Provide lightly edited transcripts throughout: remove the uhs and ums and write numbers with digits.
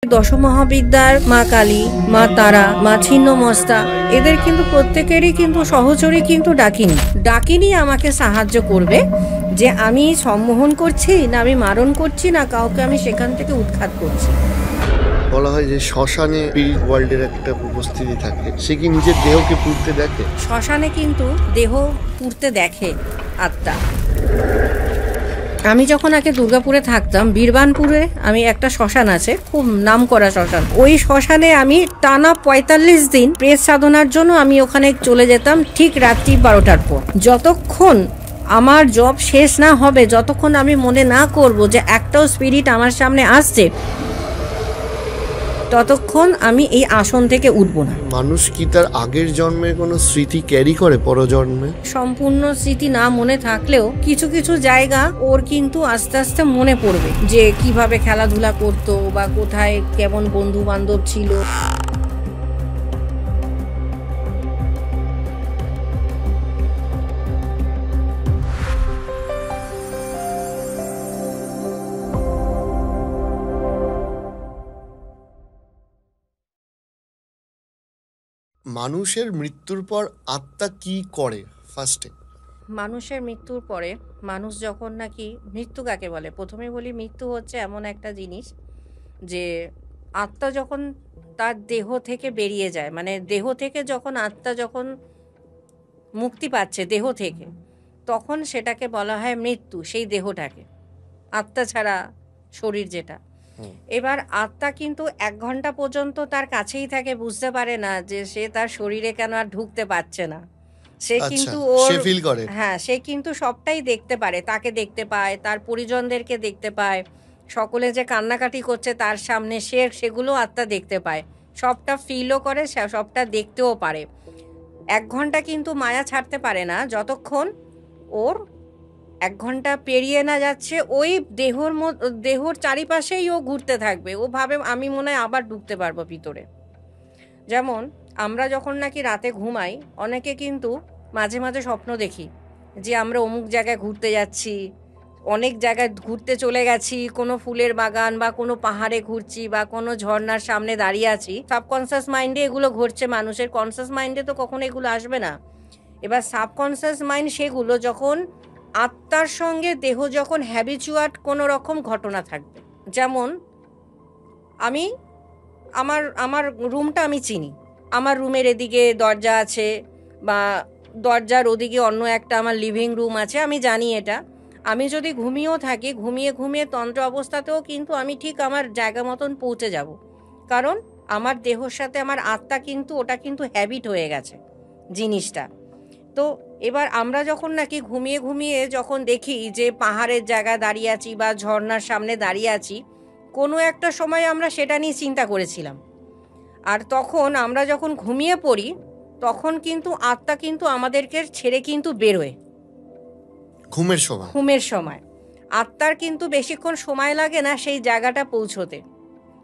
দশ মহাবিদ্যার মা কালী, মা তারা, মা ছিন্নমস্তা এদের কিন্তু প্রত্যেকেরই কিন্তু সহচরী কিন্তু ডাকিনি আমাকে সাহায্য করবে যে আমি সম্মোহন করছি না আমি মারণ করছি না কাউকে আমি সেখান থেকে উৎখাত করছি। বলা হয় যে শ্মশানে স্পিরিট ওয়ার্ল্ডের একটা উপস্থিতি থাকে, সে কি নিজের দেহকে পুড়তে দেখে? শ্মশানে কিন্তু দেহ পুড়তে দেখে আত্মা। আমি যখন আগে দুর্গাপুরে থাকতাম, বীরবানপুরে আমি একটা শ্মশান আছে, খুব নাম করা শ্মশান। ওই শ্মশানে আমি টানা ৪৫ দিন প্রেত সাধনার জন্য আমি ওখানে চলে যেতাম ঠিক রাত্রি ১২টার পর। যতক্ষণ আমার জব শেষ না হবে, যতক্ষণ আমি মনে না করব যে একটাও স্পিরিট আমার সামনে আসছে, ততক্ষণ আমি এই আসন থেকে উঠব না। মানুষ কি তার আগের জন্মের কোনো স্মৃতি ক্যারি করে পরজন্মে? সম্পূর্ণ স্মৃতি না মনে থাকলেও কিছু কিছু জায়গা ওর কিন্তু আস্তে আস্তে মনে পড়বে, যে কিভাবে খেলাধুলা করতো বা কোথায় কেমন বন্ধু বান্ধব ছিল। মানুষের মৃত্যুর পর আত্মা কি করে? ফার্স্টে মানুষের মৃত্যুর পরে মানুষ যখন নাকি, মৃত্যু কাকে বলে? প্রথমে বলি, মৃত্যু হচ্ছে এমন একটা জিনিস যে আত্মা যখন তার দেহ থেকে বেরিয়ে যায়, মানে দেহ থেকে যখন আত্মা যখন মুক্তি পাচ্ছে দেহ থেকে, তখন সেটাকে বলা হয় মৃত্যু, সেই দেহটাকে। আত্মা ছাড়া শরীর যেটা। এবার আত্মা কিন্তু ১ ঘন্টা পর্যন্ত তার কাছেই থাকে, বুঝতে পারে না যে সে তার শরীরে কেন আর ঢুকতে পারছে না। সে কিন্তু ওর ফিল করে, হ্যাঁ, সে কিন্তু সবটাই দেখতে পারে, তাকে দেখতে পায়, তার পরিজনদেরকে দেখতে পায়, সকলে যে কান্নাকাটি করছে তার সামনে সেগুলো আত্মা দেখতে পায়, সবটা ফিলও করে, সবটা দেখতেও পারে। ১ ঘন্টা কিন্তু মায়া ছাড়তে পারে না, যতক্ষণ ওর ১ ঘন্টা পেরিয়ে না যাচ্ছে ওই দেহর চারিপাশেই ও ঘুরতে থাকবে। ও ভাবে আমি মনে হয় আবার ঢুকতে পারবো ভিতরে। যেমন আমরা যখন নাকি রাতে ঘুমাই, অনেকে কিন্তু মাঝে মাঝে স্বপ্ন দেখি যে আমরা অমুক জায়গায় ঘুরতে যাচ্ছি, অনেক জায়গায় ঘুরতে চলে গেছি, কোনো ফুলের বাগান বা কোনো পাহাড়ে ঘুরছি বা কোনো ঝর্ণার সামনে দাঁড়িয়ে আছি। সাবকনসিয়াস মাইন্ডে এগুলো ঘটছে, মানুষের কনসিয়াস মাইন্ডে তো কখনো এগুলো আসবে না। এবার সাবকনসিয়াস মাইন্ড সেগুলো যখন আত্মার সঙ্গে দেহ যখন হ্যাবিচুয়াট কোনো রকম ঘটনা থাকবে। যেমন আমি আমার রুমটা আমি চিনি, আমার রুমের এদিকে দরজা আছে বা দরজার ওদিকে অন্য একটা আমার লিভিং রুম আছে, আমি জানি এটা। আমি যদি ঘুমিয়েও থাকি, ঘুমিয়ে তন্ত্র অবস্থাতেও কিন্তু আমি ঠিক আমার জায়গা মতন পৌঁছে যাব, কারণ আমার দেহর সাথে আমার আত্মা কিন্তু ওটা কিন্তু হ্যাবিট হয়ে গেছে জিনিসটা। তো এবার আমরা যখন নাকি ঘুমিয়ে যখন দেখি যে পাহাড়ের জায়গায় দাঁড়িয়ে আছি বা ঝর্ণার সামনে দাঁড়িয়ে আছি, কোনো একটা সময় আমরা সেটা নিয়ে চিন্তা করেছিলাম, আর তখন আমরা যখন ঘুমিয়ে পড়ি তখন কিন্তু আত্মা কিন্তু আমাদেরকে ছেড়ে কিন্তু বেরোয়। ঘুমের সময় আত্মার কিন্তু বেশিক্ষণ সময় লাগে না সেই জায়গাটা পৌঁছতে,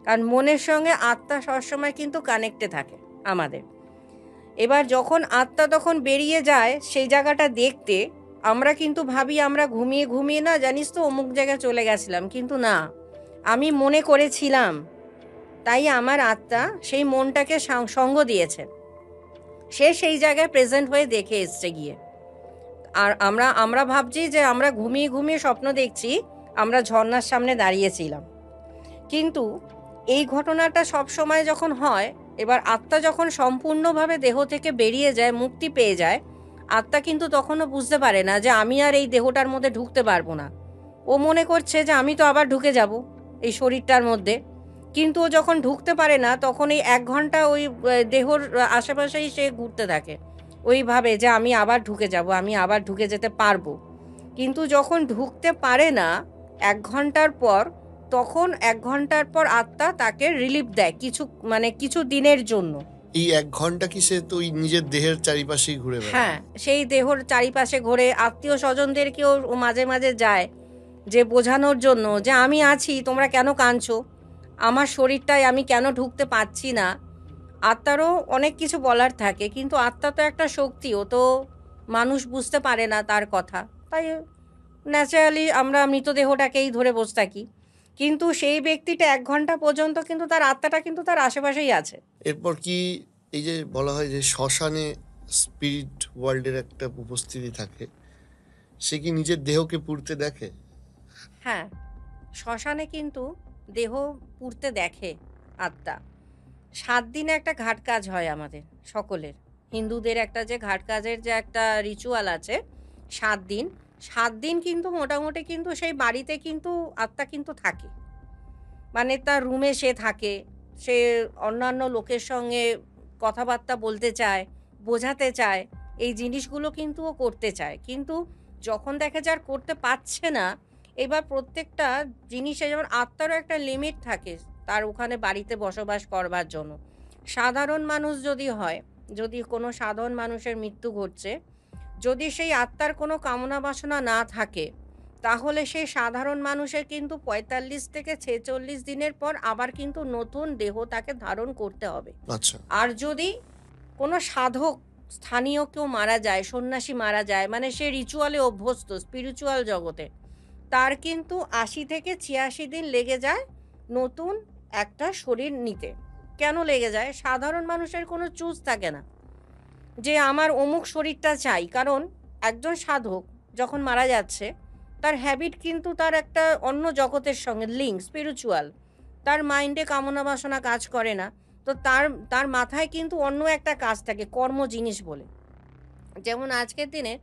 কারণ মনের সঙ্গে আত্মা সবসময় কিন্তু কানেক্টে থাকে আমাদের। এবার যখন আত্মা তখন বেরিয়ে যায় সেই জায়গাটা দেখতে, আমরা কিন্তু ভাবি আমরা ঘুমিয়ে না জানিস তো অমুক জায়গায় চলে গেছিলাম, কিন্তু না, আমি মনে করেছিলাম, তাই আমার আত্মা সেই মনটাকে সঙ্গ দিয়েছে, সে সেই জায়গায় প্রেজেন্ট হয়ে দেখে এসছে গিয়ে। আর আমরা ভাবছি যে আমরা ঘুমিয়ে স্বপ্ন দেখছি আমরা ঝর্ণার সামনে দাঁড়িয়েছিলাম, কিন্তু এই ঘটনাটা সব সময় যখন হয়, এবার আত্মা যখন সম্পূর্ণভাবে দেহ থেকে বেরিয়ে যায়, মুক্তি পেয়ে যায়, আত্মা কিন্তু তখনও বুঝতে পারে না যে আমি আর এই দেহটার মধ্যে ঢুকতে পারবো না। ও মনে করছে যে আমি তো আবার ঢুকে যাব এই শরীরটার মধ্যে, কিন্তু ও যখন ঢুকতে পারে না তখন এই ১ ঘন্টা ওই দেহর আশেপাশেই সে ঘুরতে থাকে, ওইভাবে যে আমি আবার ঢুকে যাব, আমি আবার ঢুকে যেতে পারবো। কিন্তু যখন ঢুকতে পারে না ১ ঘন্টার পর, তখন ১ ঘন্টার পর আত্মা তাকে রিলিফ দেয় কিছু দিনের জন্য। এই ১ ঘন্টা কি সে তো নিজের দেহের চারিপাশেই ঘুরে বেড়ায়? হ্যাঁ, সেই দেহর চারিপাশে ঘোরে, আত্মীয় স্বজনদেরকেও মাঝে মাঝে যায় যে বোঝানোর জন্য যে আমি আছি, তোমরা কেন কাঁদছো, আমার শরীরটায় আমি কেন ঢুকতে পারছি না। আত্মারও অনেক কিছু বলার থাকে, কিন্তু আত্মা তো একটা শক্তি, ও তো মানুষ বুঝতে পারে না তার কথা, তাই ন্যাচারালি আমরা মৃতদেহটাকেই ধরে বসে থাকি। কিন্তু সেই ব্যক্তিটা ১ ঘন্টা পর্যন্ত কিন্তু তার আত্মাটা কিন্তু তার আশেপাশেই আছে। এরপর কি এই যে বলা হয় যে শ্মশানে স্পিরিট ওয়ার্ল্ডের একটা উপস্থিতি থাকে, সে কি নিজের দেহকে পুড়তে দেখে? হ্যাঁ, শ্মশানে কিন্তু দেহ পুড়তে দেখে আত্মা। ৭ দিনে একটা ঘাট কাজ হয় আমাদের সকলের। হিন্দুদের একটা যে ঘাট কাজের যে একটা রিচুয়াল আছে ৭ দিন, ৭ দিন কিন্তু মোটামুটি কিন্তু সেই বাড়িতে কিন্তু আত্মা কিন্তু থাকে। মানে তার রুমে সে থাকে, সে অন্যান্য লোকের সঙ্গে কথাবার্তা বলতে চায়, বোঝাতে চায়, এই জিনিসগুলো কিন্তু ও করতে চায়। কিন্তু যখন দেখে যে আর করতে পারছে না, এবার প্রত্যেকটা জিনিসে যেমন আত্মারও একটা লিমিট থাকে তার ওখানে বাড়িতে বসবাস করবার জন্য। সাধারণ মানুষ যদি হয়, যদি কোনো সাধারণ মানুষের মৃত্যু ঘটছে, যদি সেই আত্মার কোনো কামনা বাসনা না থাকে, তাহলে সেই সাধারণ মানুষের কিন্তু ৪৫ থেকে ৪৬ দিনের পর আবার কিন্তু নতুন দেহ তাকে ধারণ করতে হবে। আচ্ছা। আর যদি কোনো সাধক স্থানীয় কেউ মারা যায়, সন্ন্যাসী মারা যায়, মানে সে রিচুয়ালে অভ্যস্ত স্পিরিচুয়াল জগতে, তার কিন্তু ৮০ থেকে ৮৬ দিন লেগে যায় নতুন একটা শরীর নিতে। কেন লেগে যায়? সাধারণ মানুষের কোনো চুজ থাকে না যে আমার অমুক শরীরটা চাই। কারণ একজন সাধক যখন মারা যাচ্ছে, তার হ্যাবিট কিন্তু তার একটা অন্য জগতের সঙ্গে লিঙ্ক স্পিরিচুয়াল। তার মাইন্ডে কামনা বাসনা কাজ করে না। তো তার তার মাথায় কিন্তু অন্য একটা কাজ থাকে কর্ম জিনিস বলে। যেমন আজকের দিনে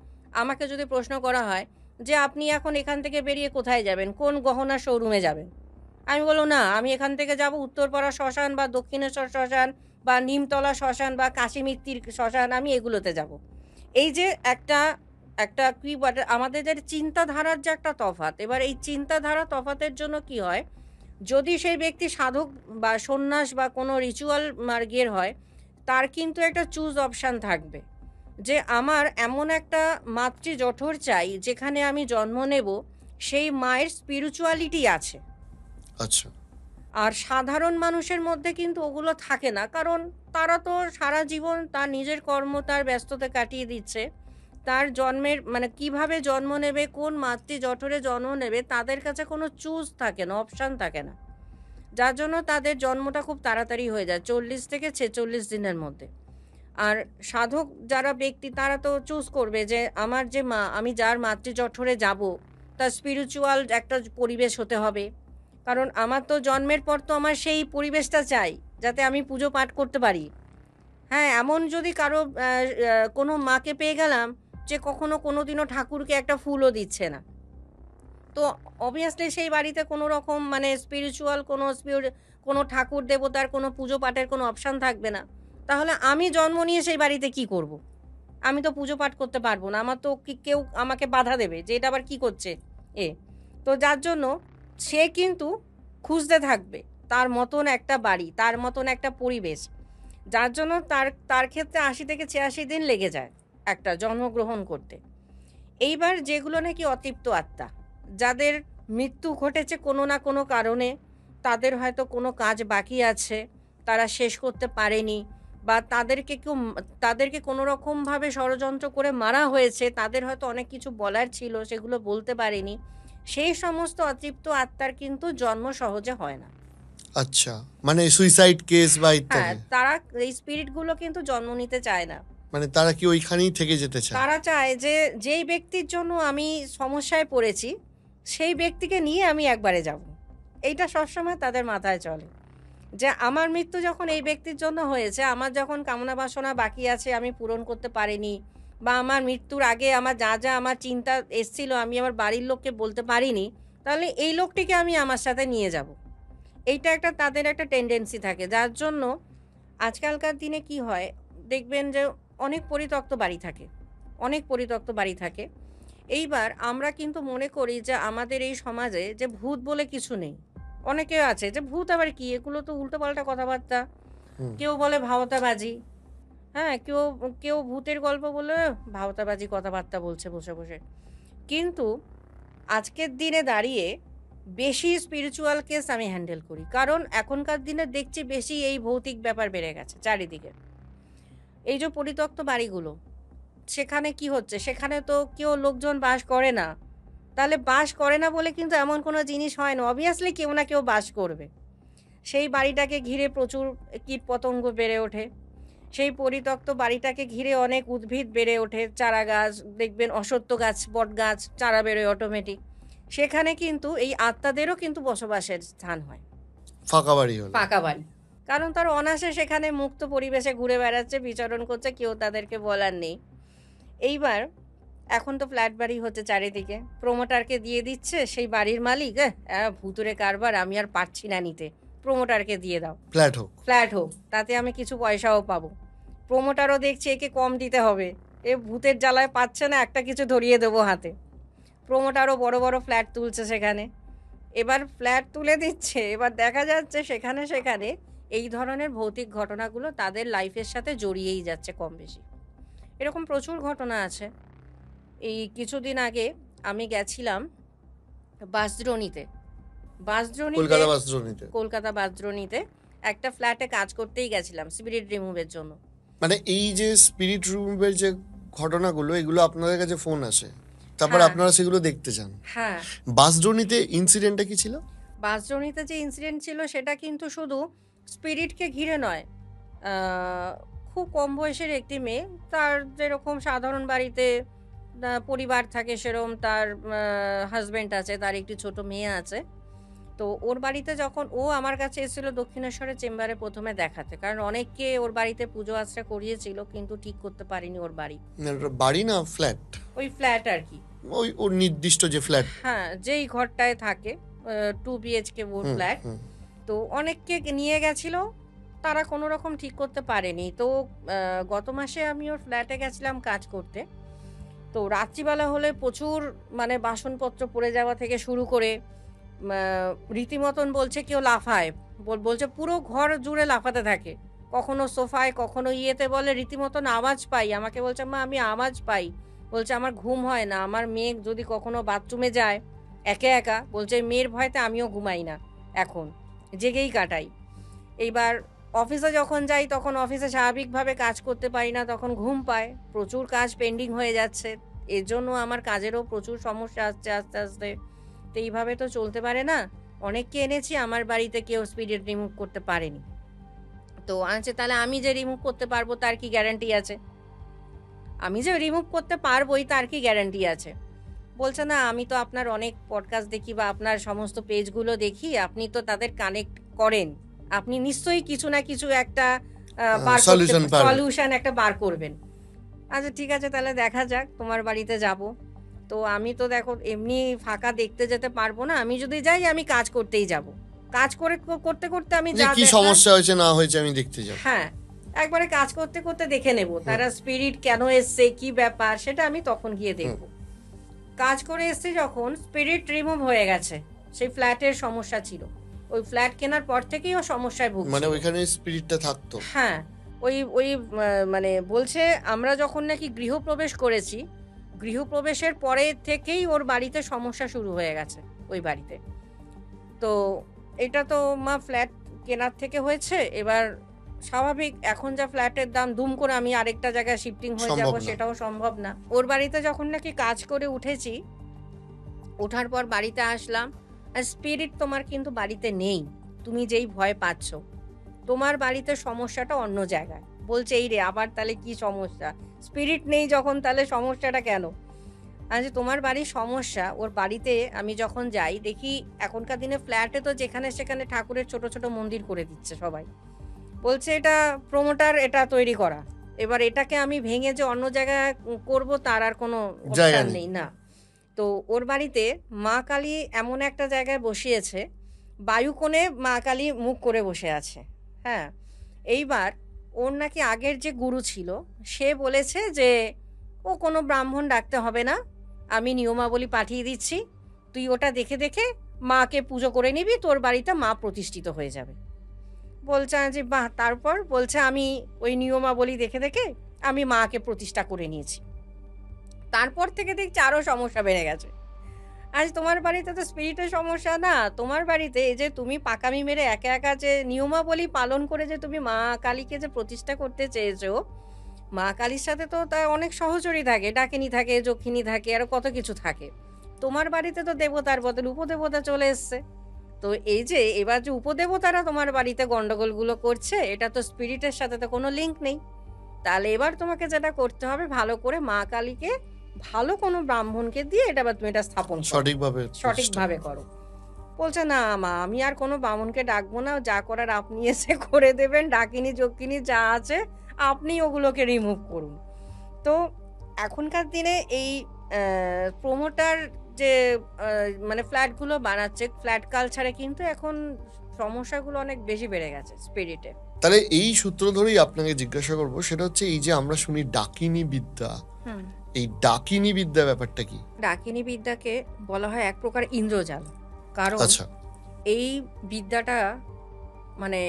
আমাকে যদি প্রশ্ন করা হয় যে, "আপনি এখন এখান থেকে বেরিয়ে কোথায় যাবেন? কোন গহনার শোরুমে যাবেন?" আমি বলব, "না, আমি এখান থেকে যাব উত্তরপাড়া শ্মশান বা দক্ষিণেশ্বর শ্মশান বা নিমতলা শ্মশান বা কাশীমিত্তির শ্মশান, আমি এগুলোতে যাব।" এই যে একটা একটা কি বলে আমাদের যে চিন্তাধারার যে একটা তফাৎ, এবার এই চিন্তাধারা তফাতের জন্য কি হয়, যদি সেই ব্যক্তি সাধক বা সন্ন্যাস বা কোনো রিচুয়াল মার্গের হয়, তার কিন্তু একটা চুজ অপশন থাকবে। যে আমার এমন একটা মাতৃজঠর চাই যেখানে আমি জন্ম নেব, সেই মায়ের স্পিরিচুয়ালিটি আছে। আচ্ছা। আর সাধারণ মানুষের মধ্যে কিন্তু ওগুলো থাকে না। কারণ তারা তো সারা জীবন তার নিজের কর্ম, তার ব্যস্ততা কাটিয়ে দিচ্ছে। তার জন্মের মানে কিভাবে জন্ম নেবে, কোন মাতৃজঠরে জন্ম নেবে, তাদের কাছে কোনো চুজ থাকে না, অপশন থাকে না। যার জন্য তাদের জন্মটা খুব তাড়াতাড়ি হয়ে যায় ৪০ থেকে ৪৬ দিনের মধ্যে। আর সাধক যারা ব্যক্তি তারা তো চুজ করবে যে আমার যে মা, আমি যার মাতৃজঠরে যাব, তার স্পিরিচুয়াল একটা পরিবেশ হতে হবে। কারণ আমার তো জন্মের পর তো আমার সেই পরিবেশটা চাই, যাতে আমি পুজো পাঠ করতে পারি। হ্যাঁ, এমন যদি কারো কোনো মাকে পেয়ে গেলাম যে কখনো কোনোদিনও ঠাকুরকে একটা ফুলও দিচ্ছে না। তো অবভিয়াসলি সেই বাড়িতে কোনো রকম মানে স্পিরিচুয়াল কোনো ঠাকুর দেবতার কোনো পুজো পাঠের কোনো অপশন থাকবে না। তাহলে আমি জন্ম নিয়ে সেই বাড়িতে কি করব? আমি তো পুজো পাঠ করতে পারব না। আমার তো কেউ আমাকে বাধা দেবে যে এটা আবার কি করছে এ। তো যার জন্য সে কিন্তু খুঁজতে থাকবে তার মতন একটা বাড়ি, তার মতন একটা পরিবেশ। যার জন্য তার তার ক্ষেত্রে ৮০ থেকে ৮৬ দিন লেগে যায় একটা জন্মগ্রহণ করতে। এইবার যেগুলো নাকি অতৃপ্ত আত্মা, যাদের মৃত্যু ঘটেছে কোনো না কোনো কারণে, তাদের হয়তো কোনো কাজ বাকি আছে, তারা শেষ করতে পারেনি বা তাদেরকে কোনো রকমভাবে ষড়যন্ত্র করে মারা হয়েছে, তাদের হয়তো অনেক কিছু বলার ছিল, সেগুলো বলতে পারেনি। সেই সমস্ত অতৃপ্ত আত্মার কিন্তু জন্ম সহজে হয় না। আচ্ছা, মানে সুইসাইড কেস বা হ্যাঁ, ইত্যাদি। তারা এই স্পিরিটগুলো কিন্তু জন্ম নিতে চায় না। মানে তারা কি ওইখানেই থেকে যেতে চায়? তারা চায় যে যেই ব্যক্তির জন্য আমি সমস্যায় পড়েছি, সেই ব্যক্তিকে নিয়ে আমি একবারে যাব। এইটা সবসময় তাদের মাথায় চলে। যে আমার মৃত্যু যখন এই ব্যক্তির জন্য হয়েছে, আমার যখন কামনা বাসনা বাকি আছে আমি পূরণ করতে পারিনি বা আমার মৃত্যুর আগে আমার যা আমার চিন্তা এসছিল আমি আমার বাড়ির লোককে বলতে পারিনি, তাহলে এই লোকটিকে আমি আমার সাথে নিয়ে যাব। এইটা একটা তাদের একটা টেনডেন্সি থাকে। যার জন্য আজকালকার দিনে কি হয়, দেখবেন যে অনেক পরিত্যক্ত বাড়ি থাকে। অনেক পরিত্যক্ত বাড়ি থাকে। এইবার আমরা কিন্তু মনে করি যে আমাদের এই সমাজে যে ভূত বলে কিছু নেই। অনেকে আছে যে ভূত আবার কি? এগুলো তো উল্টোপাল্টা কথাবার্তা। হুম। কেউ বলে ভাওতাবাজি। হ্যাঁ? কেউ কেউ ভূতের গল্প বলে ভাওতাবাজি কথাবার্তা বলছে বসে, বসে। কিন্তু আজকের দিনে দাঁড়িয়ে বেশি স্পিরিচুয়াল কেস আমি হ্যান্ডেল করি। কারণ এখনকার দিনে দেখছি বেশি এই ভৌতিক ব্যাপার বেড়ে গেছে চারিদিকে। এই যে পরিত্যক্ত বাড়িগুলো, সেখানে কি হচ্ছে? সেখানে তো কেউ লোকজন বাস করে না। তাহলে বাস করে না বলে কিন্তু এমন কোনো জিনিস হয় না, অবভিয়াসলি কেউ না কেউ বাস করবে। সেই বাড়িটাকে ঘিরে প্রচুর কীটপতঙ্গ বেড়ে ওঠে। সেই পরিত্যক্ত বাড়িটাকে ঘিরে অনেক উদ্ভিদ বেড়ে ওঠে, চারা গাছ দেখবেন, অশ্বত্থ গাছ, বট গাছ, চারা বেরোয় অটোমেটিক। সেখানে কিন্তু এই আত্মাদেরও কিন্তু বসবাসের স্থান হয়, ফাঁকা বাড়ি হলো। ফাঁকা বাড়ি। কারণ তারা অনায়াসে সেখানে মুক্ত পরিবেশে ঘুরে বেড়াচ্ছে, বিচরণ করছে, কেউ তাদেরকে বলার নেই। এইবার এখন তো ফ্ল্যাট বাড়ি হচ্ছে চারিদিকে, প্রমোটারকে দিয়ে দিচ্ছে সেই বাড়ির মালিক, ভুতুরে কারবার, আমি আর পারছি না নিতে, প্রমোটারকে দিয়ে দাও, ফ্ল্যাট হোক, তাতে আমি কিছু পয়সাও পাবো। প্রমোটারও দেখছে একে কম দিতে হবে, এ ভূতের জ্বালায় পাচ্ছে না, একটা কিছু ধরিয়ে দেবো হাতে। প্রমোটারও বড় বড় ফ্ল্যাট তুলছে সেখানে, এবার ফ্ল্যাট তুলে দিচ্ছে। এবার দেখা যাচ্ছে সেখানে সেখানে এই ধরনের ভৌতিক ঘটনাগুলো তাদের লাইফের সাথে জড়িয়েই যাচ্ছে কম বেশি। এরকম প্রচুর ঘটনা আছে। এই কিছুদিন আগে আমি গেছিলাম বাঁশদ্রোণীতে, কলকাতা বাঁশদ্রোণীতে একটা ফ্ল্যাটে কাজ করতেই গেছিলাম স্পিরিট রিমুভের জন্য। মানে এই যে স্পিরিট রিমুভের যে ঘটনাগুলো, এগুলো আপনাদের কাছে ফোন আসে, তারপর আপনারা সেগুলো দেখতে চান। হ্যাঁ, বাঁশদ্রোণীতে ইনসিডেন্টটা কি ছিল? বাঁশদ্রোণীতে যে ইনসিডেন্ট ছিল সেটা কিন্তু শুধু স্পিরিটকে ঘিরে নয়। খুব কম বয়সের একটি মেয়ে, তার যেরকম সাধারণ বাড়িতে পরিবার থাকে সেরকম তার হাজব্যান্ড আছে, তার একটি ছোট মেয়ে আছে। তো ওর বাড়িতে যখন ও আমার কাছে এসেছিল দক্ষিণেশ্বরের চেম্বারে প্রথমে দেখাতে, কারণ অনেককে ওর বাড়িতে পুজো আশ্রা করিয়েছিল কিন্তু ঠিক করতে পারিনি ওর বাড়ি। বাড়ি না ফ্ল্যাট? ওই ফ্ল্যাট আর কি, ওই ওর নির্দিষ্ট যে ফ্ল্যাট, হ্যাঁ, যেই ঘরটায় থাকে 2 BHK ওর ফ্ল্যাট। তো অনেককে নিয়ে গেছিল, তারা কোনো রকম ঠিক করতে পারেনি। তো গত মাসে আমি ওর ফ্ল্যাটে গেছিলাম কাজ করতে। তো রাত্রিবেলা হলে প্রচুর মানে বাসনপত্র পড়ে যাওয়া থেকে শুরু করে রীতিমতন বলছে কেউ লাফায়, বলছে পুরো ঘর জুড়ে লাফাতে থাকে, কখনো সোফায় কখনো ইয়েতে, বলে রীতিমতন আওয়াজ পাই। আমাকে বলছে মা আমি আওয়াজ পাই, বলছে আমার ঘুম হয় না, আমার মেয়ে যদি কখনো বাথরুমে যায় একা একা, বলছে মেয়ের ভয়তে আমিও ঘুমাই না, এখন জেগেই কাটাই। এইবার অফিসে যখন যাই তখন অফিসে স্বাভাবিকভাবে কাজ করতে পারি না, তখন ঘুম পায়, প্রচুর কাজ পেন্ডিং হয়ে যাচ্ছে, এর জন্য আমার কাজেরও প্রচুর সমস্যা আসছে আস্তে আস্তে। তো এইভাবে তো চলতে পারে না, অনেককে এনেছি আমার বাড়িতে, কেউ স্পিরিট রিমুভ করতে পারেনি। তো আছে তাহলে আমি যে রিমুভ করতে পারবো তার কি গ্যারান্টি আছে? আমি যে রিমুভ করতে পারবোই তার কি গ্যারান্টি আছে? বলছে না আমি তো আপনার অনেক পডকাস্ট দেখি বা আপনার সমস্ত পেজগুলো দেখি, আপনি তো তাদের কানেক্ট করেন, আপনি নিশ্চয়ই কিছু না কিছু একটা সলিউশন একটা বার করবেন। আচ্ছা ঠিক আছে, তাহলে দেখা যাক, তোমার বাড়িতে যাব। তো আমি তো দেখো এমনি ফাঁকা দেখতে যেতে পারবো না, আমি যদি যাই আমি কাজ করতেই যাব, কাজ করতে করতে আমি যা কি সমস্যা হয়েছে না হয়েছে আমি দেখতে যাব। হ্যাঁ, একবারে কাজ করতে করতে দেখে নেব তারা স্পিরিট কেন এসছে, কি ব্যাপার, সেটা আমি তখন গিয়ে দেখব। কাজ করে এসছে যখন স্পিরিট রিমুভ হয়ে গেছে, সেই ফ্ল্যাটের সমস্যা ছিল, ওই ফ্ল্যাট কেনার পর থেকেই ও সমস্যায় ভুগছে, মানে ওইখানে স্পিরিটটা থাকতো। হ্যাঁ, ওই মানে বলছে আমরা যখন নাকি গৃহপ্রবেশ করেছি, গৃহপ্রবেশের পরে থেকেই ওর বাড়িতে সমস্যা শুরু হয়ে গেছে ওই বাড়িতে। তো এটা তো মা ফ্ল্যাট কেনার থেকে হয়েছে, এবার স্বাভাবিক এখন যা ফ্ল্যাটের দাম, দুম করে আমি আরেকটা জায়গায় শিফটিং হয়ে যাব সেটাও সম্ভব না। ওর বাড়িতে যখন নাকি কাজ করে উঠেছি, ওঠার পর বাড়িতে আসলাম, আর স্পিরিট তোমার কিন্তু বাড়িতে নেই, তুমি যেই ভয় পাচ্ছ, তোমার বাড়িতে সমস্যাটা অন্য জায়গায়। বলছে এই রে আবার তাহলে কি সমস্যা, স্পিরিট নেই যখন তাহলে সমস্যাটা কেন? আজ তোমার বাড়ির সমস্যা, ওর বাড়িতে আমি যখন যাই দেখি এখনকার দিনে ফ্ল্যাটে তো যেখানে সেখানে ঠাকুরের ছোট ছোট মন্দির করে দিচ্ছে সবাই, বলছে এটা প্রমোটার এটা তৈরি করা, এবার এটাকে আমি ভেঙে যে অন্য জায়গায় করব তার আর কোনো অপশন নেই না। তো ওর বাড়িতে মা কালী এমন একটা জায়গায় বসিয়েছে, বায়ুকোণে মা কালী মুখ করে বসে আছে। হ্যাঁ, এইবার ওর নাকি আগের যে গুরু ছিল সে বলেছে যে ও কোনো ব্রাহ্মণ ডাকতে হবে না, আমি নিয়মাবলী পাঠিয়ে দিচ্ছি, তুই ওটা দেখে দেখে মাকে পুজো করে নিবি, তোর বাড়িতে মা প্রতিষ্ঠিত হয়ে যাবে। বলছে যে বাহ, তারপর বলছে আমি ওই নিয়মাবলী দেখে দেখে আমি মাকে প্রতিষ্ঠা করে নিয়েছি। তারপর থেকে দেখছি আরও সমস্যা বেড়ে গেছে। আজ তোমার বাড়িতে তো স্পিরিটের সমস্যা না, তোমার বাড়িতে এই যে তুমি পাকামি মেরে একা একা যে নিয়মাবলী পালন করে যে তুমি মা কালীকে যে প্রতিষ্ঠা করতে চেয়েছো, মা কালীর সাথে তো তা অনেক সহচরী থাকে, ডাকিনী থাকে, যক্ষিণী থাকে, আরো কত কিছু থাকে, তোমার বাড়িতে তো দেবতার বদলে উপদেবতা চলে এসছে। তো এই যে এবার যে উপদেবতারা তোমার বাড়িতে গন্ডগোলগুলো করছে, এটা তো স্পিরিটের সাথে তো কোনো লিঙ্ক নেই। তাহলে এবার তোমাকে যেটা করতে হবে, ভালো করে মা কালীকে ভালো কোনো ব্রাহ্মণকে দিয়ে তুমি এটা স্থাপন করো, সঠিকভাবে সঠিকভাবে করো। বলছে না মা, আমি আর কোনো ব্রাহ্মণকে ডাকবো না, যা করার আপনি এসে করে দেবেন, ডাকিনী যক্ষিণী যা আছে আপনি ওগুলোকে রিমুভ করুন। তো এখনকার দিনে এই প্রমোটার যে মানে ফ্ল্যাটগুলো বানাচ্ছে, ফ্ল্যাট কালচারে কিন্তু এখন সমস্যাগুলো অনেক বেশি বেড়ে গেছে স্পিরিটে। তাহলে এই সূত্র ধরেই আপনাকে জিজ্ঞাসা করবো, সেটা হচ্ছে এই যে আমরা শুনি ডাকিনী বিদ্যা, এই ডাকিনী বিদ্যা ব্যাপারটা কি? ডাকিনী বিদ্যাকে বলা হয় এক প্রকার ইন্দ্রজাল। কারণ আচ্ছা, এই বিদ্যাটা মানে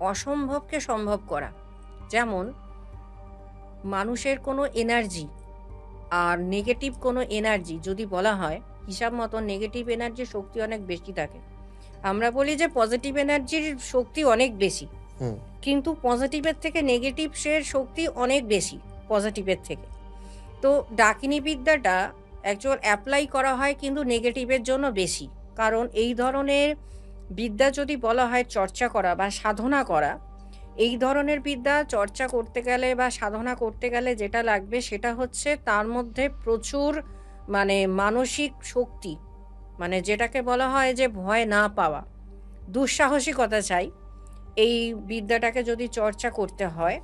অসম্ভবকে সম্ভব করা। যেমন মানুষের কোনো এনার্জি আর নেগেটিভ কোনো এনার্জি যদি বলা হয়, হিসাব মতো নেগেটিভ এনার্জির শক্তি অনেক বেশি থাকে। আমরা বলি যে পজিটিভ এনার্জির শক্তি অনেক বেশি, কিন্তু পজিটিভের থেকে নেগেটিভের শক্তি অনেক বেশি পজিটিভের থেকে। তো ডাকিনী বিদ্যাটা অ্যাকচুয়াল অ্যাপ্লাই করা হয় কিন্তু নেগেটিভের জন্য বেশি। কারণ এই ধরনের বিদ্যা যদি বলা হয় চর্চা করা বা সাধনা করা, এই ধরনের বিদ্যা চর্চা করতে গেলে বা সাধনা করতে গেলে যেটা লাগবে সেটা হচ্ছে তার মধ্যে প্রচুর মানে মানসিক শক্তি, মানে যেটাকে বলা হয় যে ভয় না পাওয়া, দুঃসাহসিকতা চাই এই বিদ্যাটাকে যদি চর্চা করতে হয়।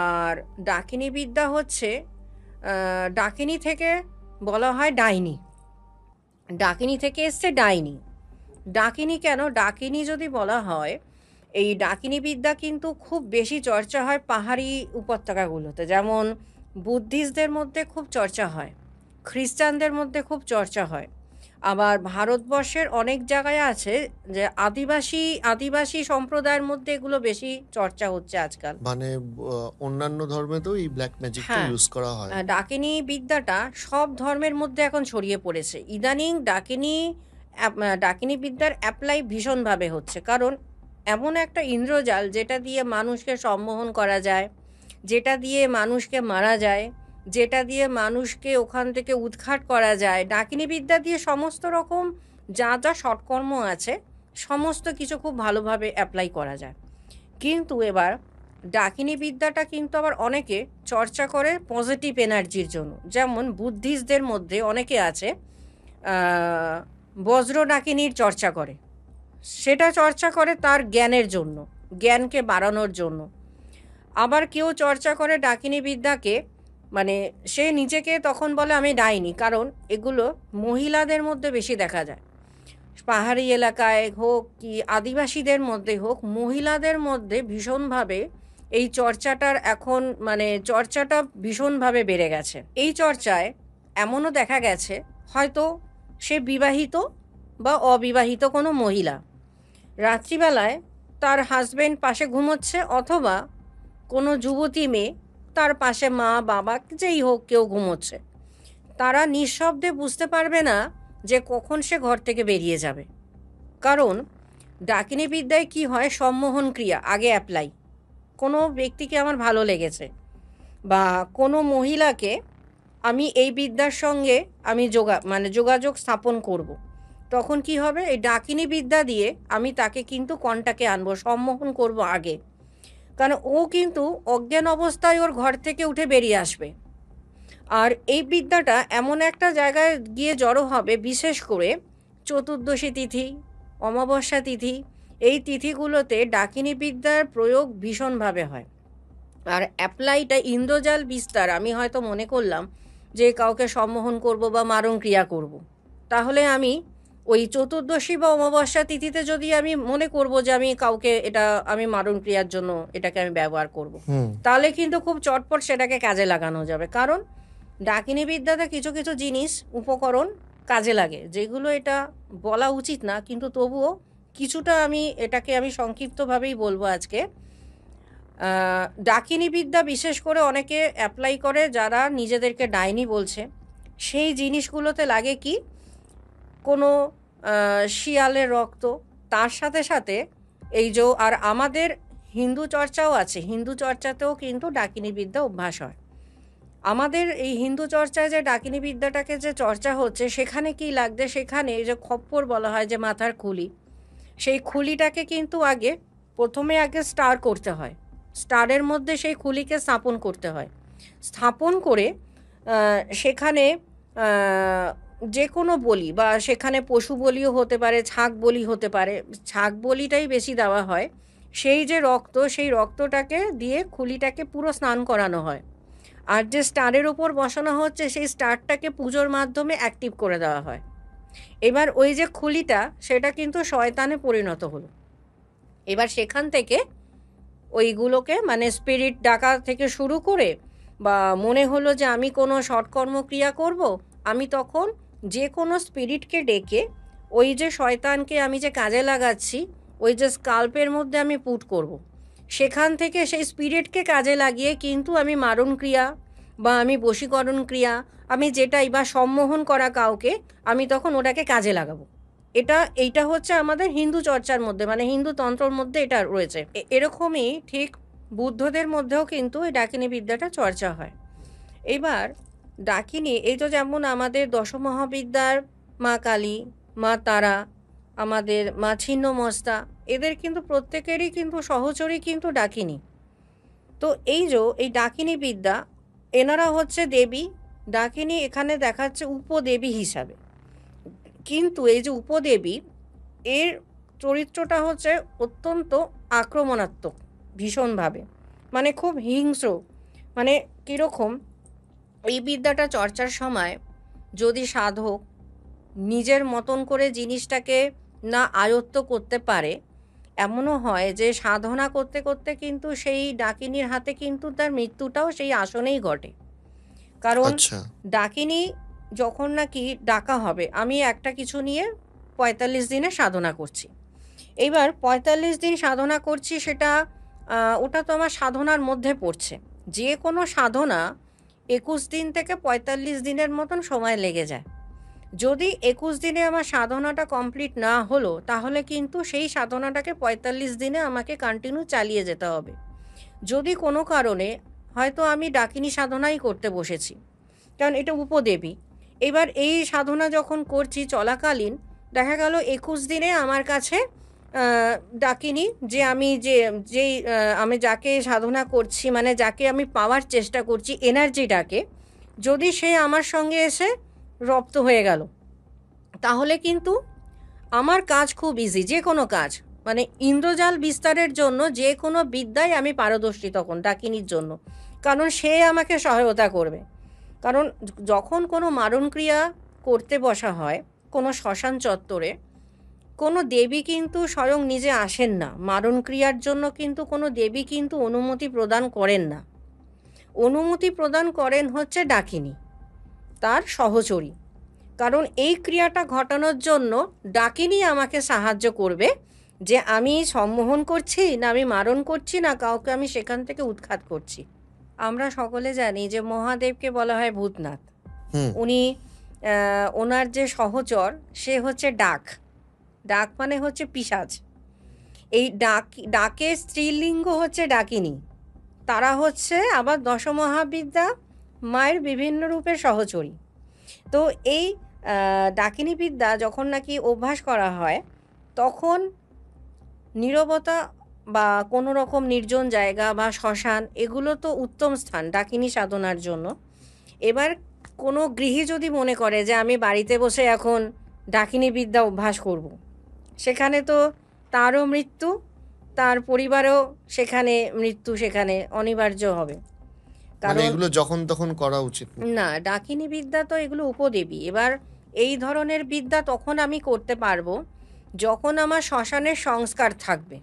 আর ডাকিনী বিদ্যা হচ্ছে ডাকিনী থেকে বলা হয় ডাইনি, ডাকিনী থেকে এসছে ডাইনি। ডাকিনী কেন? ডাকিনী যদি বলা হয়, এই ডাকিনী বিদ্যা কিন্তু খুব বেশি চর্চা হয় পাহাড়ি উপত্যকাগুলোতে। যেমন বুদ্ধিস্টদের মধ্যে খুব চর্চা হয়, খ্রিস্টানদের মধ্যে খুব চর্চা হয়। আবার ভারতবর্ষের অনেক জায়গায় আছে যে আদিবাসী সম্প্রদায়ের মধ্যে এগুলো বেশি চর্চা হচ্ছে আজকাল। মানে অন্যান্য ধর্মেতেও এই ব্ল্যাক ম্যাজিকটা ইউজ করা হয়। ডাকিনী বিদ্যাটা সব ধর্মের মধ্যে এখন ছড়িয়ে পড়েছে। ইদানিং ডাকিনী বিদ্যার অ্যাপ্লাই ভীষণভাবে হচ্ছে। কারণ এমন একটা ইন্দ্রজাল যেটা দিয়ে মানুষকে সম্মোহন করা যায়, যেটা দিয়ে মানুষকে মারা যায়, যেটা দিয়ে মানুষকে ওখান থেকে উৎখাট করা যায়, ডাকিনী বিদ্যা দিয়ে সমস্ত রকম যা যা সৎকর্ম আছে সমস্ত কিছু খুব ভালোভাবে অ্যাপ্লাই করা যায়। কিন্তু এবার ডাকিনী বিদ্যাটা কিন্তু আবার অনেকে চর্চা করে পজিটিভ এনার্জির জন্য। যেমন বুদ্ধিস্টদের মধ্যে অনেকে আছে বজ্র ডাকিনীর চর্চা করে, সেটা চর্চা করে তার জ্ঞানের জন্য, জ্ঞানকে বাড়ানোর জন্য। আবার কেউ চর্চা করে ডাকিনী বিদ্যাকে, মানে সে নিজেকে তখন বলে আমি ডাইনি, কারণ এগুলো মহিলাদের মধ্যে বেশি দেখা যায়। পাহাড়ি এলাকায় হোক কি আদিবাসীদের মধ্যে হোক, মহিলাদের মধ্যে ভীষণভাবে এই চর্চাটার এখন মানে চর্চাটা ভীষণভাবে বেড়ে গেছে। এই চর্চায় এমনও দেখা গেছে হয়তো সে বিবাহিত বা অবিবাহিত কোনো মহিলা রাত্রিবেলায় তার হাজবেন্ড পাশে ঘুমোচ্ছে, অথবা কোনো যুবতী মেয়ে তার পাশে মা বাবা যেই হোক কেউ ঘুমোচ্ছে, তারা নিঃশব্দে বুঝতে পারবে না যে কখন সে ঘর থেকে বেরিয়ে যাবে। কারণ ডাকিনী বিদ্যায় কি হয়, সম্মোহন ক্রিয়া আগে অ্যাপ্লাই। কোনো ব্যক্তিকে আমার ভালো লেগেছে বা কোনো মহিলাকে আমি এই বিদ্যার সঙ্গে আমি যোগাযোগ স্থাপন করব, তখন কি হবে, এই ডাকিনী বিদ্যা দিয়ে আমি তাকে কিন্তু কন্টাক্টে আনবো, সম্মোহন করব আগে। কারণ ও কিন্তু অজ্ঞান অবস্থায় ওর ঘর থেকে উঠে বেরিয়ে আসবে। আর এই বিদ্যাটা এমন একটা জায়গায় গিয়ে জড়ো হবে, বিশেষ করে চতুর্দশী তিথি, অমাবস্যা তিথি, এই তিথিগুলোতে ডাকিনী বিদ্যার প্রয়োগ ভীষণভাবে হয়। আর অ্যাপ্লাইটা ইন্দ্রজাল বিস্তার, আমি হয়তো মনে করলাম যে কাউকে সম্মোহন করব বা মারণ ক্রিয়া করব, তাহলে আমি ওই চতুর্দশী বা অমাবস্যা তিথিতে যদি আমি মনে করব যে আমি কাউকে আমি মারণ ক্রিয়ার জন্য এটাকে আমি ব্যবহার করব, তাহলে কিন্তু খুব চটপট সেটাকে কাজে লাগানো যাবে। কারণ ডাকিনী বিদ্যাতে কিছু কিছু জিনিস উপকরণ কাজে লাগে যেগুলো এটা বলা উচিত না, কিন্তু তবুও কিছুটা এটাকে আমি সংক্ষিপ্তভাবেই বলবো আজকে। ডাকিনী বিদ্যা বিশেষ করে অনেকে অ্যাপ্লাই করে যারা নিজেদেরকে ডাইনি বলছে। সেই জিনিসগুলোতে লাগে কি, কোনো শিয়ালের রক্ত, তার সাথে সাথে আর আমাদের হিন্দু চর্চাও আছে, হিন্দু চর্চাতেও কিন্তু ডাকিনী বিদ্যা অভ্যাস হয়। আমাদের এই হিন্দু চর্চায় যে ডাকিনী বিদ্যাটাকে যে চর্চা হচ্ছে, সেখানে কি লাগছে, সেখানে এই যে খপ্পর বলা হয় যে মাথার খুলি, সেই খুলিটাকে কিন্তু প্রথমে আগে স্টার করতে হয়। স্টারের মধ্যে সেই খুলিকে স্থাপন করতে হয়। স্থাপন করে সেখানে আ যে কোনো বলি বা সেখানে পশু বলিও হতে পারে, ছাগ বলি হতে পারে। ছাগ বলিটাই বেশি দেওয়া হয়। সেই যে রক্ত, সেই রক্তটাকে দিয়ে খুলিটাকে পুরো স্নান করানো হয়। আর যে স্টারের উপর বসানো হচ্ছে, সেই স্টারটাকে পুজোর মাধ্যমে অ্যাক্টিভ করে দেওয়া হয়। এবার ওই যে খুলিটা, সেটা কিন্তু শয়তানে পরিণত হলো। এবার সেখান থেকে ওইগুলোকে মানে স্পিরিট ডাকা থেকে শুরু করে বা মনে হলো যে আমি কোনো সৎকর্ম ক্রিয়া করব, আমি তখন যে কোনো স্পিরিটকে ডেকে ওই যে শয়তানকে আমি যে কাজে লাগাচ্ছি, ওই যে স্কাল্পের মধ্যে আমি পুট করব। সেখান থেকে সেই স্পিরিটকে কাজে লাগিয়ে কিন্তু আমি মারণ ক্রিয়া বা আমি বশীকরণ ক্রিয়া, আমি যেটাই বা সম্মোহন করা কাউকে, আমি তখন ওটাকে কাজে লাগাবো। এইটা হচ্ছে আমাদের হিন্দু চর্চার মধ্যে, মানে হিন্দু তন্ত্রর মধ্যে এটা রয়েছে। এরকমই ঠিক বুদ্ধদের মধ্যেও কিন্তু এই ডাকিনী বিদ্যাটা চর্চা হয়। এবার ডাকিনী এই তো যেমন আমাদের দশমহাবিদ্যার মা কালী, মা তারা, আমাদের মা ছিন্নমস্তা, এদের কিন্তু প্রত্যেকেরই কিন্তু সহচরী কিন্তু ডাকিনী। তো এই ডাকিনী বিদ্যা, এনারা হচ্ছে দেবী। ডাকিনী এখানে দেখাচ্ছে উপদেবী হিসাবে। কিন্তু এই যে উপদেবী, এর চরিত্রটা হচ্ছে অত্যন্ত আক্রমণাত্মক ভীষণভাবে, মানে খুব হিংস্র। মানে কীরকম, এই বিদ্যাটা চর্চার সময় যদি সাধক নিজের মতন করে জিনিসটাকে না আয়ত্ত করতে পারে, এমনও হয় যে সাধনা করতে করতে কিন্তু সেই ডাকিনীর হাতে কিন্তু তার মৃত্যুটাও সেই আসনেই ঘটে। কারণ আচ্ছা। ডাকিনী যখন নাকি ডাকা হবে, আমি একটা কিছু নিয়ে ৪৫ দিনে সাধনা করছি। এইবার ৪৫ দিন সাধনা করছি, সেটা ওটা তো আমার সাধনার মধ্যে পড়ছে। যে কোনো সাধনা ২১ দিন থেকে ৪৫ দিনের মতন সময় লেগে যায়। যদি ২১ দিনে আমার সাধনাটা কমপ্লিট না হলো, তাহলে কিন্তু সেই সাধনাটাকে ৪৫ দিনে আমাকে কন্টিনিউ চালিয়ে যেতে হবে। যদি কোনো কারণে হয়তো আমি ডাকিনী সাধনাই করতে বসেছি, কারণ এটা উপদেবী। এবার এই সাধনা যখন করছি চলাকালীন দেখা গেল ২১ দিনে আমার কাছে আ ডাকিনী, যে আমি যে যেই আমি যাকে সাধনা করছি, মানে যাকে আমি পাওয়ার চেষ্টা করছি এনার্জিটাকে, যদি সে আমার সঙ্গে এসে রপ্ত হয়ে গেল, তাহলে কিন্তু আমার কাজ খুব ইজি, যে কোনো কাজ। মানে ইন্দ্রজাল বিস্তারের জন্য যে কোনো বিদ্যায় আমি পারদর্শী তখন ডাকিনীর জন্য। কারণ সে আমাকে সহায়তা করবে। কারণ যখন কোনো মারণক্রিয়া করতে বসা হয় কোনো শ্মশান চত্বরে, কোনো দেবী কিন্তু স্বয়ং নিজে আসেন না। মারণক্রিয়ার জন্য কিন্তু কোনো দেবী কিন্তু অনুমতি প্রদান করেন না। অনুমতি প্রদান করেন হচ্ছে ডাকিনী, তার সহচরী। কারণ এই ক্রিয়াটা ঘটানোর জন্য ডাকিনী আমাকে সাহায্য করবে, যে আমি সম্মোহন করছি না আমি মারণ করছি না কাউকে আমি সেখান থেকে উৎখাত করছি। আমরা সকলে জানি যে মহাদেবকে বলা হয় ভূতনাথ। হুম। উনি ওনার যে সহচর, সে হচ্ছে ডাক। ডাক মানে হচ্ছে পিশাচ। এই ডাকের স্ত্রীলিঙ্গ হচ্ছে ডাকিনী। তারা হচ্ছে আবার দশমহাবিদ্যা মায়ের বিভিন্ন রূপের সহচরী। তো এই ডাকিনী বিদ্যা যখন নাকি অভ্যাস করা হয়, তখন নীরবতা বা কোনো রকম নির্জন জায়গা বা শ্মশান, এগুলো তো উত্তম স্থান ডাকিনী সাধনার জন্য। এবার কোনো গৃহী যদি মনে করে যে আমি বাড়িতে বসে এখন ডাকিনী বিদ্যা অভ্যাস করব, সেখানে তো তারও মৃত্যু, তার পরিবারেও সেখানে মৃত্যু, সেখানে অনিবার্য হবে। মানে কারণ এগুলো যখন তখন করা উচিত না। না, ডাকিনী বিদ্যা তো এগুলো উপদেবী। এবার এই ধরনের বিদ্যা তখন আমি করতে পারবো যখন আমার শ্মশানের সংস্কার থাকবে।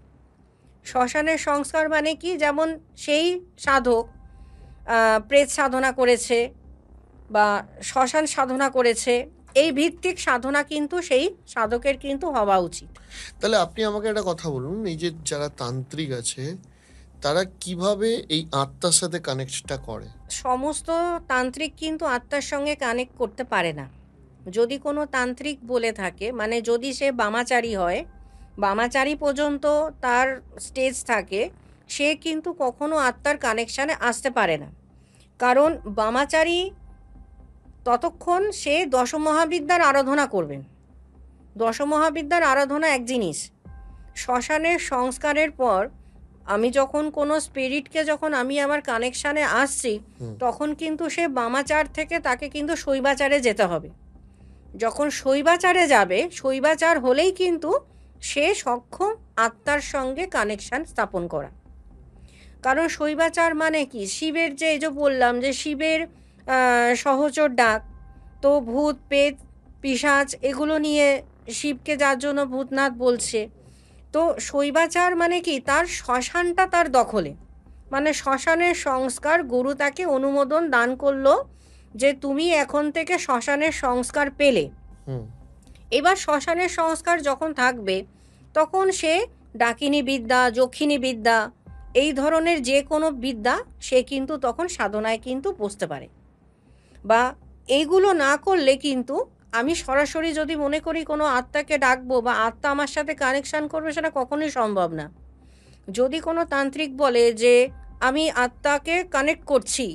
শ্মশানের সংস্কার মানে কি, যেমন সেই সাধক প্রেত সাধনা করেছে বা শ্মশান সাধনা করেছে, এই ভিত্তিক সাধনা কিন্তু সেই সাধকের কিন্তু হওয়া উচিত। তাহলে আপনি আমাকে একটা কথা বলুন, এই যে যারা তান্ত্রিক আছে তারা কিভাবে এই আত্মার সাথে কানেক্টটা করে? সমস্ত তান্ত্রিক কিন্তু আত্মার সঙ্গে কানেক্ট করতে পারে না। যদি কোনো তান্ত্রিক বলে থাকে, মানে যদি সে বামাচারী হয়, বামাচারী পর্যন্ত তার স্টেজ থাকে, সে কিন্তু কখনো আত্মার কানেকশানে আসতে পারে না। কারণ বামাচারী ততক্ষণ সে দশমহাবিদ্যার আরাধনা করবেন। দশমহাবিদ্যার আরাধনা এক জিনিস, শ্মশানের সংস্কারের পর আমি যখন কোনো স্পিরিটকে যখন আমি আমার কানেকশানে আসছি, তখন কিন্তু সে বামাচার থেকে তাকে কিন্তু শৈবাচারে যেতে হবে। যখন শৈবাচারে যাবে, শৈবাচার হলেই কিন্তু সে সক্ষম আত্মার সঙ্গে কানেকশান স্থাপন করা। কারণ শৈবাচার মানে কি, শিবের যে এই যে বললাম যে শিবের সহচর ডাক, তো ভূত পেত পিশাচ এগুলো নিয়ে শিবকে যার জন্য ভূতনাথ বলছে। তো শৈবাচার মানে কি, তার শ্মশানটা তার দখলে, মানে শ্মশানের সংস্কার গুরু তাকে অনুমোদন দান করলো যে তুমি এখন থেকে শ্মশানের সংস্কার পেলে। এবার শ্মশানের সংস্কার যখন থাকবে তখন সে ডাকিনী বিদ্যা, যক্ষিণী বিদ্যা, এই ধরনের যে কোনো বিদ্যা সে কিন্তু তখন সাধনায় কিন্তু বসতে পারে। বা এইগুলো না করলে কিন্তু আমি সরাসরি যদি মনে করি কোনো আত্মাকে ডাকবো বা আত্মা আমার সাথে কানেকশান করবে, সেটা কখনোই সম্ভব না। যদি কোনো তান্ত্রিক বলে যে আমি আত্মাকে কানেক্ট করছি,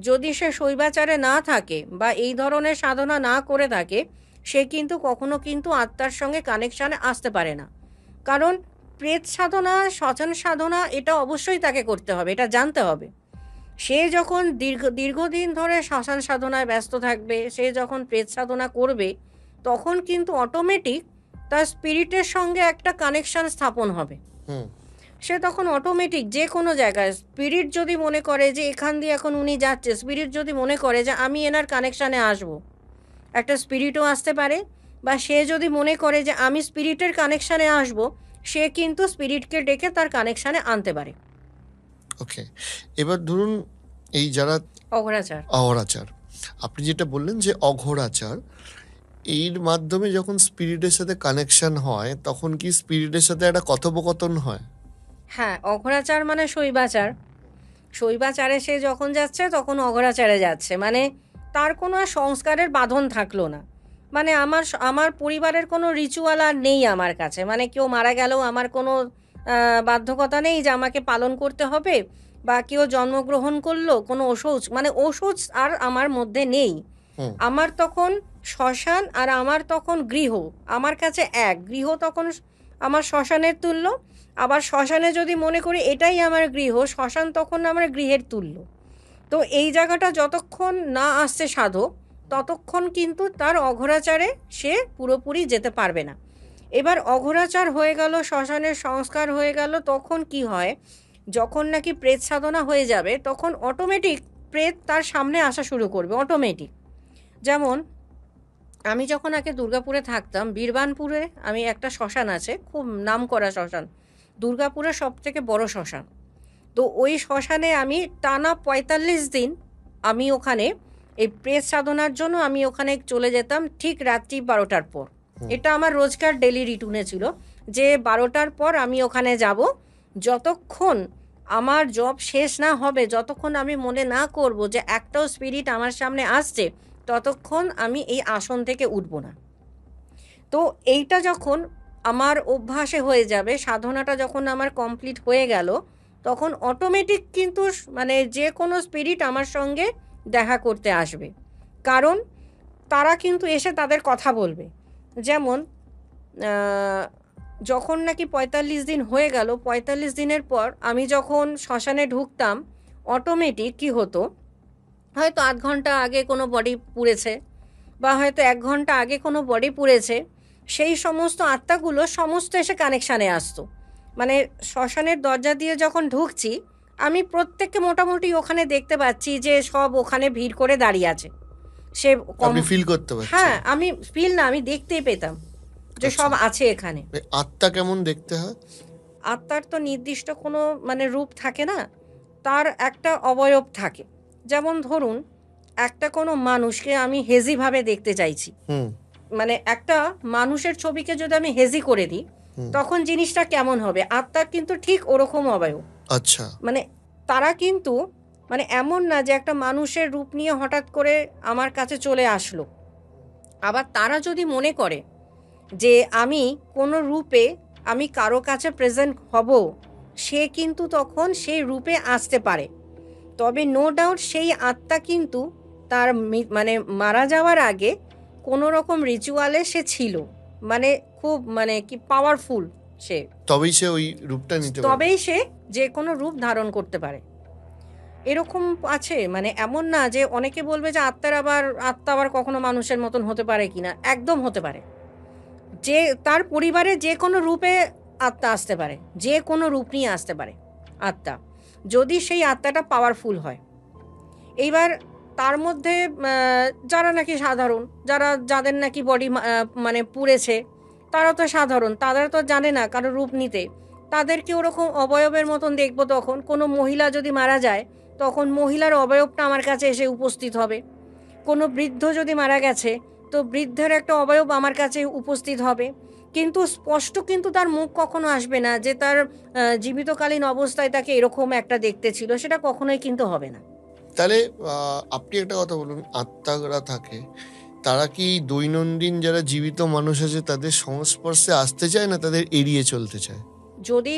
যদি সে শৈবাচারে না থাকে বা এই ধরনের সাধনা না করে থাকে, সে কিন্তু কখনো কিন্তু আত্মার সঙ্গে কানেকশানে আসতে পারে না। কারণ প্রেত সাধনা, শ্মশান সাধনা এটা অবশ্যই তাকে করতে হবে, এটা জানতে হবে। সে যখন দীর্ঘদিন ধরে শ্মশান সাধনায় ব্যস্ত থাকবে, সে যখন প্রেত সাধনা করবে, তখন কিন্তু অটোমেটিক তার স্পিরিটের সঙ্গে একটা কানেকশান স্থাপন হবে। সে তখন অটোমেটিক যে কোনো জায়গায় স্পিরিট যদি মনে করে যে এখান দিয়ে এখন উনি যাচ্ছে, স্পিরিট যদি মনে করে যে আমি এনার কানেকশানে আসবো, একটা স্পিরিটও আসতে পারে। বা সে যদি মনে করে যে আমি স্পিরিটের কানেকশানে আসবো, সে কিন্তু স্পিরিটকে ডেকে তার কানেকশানে আনতে পারে। ওকে, এবার ধরুন এই যারা অঘোরাচার, আপনি যেটা বললেন যে অঘোরাচার, এর মাধ্যমে যখন স্পিরিটের সাথে কানেকশন হয়, তখন কি স্পিরিটের সাথে একটা কথোপকথন হয়? হ্যাঁ, অঘোরাচার মানে শৈবাচার। শৈবাচারে সে যখন যাচ্ছে তখন অঘোরাচারে যাচ্ছে, মানে তার কোনো আর সংস্কারের বাঁধন থাকলো না। মানে আমার পরিবারের কোনো রিচুয়াল আর নেই আমার কাছে, মানে কেউ মারা গেলেও আমার কোনো বাধ্যকতা নেই যে আমাকে পালন করতে হবে, বা কেউ জন্মগ্রহণ করলো কোনো ওষুধ আর আমার মধ্যে নেই। আমার তখন শ্মশান আর আমার তখন গৃহ আমার কাছে এক। গৃহ তখন আমার শ্মশানের তুল্য, আবার শ্মশানে যদি মনে করি এটাই আমার গৃহ, শ্মশান তখন আমার গৃহের তুল্য। তো এই জায়গাটা যতক্ষণ না আসছে সাধক, ততক্ষণ কিন্তু তার অঘোরাচারে সে পুরোপুরি যেতে পারবে না। এবার অঘোরাচার হয়ে গেল, শ্মশানের সংস্কার হয়ে গেল, তখন কি হয়, যখন নাকি প্রেত সাধনা হয়ে যাবে, তখন অটোমেটিক প্রেত তার সামনে আসা শুরু করবে, অটোমেটিক। যেমন আমি যখন আগে দুর্গাপুরে থাকতাম, বীরবানপুরে আমি একটা শ্মশান আছে, খুব নামকরা শ্মশান, দুর্গাপুরের সবথেকে বড় শ্মশান। তো ওই শ্মশানে আমি টানা ৪৫ দিন আমি ওখানে এই প্রেত সাধনার জন্য আমি ওখানে চলে যেতাম ঠিক রাত্রি ১২টার পর। এটা আমার রোজকার ডেলি রিটুনে ছিল যে ১২টার পর আমি ওখানে যাব। যতক্ষণ আমার জব শেষ না হবে, যতক্ষণ আমি মনে না করব যে একটাও স্পিরিট আমার সামনে আসছে, ততক্ষণ আমি এই আসন থেকে উঠব না। তো এইটা যখন আমার অভ্যাসে হয়ে যাবে, সাধনাটা যখন আমার কমপ্লিট হয়ে গেল, তখন অটোমেটিক কিন্তু মানে যে কোনো স্পিরিট আমার সঙ্গে দেখা করতে আসবে। কারণ তারা কিন্তু এসে তাদের কথা বলবে। যেমন যখন নাকি ৪৫ দিন হয়ে গেল, ৪৫ দিনের পর আমি যখন শ্মশানে ঢুকতাম, অটোমেটিক কী হতো, হয়তো ৮ ঘন্টা আগে কোনো বডি পুড়েছে বা হয়তো ১ ঘন্টা আগে কোনো বডি পুড়েছে, সেই সমস্ত আত্মাগুলো সমস্ত এসে কানেকশানে আসতো। মানে শ্মশানের দরজা দিয়ে যখন ঢুকছি, আমি প্রত্যেককে মোটামুটি ওখানে দেখতে পাচ্ছি যে সব ওখানে ভিড় করে দাঁড়িয়ে আছে। সে ফিল করতে পারছি? হ্যাঁ, আমি ফিল না, আমি দেখতেই পেতাম যে সব আছে এখানে। আত্মা কেমন দেখতে হয়? আত্মার তো নির্দিষ্ট কোনো মানে রূপ থাকে না, তার একটা অবয়ব থাকে। যেমন ধরুন একটা কোনো মানুষকে আমি হেজিভাবে দেখতে চাইছি, মানে একটা মানুষের ছবিকে যদি আমি হেজি করে দিই, তখন জিনিসটা কেমন হবে, আত্মার কিন্তু ঠিক ওরকম অবয়ব। আচ্ছা, মানে তারা কিন্তু মানে এমন না যে একটা মানুষের রূপ নিয়ে হঠাৎ করে আমার কাছে চলে আসলো। আবার তারা যদি মনে করে যে আমি কোনো রূপে আমি কারো কাছে প্রেজেন্ট হব, সে কিন্তু তখন সেই রূপে আসতে পারে। তবে নো ডাউট সেই আত্মা কিন্তু তার মানে মারা যাওয়ার আগে কোনো রকম রিচুয়ালে সে ছিল, মানে খুব মানে কি পাওয়ারফুল সে, তবেই সে ওই রূপটা নিতে পারে। তবেই সে যে কোনো রূপ ধারণ করতে পারে। এরকম আছে, মানে এমন না যে অনেকে বলবে যে আত্মা আবার কখনো মানুষের মতন হতে পারে কিনা, একদম হতে পারে। যে তার পরিবারে যে কোনো রূপে আত্মা আসতে পারে, যে কোনো রূপ নিয়ে আসতে পারে আত্মা, যদি সেই আত্মাটা পাওয়ারফুল হয়। এইবার তার মধ্যে যারা নাকি সাধারণ, যাদের নাকি বডি মানে পুড়েছে, তারা তো সাধারণ, তারা তো জানে না কারো রূপ নিতে। তাদেরকে ওরকম অবয়বের মতন দেখবো। তখন কোনো মহিলা যদি মারা যায়, তখন মহিলার অবয়বটা আমার কাছে এসে উপস্থিত হবে। কোনো বৃদ্ধ যদি মারা গেছে, তো বৃদ্ধের একটা অবয়ব আমার কাছে উপস্থিত হবে। কিন্তু স্পষ্ট কিন্তু তার মুখ কখনো আসবে না যে তার জীবিতকালীন অবস্থায় তাকে এরকম একটা দেখতে ছিল, সেটা কখনোই কিন্তু হবে না। তাহলে আপনি একটা কথা বলুন, আত্মারা থাকে, তারা কি দৈনন্দিন যারা জীবিত মানুষ আছে তাদের সংস্পর্শে আসতে চায় না তাদের এড়িয়ে চলতে চায়? যদি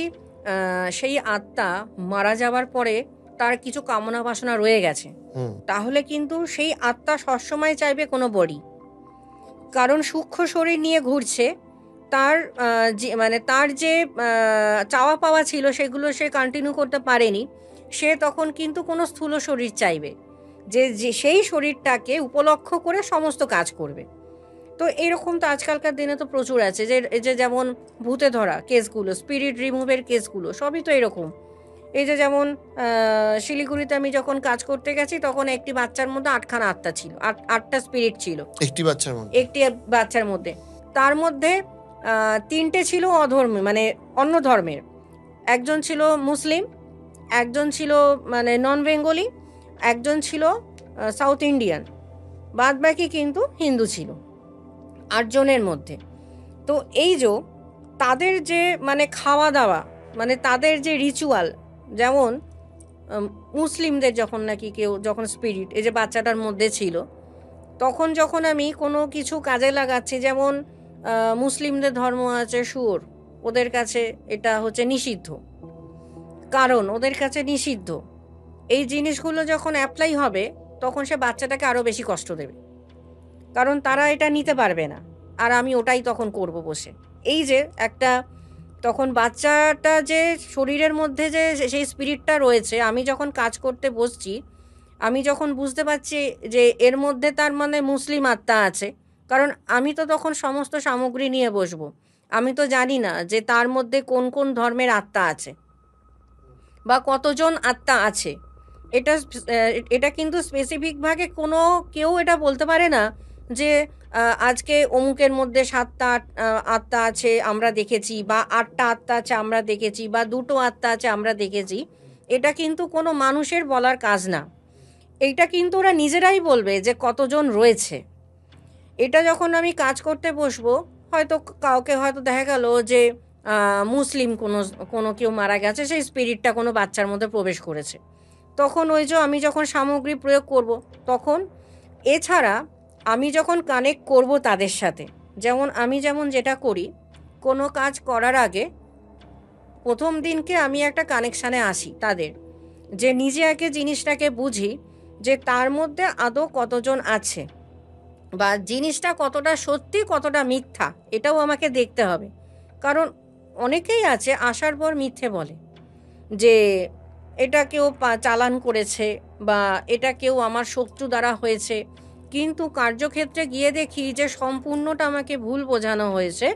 সেই আত্মা মারা যাওয়ার পরে তার কিছু কামনা বাসনা রয়ে গেছে, তাহলে কিন্তু সেই আত্মা সবসময় চাইবে কোনো বডি। কারণ সূক্ষ্ম শরীর নিয়ে ঘুরছে, তার মানে তার যে চাওয়া পাওয়া ছিল সেগুলো সে কন্টিনিউ করতে পারেনি, সে তখন কিন্তু কোনো স্থূল শরীর চাইবে, যে সেই শরীরটাকে উপলক্ষ করে সমস্ত কাজ করবে। তো এরকম তো আজকালকার দিনে তো প্রচুর আছে, যে এই যে যেমন ভূতে ধরা কেসগুলো, স্পিরিট রিমুভের কেসগুলো, সবই তো এরকম। এই যে যেমন শিলিগুড়িতে আমি যখন কাজ করতে গেছি, তখন একটি বাচ্চার মধ্যে 8খানা আত্মা ছিল, 8টা স্পিরিট ছিল একটি বাচ্চার মধ্যে। একটি বাচ্চার মধ্যে। তার মধ্যে 3টে ছিল অধর্মী, মানে অন্য ধর্মের। একজন ছিল মুসলিম, একজন ছিল মানে নন বেঙ্গলি, একজন ছিল সাউথ ইন্ডিয়ান, বাদ বাকি কিন্তু হিন্দু ছিল 8জনের মধ্যে। তো এই যে তাদের যে মানে খাওয়া দাওয়া, মানে তাদের যে রিচুয়াল, যেমন মুসলিমদের যখন নাকি কেউ যখন স্পিরিট এই যে বাচ্চাটার মধ্যে ছিল, তখন যখন আমি কোনো কিছু কাজে লাগাচ্ছি, যেমন মুসলিমদের ধর্ম আছে শুয়োর, ওদের কাছে এটা হচ্ছে নিষিদ্ধ, কারণ ওদের কাছে নিষিদ্ধ। এই জিনিসগুলো যখন অ্যাপ্লাই হবে, তখন সে বাচ্চাটাকে আরও বেশি কষ্ট দেবে, কারণ তারা এটা নিতে পারবে না, আর আমি ওটাই তখন করব বসে। এই যে একটা, তখন বাচ্চাটা যে শরীরের মধ্যে যে সেই স্পিরিটটা রয়েছে, আমি যখন কাজ করতে বসছি, আমি যখন বুঝতে পারছি যে এর মধ্যে তার মানে মুসলিম আত্মা আছে, কারণ আমি তো তখন সমস্ত সামগ্রী নিয়ে বসবো, আমি তো জানি না যে তার মধ্যে কোন কোন ধর্মের আত্মা আছে বা কতজন আত্মা আছে। এটা এটা কিন্তু স্পেসিফিকভাবে কোনো কেউ এটা বলতে পারে না যে আজকে অমুকের মধ্যে 7টা আত্মা আছে আমরা দেখেছি, বা 8টা আত্মা আছে আমরা দেখেছি, বা 2টো আত্মা আছে আমরা দেখেছি। এটা কিন্তু কোনো মানুষের বলার কাজ না। এইটা কিন্তু ওরা নিজেরাই বলবে যে কতজন রয়েছে। এটা যখন আমি কাজ করতে বসবো, হয়তো কাউকে হয়তো দেখা গেল যে মুসলিম কোনো কোনো কেউ মারা গেছে, সেই স্পিরিটটা কোনো বাচ্চার মধ্যে প্রবেশ করেছে, তখন ওই যে আমি যখন সামগ্রী প্রয়োগ করব, তখন এছাড়া আমি যখন কানেক্ট করব তাদের সাথে, যেমন যেটা করি, কোনো কাজ করার আগে প্রথম দিনকে আমি একটা কানেকশানে আসি তাদের, যে নিজে আগে জিনিসটাকে বুঝি যে তার মধ্যে আদৌ কতজন আছে, বা জিনিসটা কতটা সত্যি কতটা মিথ্যা, এটাও আমাকে দেখতে হবে। কারণ অনেকেই আছে আসার পর মিথ্যে বলে যে এটা কেউ চালান করেছে, বা এটা কেউ আমার শত্রু দ্বারা হয়েছে, কিন্তু কার্যক্ষেত্রে গিয়ে দেখি যে সম্পূর্ণটা আমাকে ভুল বোঝানো হয়েছে।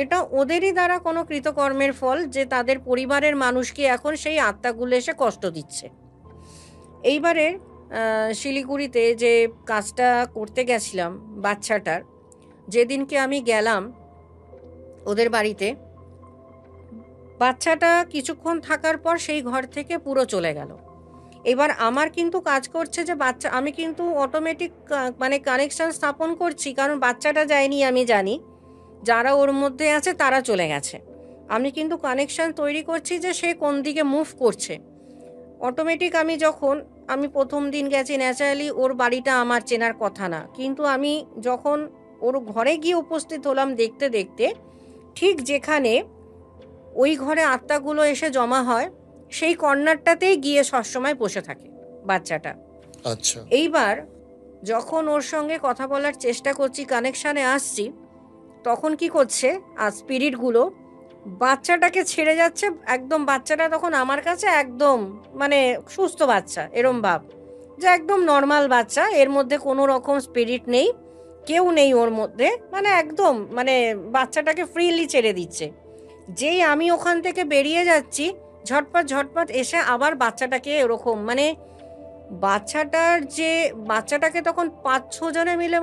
এটা ওদেরই দ্বারা কোনো কৃতকর্মের ফল, যে তাদের পরিবারের মানুষকে এখন সেই আত্মাগুলো এসে কষ্ট দিচ্ছে। এইবারে শিলিগুড়িতে যে কাজটা করতে গেছিলাম বাচ্চাটার, যেদিনকে আমি গেলাম ওদের বাড়িতে, বাচ্চাটা কিছুক্ষণ থাকার পর সেই ঘর থেকে পুরো চলে গেল। এবার আমার কিন্তু কাজ করছে যে আমি কিন্তু অটোমেটিক মানে কানেকশান স্থাপন করছি, কারণ বাচ্চাটা যায়নি আমি জানি, যারা ওর মধ্যে আছে তারা চলে গেছে। আমি কিন্তু কানেকশান তৈরি করছি যে সে কোন দিকে মুভ করছে। অটোমেটিক আমি প্রথম দিন গেছি, ন্যাচারালি ওর বাড়িটা আমার চেনার কথা না, কিন্তু আমি যখন ওর ঘরে গিয়ে উপস্থিত হলাম দেখতে দেখতে, ঠিক যেখানে ওই ঘরে আত্মাগুলো এসে জমা হয়, সেই কর্নারটাতেই গিয়ে সবসময় বসে থাকে বাচ্চাটা। আচ্ছা। এইবার যখন ওর সঙ্গে কথা বলার চেষ্টা করছি, কানেকশানে আসছি, তখন কি করছে স্পিরিটগুলো বাচ্চাটাকে ছেড়ে যাচ্ছে। একদম বাচ্চাটা তখন আমার কাছে একদম মানে সুস্থ বাচ্চা, এরম ভাব যে একদম নর্মাল বাচ্চা, এর মধ্যে কোনো রকম স্পিরিট নেই, কেউ নেই ওর মধ্যে, মানে একদম মানে বাচ্চাটাকে ফ্রিলি ছেড়ে দিচ্ছে। যেই আমি ওখান থেকে বেরিয়ে যাচ্ছি, ঝটপট ঝটপট এসে আবার বাচ্চাটাকে এরকম মানে বাচ্চাটাকে তখন ৫-৬ জনে মিলে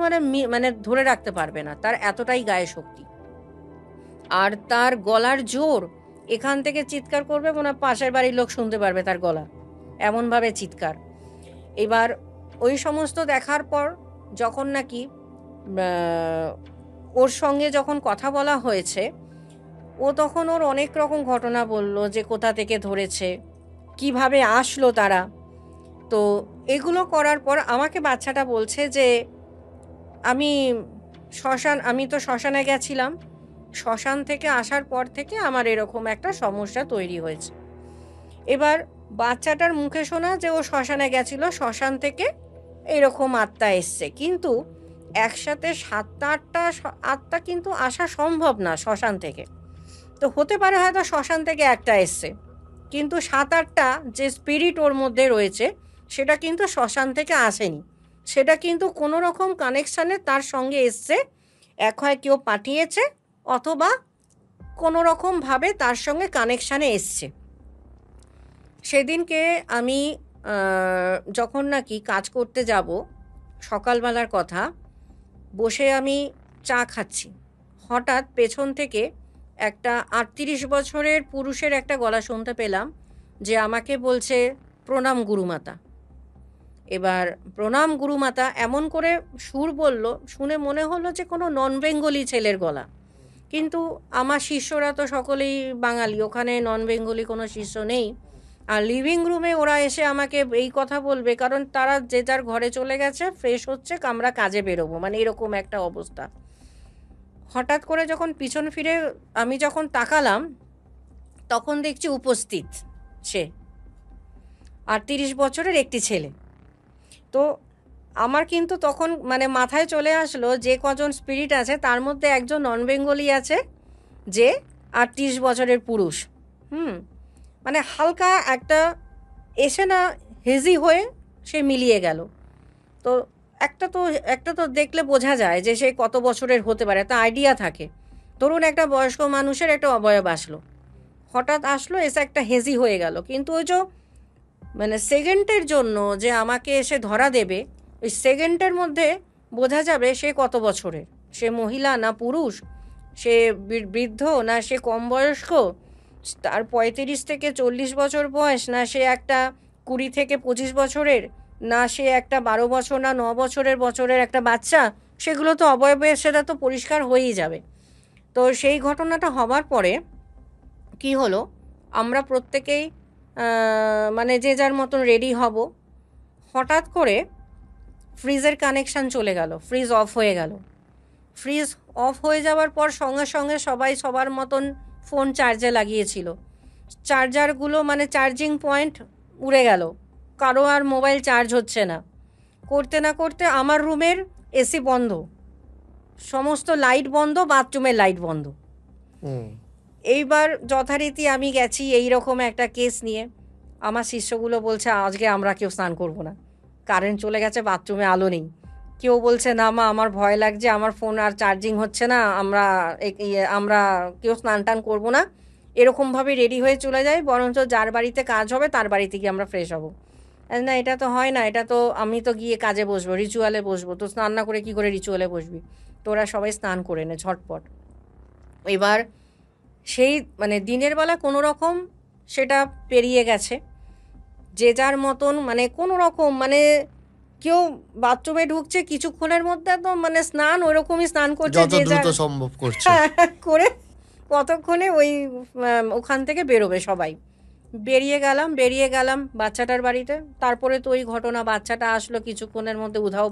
মানে ধরে রাখতে পারবে না, তার এতটাই গায়ে শক্তি। আর তার গলার জোর, এখান থেকে চিৎকার করবে মনে হয় পাশের বাড়ির লোক শুনতে পারবে তার গলা, এমনভাবে চিৎকার। এবার ওই সমস্ত দেখার পর যখন নাকি ওর সঙ্গে যখন কথা বলা হয়েছে, ও তখন ওর অনেক রকম ঘটনা বলল, যে কোথা থেকে ধরেছে, কিভাবে আসলো তারা। তো এগুলো করার পর আমাকে বাচ্চাটা বলছে যে আমি তো শ্মশানে গেছিলাম, শ্মশান থেকে আসার পর থেকে আমার এরকম একটা সমস্যা তৈরি হয়েছে। এবার বাচ্চাটার মুখে শোনা যে ও শ্মশানে গেছিল, শ্মশান থেকে এরকম আত্মা এসছে, কিন্তু একসাথে ৭টা-৮টা আত্মা কিন্তু আসা সম্ভব না শ্মশান থেকে। তো হতে পারে হয়তো শ্মশান থেকে একটা এসছে, কিন্তু ৭-৮টা যে স্পিরিট ওর মধ্যে রয়েছে সেটা কিন্তু শ্মশান থেকে আসেনি, সেটা কিন্তু কোনো রকম কানেকশানে তার সঙ্গে এসছে। এক হয় কেউ পাঠিয়েছে, অথবা কোনো রকমভাবে তার সঙ্গে কানেকশানে এসছে। সেদিনকে আমি যখন নাকি কাজ করতে যাব, সকালবেলার কথা, বসে আমি চা খাচ্ছি, হঠাৎ পেছন থেকে একটা ৩৮ বছরের পুরুষের একটা গলা শুনতে পেলাম, যে আমাকে বলছে, প্রণাম গুরুমাতা। এবার প্রণাম গুরুমাতা এমন করে সুর বলল, শুনে মনে হলো যে কোনো নন বেঙ্গলি ছেলের গলা, কিন্তু আমার শিষ্যরা তো সকলেই বাঙালি, ওখানে নন বেঙ্গলি কোনো শিষ্য নেই। আর লিভিং রুমে ওরা এসে আমাকে এই কথা বলবে, কারণ তারা যে যার ঘরে চলে গেছে, ফ্রেশ হচ্ছে, আমরা কাজে বেরোবো, মানে এরকম একটা অবস্থা। হঠাৎ করে যখন পিছন ফিরে আমি যখন তাকালাম, তখন দেখছি উপস্থিত সে ৩৮ বছরের একটি ছেলে। তো আমার কিন্তু তখন মানে মাথায় চলে আসলো, যে কজন স্পিরিট আছে তার মধ্যে একজন নন বেঙ্গলি আছে, যে ৩৮ বছরের পুরুষ। মানে হালকা একটা এসে না হেজি হয়ে সে মিলিয়ে গেল। তো একটা তো দেখলে বোঝা যায় যে সে কত বছরের হতে পারে, তা আইডিয়া থাকে। ধরুন একটা বয়স্ক মানুষের একটা অবয়ব আসলো, হঠাৎ আসলো, এসে একটা হেজি হয়ে গেল, কিন্তু ওই যে মানে সেকেন্ডের জন্য যে আমাকে এসে ধরা দেবে, ওই সেকেন্ডের মধ্যে বোঝা যাবে সে কত বছরের, সে মহিলা না পুরুষ, সে বৃদ্ধ না সে কম বয়স্ক, তার ৩৫ থেকে ৪০ বছর বয়স, না সে একটা ২০ থেকে ২৫ বছরের, না সে একটা ১২ বছর না ৯ বছরের একটা বাচ্চা। সেগুলো তো অবয়বে সেটা তো পরিষ্কার হয়েই যাবে। তো সেই ঘটনাটা হবার পরে কি হলো, আমরা প্রত্যেকেই মানে যে যার মতন রেডি হব। হঠাৎ করে ফ্রিজের কানেকশান চলে গেল, ফ্রিজ অফ হয়ে গেল। ফ্রিজ অফ হয়ে যাওয়ার পর সঙ্গে সঙ্গে সবাই সবার মতন ফোন চার্জে লাগিয়েছিল, চার্জারগুলো মানে চার্জিং পয়েন্ট উড়ে গেল, কারো আর মোবাইল চার্জ হচ্ছে না। করতে না করতে আমার রুমের এসি বন্ধ, সমস্ত লাইট বন্ধ, বাথরুমের লাইট বন্ধ। এইবার যথারীতি আমি গেছি এই রকম একটা কেস নিয়ে। আমার শিষ্যগুলো বলছে, আজকে আমরা কেউ স্নান করব না, কারেন্ট চলে গেছে, বাথরুমে আলো নেই। কেউ বলছে, না মা আমার ভয় লাগছে, আমার ফোন আর চার্জিং হচ্ছে না, আমরা কেউ স্নান টান করবো না, এরকমভাবে রেডি হয়ে চলে যাই, বরঞ্চ যার বাড়িতে কাজ হবে তার বাড়িতে গিয়ে আমরা ফ্রেশ হবো। না, এটা তো হয় না, এটা তো আমি তো গিয়ে কাজে বসবো, রিচুয়ালে বসবো, তো স্নান না করে কী করে রিচুয়ালে বসবি? তোরা সবাই স্নান করে নে ঝটপট। এবার সেই মানে দিনের বেলা কোনো রকম সেটা পেরিয়ে গেছে, যে যার মতন মানে কোনো রকম মানে কেউ বাথরুমে ঢুকছে, কিছুক্ষণের মধ্যে একদম মানে স্নান ওইরকমই স্নান করছে, যত যে দ্রুত যার সম্ভব করছে করে কতক্ষণে ওই ওখান থেকে বেরোবে সবাই। বেরিয়ে গেলাম বাচ্চাটার বাড়িতে। তারপরে তো ওই ঘটনা, বাচ্চাটা আসলো কিছুক্ষণের মধ্যে, উধাও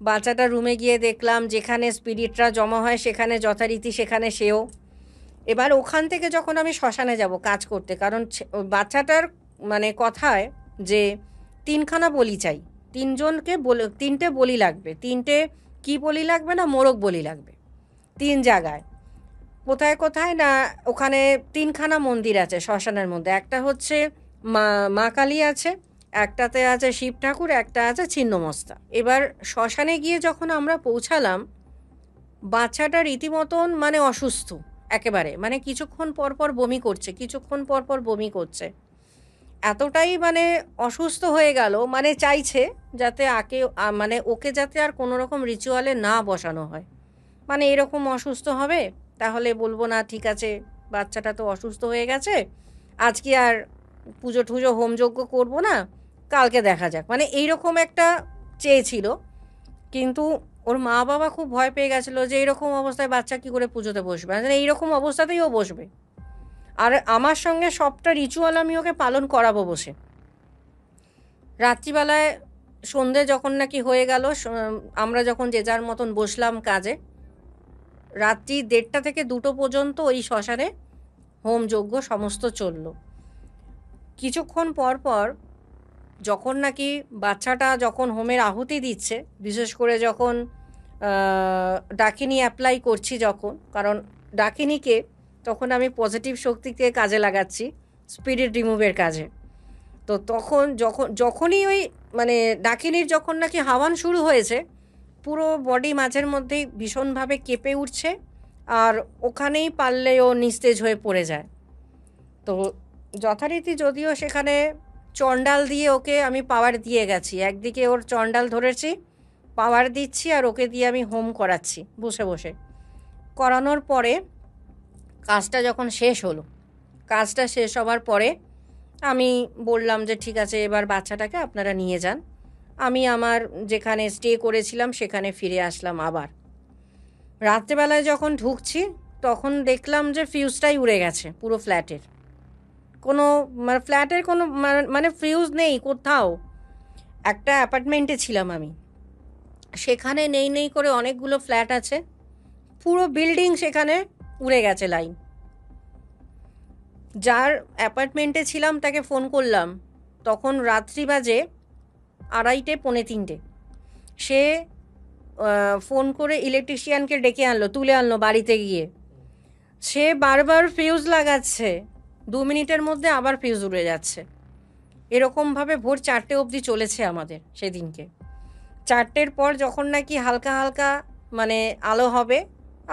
বাচ্চাটা রুমে গিয়ে দেখলাম যেখানে স্পিরিটরা জমা হয় সেখানে যথারীতি সেখানে সেও। এবার ওখান থেকে যখন আমি শ্মশানে যাব কাজ করতে, কারণ বাচ্চাটার মানে কথায় যে 3খানা বলি চাই, 3জনকে বলে 3টে বলি লাগবে। 3টে কি বলি লাগবে না, মোরগ বলি লাগবে 3 জায়গায়। কোথায় কোথায় না, ওখানে 3খানা মন্দির আছে শ্মশানের মধ্যে। একটা হচ্ছে মা কালী আছে, একটাতে আছে শিব ঠাকুর, একটা আছে ছিন্নমস্তা। এবার শ্মশানে গিয়ে যখন আমরা পৌঁছালাম, বাচ্চাটা রীতিমতন মানে অসুস্থ একেবারে, মানে কিছুক্ষণ পর পর বমি করছে, কিছুক্ষণ পর পর বমি করছে। এতটাই মানে অসুস্থ হয়ে গেল, মানে চাইছে যাতে মানে ওকে যাতে আর কোনো রকম রিচুয়ালে না বসানো হয়। মানে এরকম অসুস্থ হবে, তাহলে বলবো না ঠিক আছে বাচ্চাটা তো অসুস্থ হয়ে গেছে, আজকে আর পুজো টুজো হোমযজ্ঞ করবো না, কালকে দেখা যাক, মানে এইরকম একটা চেয়েছিল। কিন্তু ওর মা বাবা খুব ভয় পেয়ে গেছিলো যে এইরকম অবস্থায় বাচ্চা কি করে পুজোতে বসবে, মানে এইরকম অবস্থাতেই ও বসবে। আর আমার সঙ্গে সবটা রিচুয়াল আমি ওকে পালন করাবো বসে। রাত্রিবেলায় সন্ধে যখন নাকি হয়ে গেল, আমরা যখন যে যার মতন বসলাম কাজে, রাত্রি 1:30 থেকে 2টো পর্যন্ত ওই শ্মশানে হোমযজ্ঞ সমস্ত চলল। কিছুক্ষণ পর পর যখন নাকি বাচ্চাটা যখন হোমের আহুতি দিচ্ছে, বিশেষ করে যখন ডাকিনি অ্যাপ্লাই করছি যখন, কারণ ডাকিনিকে তখন আমি পজিটিভ শক্তিকে কাজে লাগাচ্ছি স্পিরিট রিমুভের কাজে। তো তখন যখনই ওই মানে ডাকিনির যখন নাকি হাওয়ান শুরু হয়েছে, পুরো বডি মাঝের মধ্যেই ভীষণভাবে কেঁপে উঠছে, আর ওখানেই পারলে ও নিস্তেজ হয়ে পড়ে যায়। তো যথারীতি যদিও সেখানে চণ্ডাল দিয়ে ওকে আমি পাওয়ার দিয়ে গেছি, একদিকে ওর চণ্ডাল ধরেছি, পাওয়ার দিচ্ছি, আর ওকে দিয়ে আমি হোম করাচ্ছি বসে বসে। করানোর পরে কাজটা যখন শেষ হলো, কাজটা শেষ হওয়ার পরে আমি বললাম যে ঠিক আছে এবার বাচ্চাটাকে আপনারা নিয়ে যান। আমি আমার যেখানে স্টে করেছিলাম সেখানে ফিরে আসলাম আবার। রাত্রেবেলায় যখন ঢুকছি তখন দেখলাম যে ফিউজটাই উড়ে গেছে পুরো ফ্ল্যাটের। কোনো মানে ফ্ল্যাটের কোনো মানে ফিউজ নেই কোথাও। একটা অ্যাপার্টমেন্টে ছিলাম আমি, সেখানে নেই নেই করে অনেকগুলো ফ্ল্যাট আছে, পুরো বিল্ডিং সেখানে উড়ে গেছে লাইন। যার অ্যাপার্টমেন্টে ছিলাম তাকে ফোন করলাম, তখন রাত্রি বাজে 2:30 পৌনে 3টে। সে ফোন করে ইলেকট্রিশিয়ানকে ডেকে আনলো, তুলে আনলো বাড়িতে গিয়ে। সে বারবার ফিউজ লাগাচ্ছে, 2 মিনিটের মধ্যে আবার ফিউজ উড়ে যাচ্ছে। এরকমভাবে ভোর 4টে অবধি চলেছে আমাদের সেদিনকে। 4টের পর যখন নাকি হালকা হালকা মানে আলো হবে,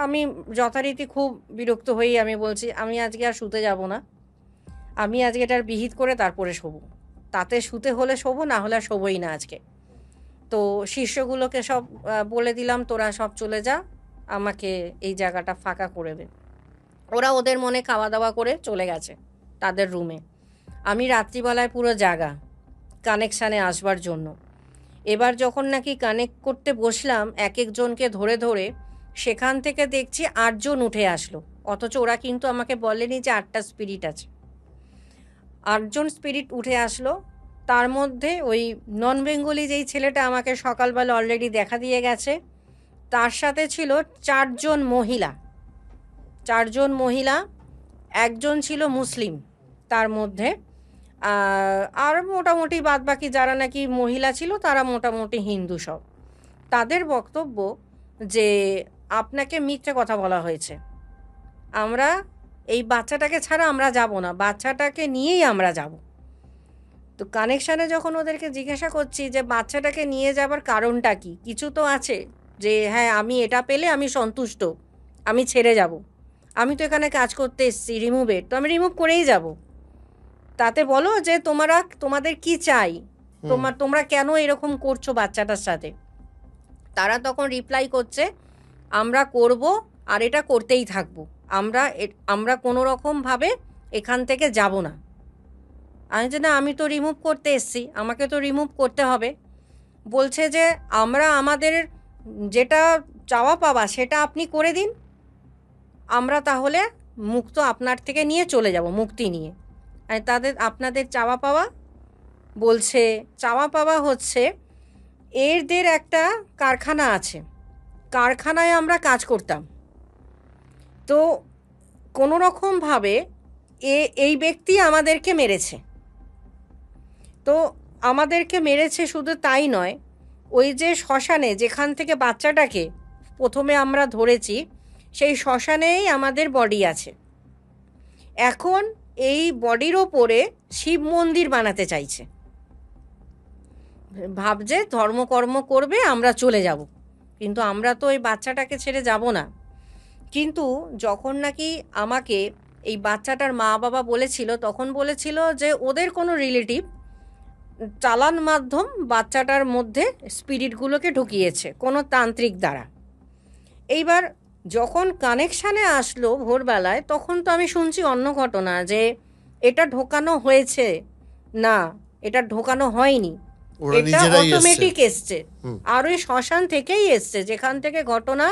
আমি যথারীতি খুব বিরক্ত হয়েই আমি বলছি আমি আজকে আর শুতে যাব না, আমি আজকে এটার বিহিত করে তারপরে শোবো, তাতে শুতে হলে শোবো, না হলে আর শোবোই না আজকে। তো শিষ্যগুলোকে সব বলে দিলাম তোরা সব চলে যা, আমাকে এই জায়গাটা ফাঁকা করে দে। ওরা ওদের মনে খাওয়া দাওয়া করে চলে গেছে তাদের রুমে। আমি রাত্রিবেলায় পুরো জাগা কানেকশানে আসবার জন্য। এবার যখন নাকি কানেক্ট করতে বসলাম এক একজনকে ধরে ধরে, সেখান থেকে দেখছি 8 জন উঠে আসলো, অথচ ওরা কিন্তু আমাকে বলেনি যে 8টা স্পিরিট আছে। 8 জন স্পিরিট উঠে আসলো। তার মধ্যে ওই নন বেঙ্গলি যেই ছেলেটা আমাকে সকালবেলা অলরেডি দেখা দিয়ে গেছে, তার সাথে ছিল 4 জন মহিলা। 4 জন মহিলা, একজন ছিল মুসলিম তার মধ্যে, আর মোটামুটি বাদবাকি যারা নাকি মহিলা ছিল তারা মোটামুটি হিন্দু সব। তাদের বক্তব্য যে আপনাকে মিথ্যে কথা বলা হয়েছে, আমরা এই বাচ্চাটাকে ছাড়া আমরা যাব না, বাচ্চাটাকে নিয়েই আমরা যাব। তো কানেকশানে যখন ওদেরকে জিজ্ঞাসা করছি যে বাচ্চাটাকে নিয়ে যাবার কারণটা কি, কিছু তো আছে যে হ্যাঁ আমি এটা পেলে আমি সন্তুষ্ট, আমি ছেড়ে যাব, আমি তো এখানে কাজ করতে এসেছি রিমুভের, তো আমি রিমুভ করেই যাব, তাতে বলো যে তোমাদের কি চাই, তোমরা কেন এরকম করছো বাচ্চাটার সাথে। তারা তখন রিপ্লাই করছে আমরা করব আর এটা করতেই থাকবো, আমরা কোনো রকমভাবে এখান থেকে যাব না। আমি যে না আমি তো রিমুভ করতে এসেছি, আমাকে তো রিমুভ করতে হবে। বলছে যে আমরা আমাদের যেটা চাওয়া পাওয়া সেটা আপনি করে দিন, আমরা তাহলে মুক্ত আপনার থেকে নিয়ে চলে যাব মুক্তি নিয়ে। আর আপনাদের চাওয়া পাওয়া, বলছে চাওয়া পাওয়া হচ্ছে এদের একটা কারখানা আছে, কারখানায় আমরা কাজ করতাম, তো কোনো রকমভাবে এই ব্যক্তি আমাদেরকে মেরেছে, তো আমাদেরকে মেরেছে শুধু তাই নয়, ওই যে শ্মশানে যেখান থেকে বাচ্চাটাকে প্রথমে আমরা ধরেছি, সেই শ্মশানেই আমাদের বডি আছে। এখন এই বডির ওপরে শিব মন্দির বানাতে চাইছে, ভাবছে ধর্মকর্ম করবে, আমরা চলে যাব। কিন্তু আমরা তো ওই বাচ্চাটাকে ছেড়ে যাব না। কিন্তু যখন নাকি আমাকে এই বাচ্চাটার মা বাবা বলেছিল, তখন বলেছিল যে ওদের কোনো রিলেটিভ চালান মাধ্যম বাচ্চাটার মধ্যে স্পিরিটগুলোকে ঢুকিয়েছে কোনো তান্ত্রিক দ্বারা। এইবার যখন কানেকশানে আসলো ভোরবেলায়, তখন তো আমি শুনছি অন্য ঘটনা, যে এটা ঢোকানো হয়েছে না, এটা ঢোকানো হয়নি, ওরা এটা নিজেরাই এসছে। অটোমেটিক এসছে। হুম। আর ওই শ্মশান থেকেই এসছে, যেখান থেকে ঘটনা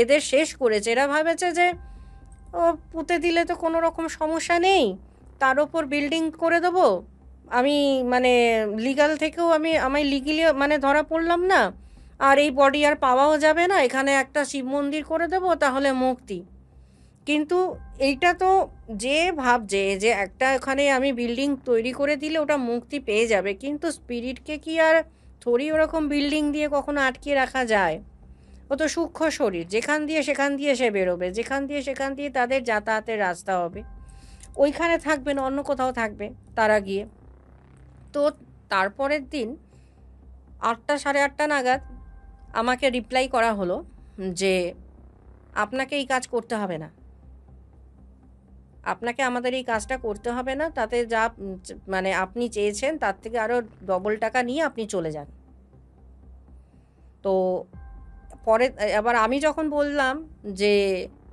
এদের শেষ করেছে। এরা ভাবেছে যে ও পুঁতে দিলে তো কোনো রকম সমস্যা নেই, তার ওপর বিল্ডিং করে দেবো, আমি মানে লিগাল থেকেও আমি লিগেলি মানে ধরা পড়লাম না, আর এই বডি আর পাওয়াও যাবে না, এখানে একটা শিব মন্দির করে দেবো, তাহলে মুক্তি। কিন্তু এইটা তো যে ভাবছে যে একটা ওখানে আমি বিল্ডিং তৈরি করে দিলে ওটা মুক্তি পেয়ে যাবে, কিন্তু স্পিরিটকে কি আর থোড়ি ওরকম বিল্ডিং দিয়ে কখনো আটকে রাখা যায়? ও তো সূক্ষ্ম শরীর, যেখান দিয়ে সেখান দিয়ে সে বেরোবে, যেখান দিয়ে সেখান দিয়ে তাদের যাতায়াতের রাস্তা হবে, ওইখানে থাকবে না, অন্য কোথাও থাকবে তারা গিয়ে। তো তারপরের দিন 8টা সাড়ে 8টা নাগাদ আমাকে রিপ্লাই করা হলো যে আপনাকে এই কাজ করতে হবে না, আপনাকে আমাদের এই কাজটা করতে হবে না, তাতে যা মানে আপনি চেয়েছেন তার থেকে আরও ডবল টাকা নিয়ে আপনি চলে যান। তো পরে এবার আমি যখন বললাম যে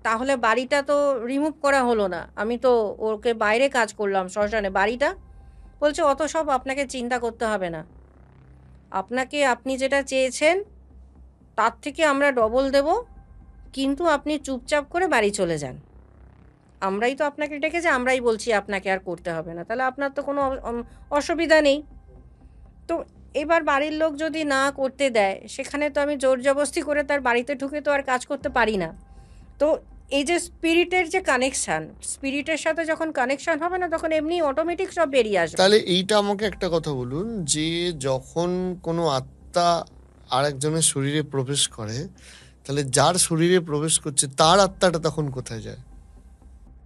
তাহলে বাড়িটা তো রিমুভ করা হলো না, আমি তো ওকে বাইরে কাজ করলাম শ্মশানে, বাড়িটা? বলছে অত সব আপনাকে চিন্তা করতে হবে না, আপনাকে আপনি যেটা চেয়েছেন তার থেকে আমরা ডবল দেব, কিন্তু আপনি চুপচাপ করে বাড়ি চলে যান। আমরাই তো আপনাকে ডেকেছি, আমরাই বলছি আপনাকে আর করতে হবে না, তাহলে আপনার তো কোনো অসুবিধা নেই। তো এবার বাড়ির লোক যদি না করতে দেয়, সেখানে তো আমি জোর জবরদস্তি করে তার বাড়িতে ঢুকে তো আর কাজ করতে পারি না। তো এই যে স্পিরিটের যে কানেকশান, স্পিরিটের সাথে যখন কানেকশান হবে না, তখন এমনি অটোমেটিক সব বেরিয়ে আসবে। তাহলে এইটা আমাকে একটা কথা বলুন, যে যখন কোনো আত্মা আরেকজনের শরীরে প্রবেশ করে, তাহলে যার শরীরে প্রবেশ করছে তার আত্মাটা তখন কোথায় যায়?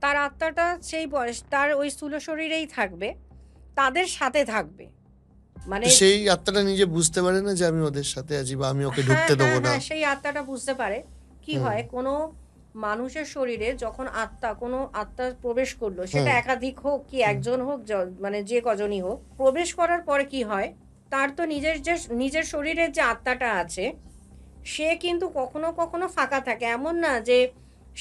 তার আত্মাটা সেই বয়স তার ওই স্থূল শরীরেই থাকবে, তাদের সাথে থাকবে। মানে তো সেই আত্মাটা নিজে বুঝতে পারে না যে আমি ওদের সাথে আছি, বা আমি ওকে হ্যাঁ ঢুকতে হ্যাঁ দেবো না? হ্যাঁ, সেই আত্মাটা বুঝতে পারে। কি হুম। হয়, কোনো মানুষের শরীরে যখন কোনো আত্মা প্রবেশ করলো, সেটা হুম। একাধিক হোক কি একজন হোক, মানে যে কজনই হোক, প্রবেশ করার পরে কি হয়, তার তো নিজের শরীরের যে আত্মাটা আছে, সে কিন্তু কখনো কখনো ফাঁকা থাকে। এমন না যে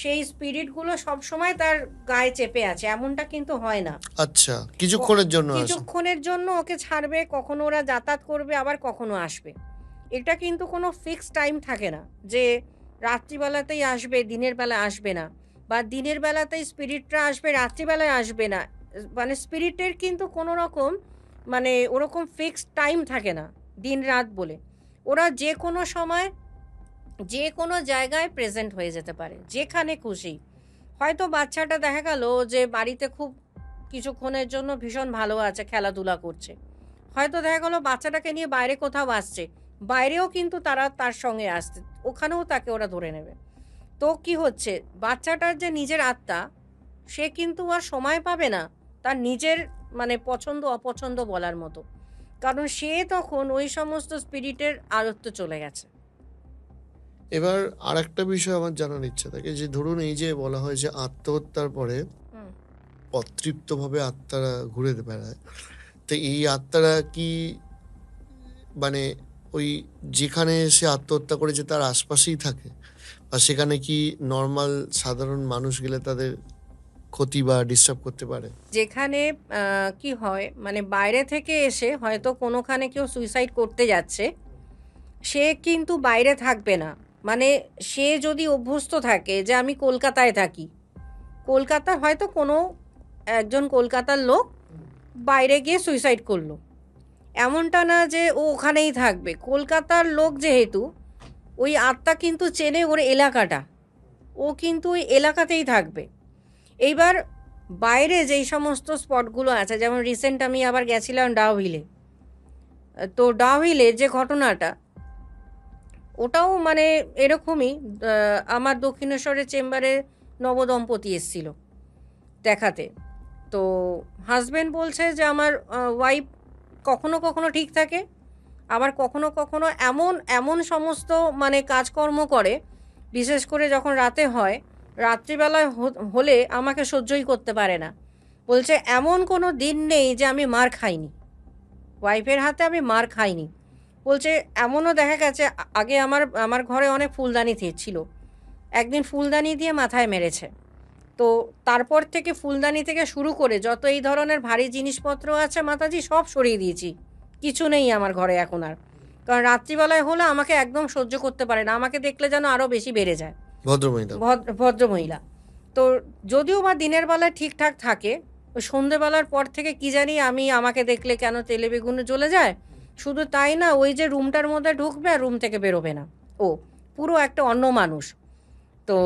সেই স্পিরিটগুলো সবসময় তার গায়ে চেপে আছে, এমনটা কিন্তু হয় না। আচ্ছা, কিছুক্ষণের জন্য আসে। কিছুক্ষণের জন্য ওকে ছাড়বে, কখনো ওরা যাতায়াত করবে, আবার কখনো আসবে। এটা কিন্তু কোনো ফিক্সড টাইম থাকে না যে রাত্রিবেলাতেই আসবে, দিনের বেলা আসবে না, বা দিনের বেলাতেই স্পিরিটরা আসবে, রাত্রিবেলায় আসবে না। মানে স্পিরিটের কিন্তু কোনো রকম মানে ওরকম ফিক্সড টাইম থাকে না দিন রাত বলে। ওরা যে কোনো সময় যে কোনো জায়গায় প্রেজেন্ট হয়ে যেতে পারে, যেখানে খুশি। হয়তো বাচ্চাটা দেখা গেল যে বাড়িতে খুব কিছুক্ষণের জন্য ভীষণ ভালো আছে, খেলাধুলা করছে, হয়তো দেখা গেলো বাচ্চাটাকে নিয়ে বাইরে কোথাও আসছে, বাইরেও কিন্তু তারা তার সঙ্গে আসছে, ওখানেও তাকে ওরা ধরে নেবে। তো কি হচ্ছে, বাচ্চাটার যে নিজের আত্মা, সে কিন্তু আর সময় পাবে না তার নিজের মানে পছন্দ অপছন্দ বলার মতো, কারণ সে তখন ওই সমস্ত স্পিরিটের আয়ত্তে চলে গেছে। এবার আর একটা বিষয় আমার জানার ইচ্ছা থাকে, যে ধরুন এই যে বলা হয় যে আত্মহত্যার পরে হুম। অতৃপ্তভাবে আত্মারা ঘুরে বেড়ায়, তো এই আত্মারা কি মানে ওই যেখানে সে আত্মহত্যা করেছে তার আশপাশেই থাকে, বা সেখানে কি নর্মাল সাধারণ মানুষ গেলে তাদের ক্ষতি বা ডিস্টার্ব করতে পারে? যেখানে কি হয়, মানে বাইরে থেকে এসে হয়তো কোনোখানে কেউ সুইসাইড করতে যাচ্ছে, সে কিন্তু বাইরে থাকবে না। মানে সে যদি অভ্যস্ত থাকে যে আমি কলকাতায় থাকি, কলকাতার হয়তো কোনো একজন কলকাতার লোক বাইরে গিয়ে সুইসাইড করলো, এমনটা না যে ও ওখানেই থাকবে। কলকাতার লোক যেহেতু, ওই আত্মা কিন্তু চেনে ওর এলাকাটা, ও কিন্তু ওই এলাকাতেই থাকবে। এইবার বাইরে যেই সমস্ত স্পটগুলো আছে, যেমন রিসেন্ট আমি আবার গেছিলাম ডাউহিলে, তো ডাউহিলের যে ঘটনাটা, ওটাও মানে এরকমই। আমার দক্ষিণেশ্বরের চেম্বারে নবদম্পতি এসেছিল দেখাতে। তো হাজবেন্ড বলছে যে আমার ওয়াইফ কখনো কখনো ঠিক থাকে, আবার কখনো কখনো এমন এমন সমস্ত মানে কাজকর্ম করে, বিশেষ করে যখন রাতে হয়, রাত্রিবেলায় হলে আমাকে সহ্যই করতে পারে না। বলছে এমন কোনো দিন নেই যে আমি মার খাইনি, ওয়াইফের হাতে আমি মার খাইনি। বলছে এমনও দেখা গেছে, আগে আমার আমার ঘরে অনেক ফুলদানি ছিল, একদিন ফুলদানি দিয়ে মাথায় মেরেছে। তো তারপর থেকে ফুলদানি থেকে শুরু করে যত এই ধরনের ভারী জিনিসপত্র আছে মাতাজি সব সরিয়ে দিয়েছি, কিছু নেই আমার ঘরে এখন আর। কারণ রাত্রিবেলায় হলে আমাকে একদম সহ্য করতে পারে না, আমাকে দেখলে যেন আরও বেশি বেড়ে যায়। ভদ্রমহিলা। ভদ্রমহিলা। তো যদিও বা দিনের বেলায় ঠিকঠাক থাকে, ওই সন্ধেবেলার পর থেকে কি জানি আমি, আমাকে দেখলে কেন তেলে বেগুনে জ্বলে যায়। শুধু তাই না, ওই যে রুমটার মধ্যে ঢুকবে আর রুম থেকে বেরোবে না, ও পুরো একটা অন্য মানুষ। তো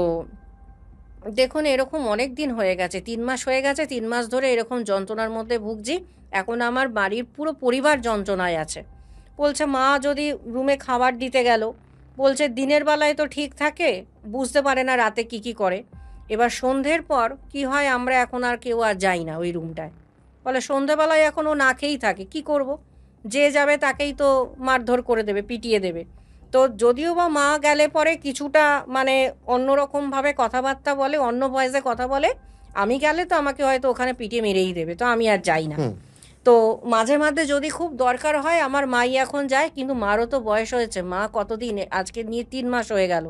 দেখুন, এরকম অনেক দিন হয়ে গেছে, 3 মাস হয়ে গেছে, 3 মাস ধরে এরকম যন্ত্রণার মধ্যে ভুগছি। এখন আমার বাড়ির পুরো পরিবার যন্ত্রণায় আছে। বলছে মা যদি রুমে খাবার দিতে গেল, বলছে দিনের বেলায় তো ঠিক থাকে, বুঝতে পারে না রাতে কি কি করে। এবার সন্ধ্যের পর কি হয়, আমরা এখন আর কেউ আর যাই না ওই রুমটায়। বলে সন্ধ্যেবেলায় এখন ও না খেয়েই থাকে, কি করব, যে যাবে তাকেই তো মারধর করে দেবে, পিটিয়ে দেবে। তো যদিও বা মা গেলে পরে কিছুটা মানে অন্যরকমভাবে কথাবার্তা বলে, অন্য ভয়েসে কথা বলে, আমি গেলে তো আমাকে হয়তো ওখানে পিটিয়ে মেরেই দেবে, তো আমি আর যাই না। তো মাঝে মাঝে যদি খুব দরকার হয় আমার মাই এখন যায়, কিন্তু মারও তো বয়স হয়েছে, মা কতদিন, আজকে নিয়ে 3 মাস হয়ে গেল,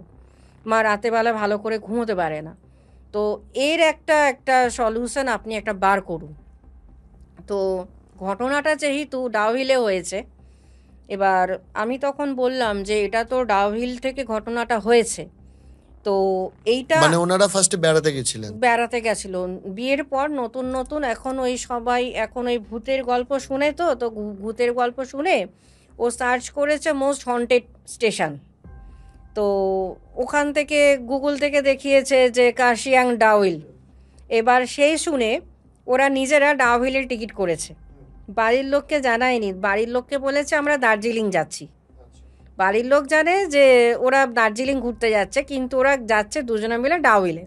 মা রাতেবেলা ভালো করে ঘুমোতে পারে না। তো এর একটা একটা সলিউশন আপনি একটা বার করুন। তো ঘটনাটা যেহেতু ডাউহিলে হয়েছে, এবার আমি তখন বললাম যে এটা তো ডাউহিল থেকে ঘটনাটা হয়েছে, তো এইটা মানে ওনারা ফার্স্টে বেড়াতে গেছিলেন? বেড়াতে গেছিল বিয়ের পর, নতুন নতুন। এখন ওই সবাই এখন ওই ভূতের গল্প শুনে, তো তো ভূতের গল্প শুনে ও সার্চ করেছে মোস্ট হন্টেড স্টেশন। তো ওখান থেকে গুগল থেকে দেখিয়েছে যে কার্শিয়াং ডাউহিল। এবার সেই শুনে ওরা নিজেরা ডাউহিলের টিকিট করেছে, বাড়ির লোককে জানায়নি। বাড়ির লোককে বলেছে আমরা দার্জিলিং যাচ্ছি, বাড়ির লোক জানে যে ওরা দার্জিলিং ঘুরতে যাচ্ছে, কিন্তু ওরা যাচ্ছে দুজনে মিলে ডাউহিলে।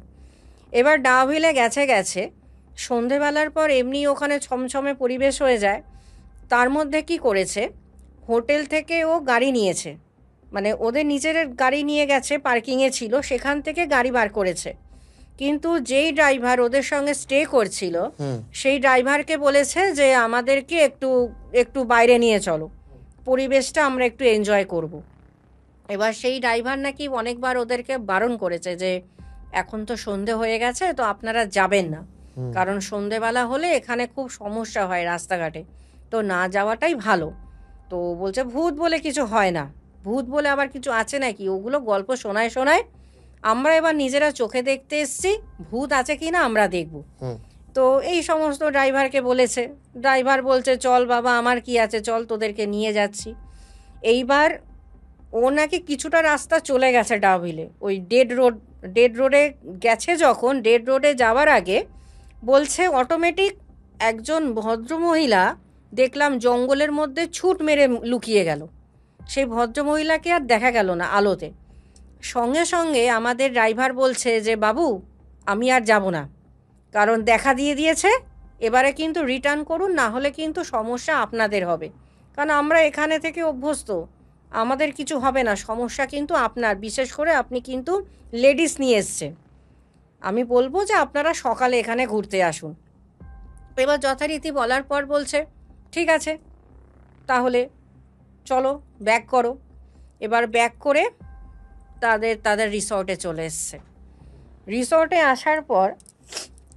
এবার ডাউহিলে গেছে সন্ধেবেলার পর এমনি ওখানে ছমছমে পরিবেশ হয়ে যায়। তার মধ্যে কি করেছে, হোটেল থেকে ও গাড়ি নিয়েছে, মানে ওদের নিজের গাড়ি নিয়ে গেছে, পার্কিংয়ে ছিল, সেখান থেকে গাড়ি বার করেছে। কিন্তু যেই ড্রাইভার ওদের সঙ্গে স্টে করছিল, সেই ড্রাইভারকে বলেছে যে আমাদেরকে একটু একটু বাইরে নিয়ে চলো, পরিবেশটা আমরা একটু এনজয় করব। এবার সেই ড্রাইভার নাকি অনেকবার ওদেরকে বারণ করেছে যে এখন তো সন্ধে হয়ে গেছে, তো আপনারা যাবেন না, কারণ সন্ধেবেলা হলে এখানে খুব সমস্যা হয় রাস্তাঘাটে, তো না যাওয়াটাই ভালো। তো বলছে ভূত বলে কিছু হয় না, ভূত বলে আবার কিছু আছে নাকি, ওগুলো গল্প শোনায় শোনায়, আমরা এবার নিজেরা চোখে দেখতে এসছি, ভূত আছে কি না আমরা দেখব। তো এই সমস্ত ড্রাইভারকে বলেছে, ড্রাইভার বলছে চল বাবা, আমার কি আছে, চল তোদেরকে নিয়ে যাচ্ছি। এইবার ও নাকি কিছুটা রাস্তা চলে গেছে ডাউহিলে, ওই ডেড রোডে গেছে, যখন ডেড রোডে যাওয়ার আগে বলছে অটোমেটিক একজন ভদ্রমহিলা দেখলাম জঙ্গলের মধ্যে ছুট মেরে লুকিয়ে গেল। সেই ভদ্রমহিলাকে আর দেখা গেল না আলোতে। সঙ্গে সঙ্গে আমাদের ড্রাইভার বলছে যে বাবু আমি আর যাব না, কারণ দেখা দিয়ে দিয়েছে, এবারে কিন্তু রিটার্ন করুন, না হলে কিন্তু সমস্যা আপনাদের হবে, কারণ আমরা এখানে থেকে অভ্যস্ত, আমাদের কিছু হবে না, সমস্যা কিন্তু আপনার, বিশেষ করে আপনি কিন্তু লেডিস নিয়ে এসছেন, আমি বলবো যে আপনারা সকালে এখানে ঘুরতে আসুন। এবার যথারীতি বলার পর বলছে ঠিক আছে তাহলে চলো ব্যাক করো। এবার ব্যাক করে তাদের রিসর্টে চলে এসছে। রিসর্টে আসার পর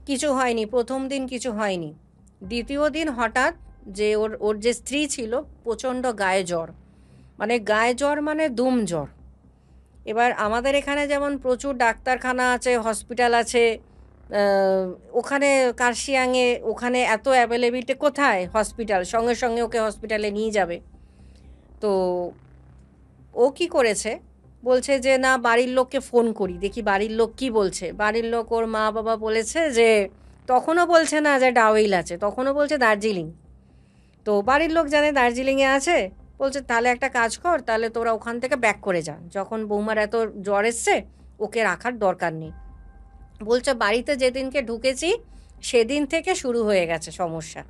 কিছু হয়নি, প্রথম দিন কিছু হয়নি। দ্বিতীয় দিন হঠাৎ যে ওর যে স্ত্রী ছিল প্রচণ্ড গায়ে জ্বর, মানে গায়ে জ্বর মানে দুম জ্বর। এবার আমাদের এখানে যেমন প্রচুর ডাক্তারখানা আছে, হসপিটাল আছে, ওখানে কার্শিয়াংয়ে ওখানে এত অ্যাভেলেবিলিটি কোথায় হসপিটাল, সঙ্গে সঙ্গে ওকে হসপিটালে নিয়ে যাবে। তো ও কি করেছে, বলছে যে না বাড়ির লোককে ফোন করি দেখি বাড়ির লোক কি বলছে। বাড়ির লোক ওর মা বাবা বলেছে যে, তখনও বলছে না যে ডাউহিল আছে, তখনও বলছে দার্জিলিং। তো বাড়ির লোক জানে দার্জিলিংয়ে আছে, বলছে তাহলে একটা কাজ কর, তাহলে তোরা ওখান থেকে ব্যাক করে যা, যখন বৌমার এত জ্বর এসছে ওকে রাখার দরকার নেই। বলছে বাড়িতে যেদিনকে ঢুকেছি সেদিন থেকে শুরু হয়ে গেছে সমস্যা।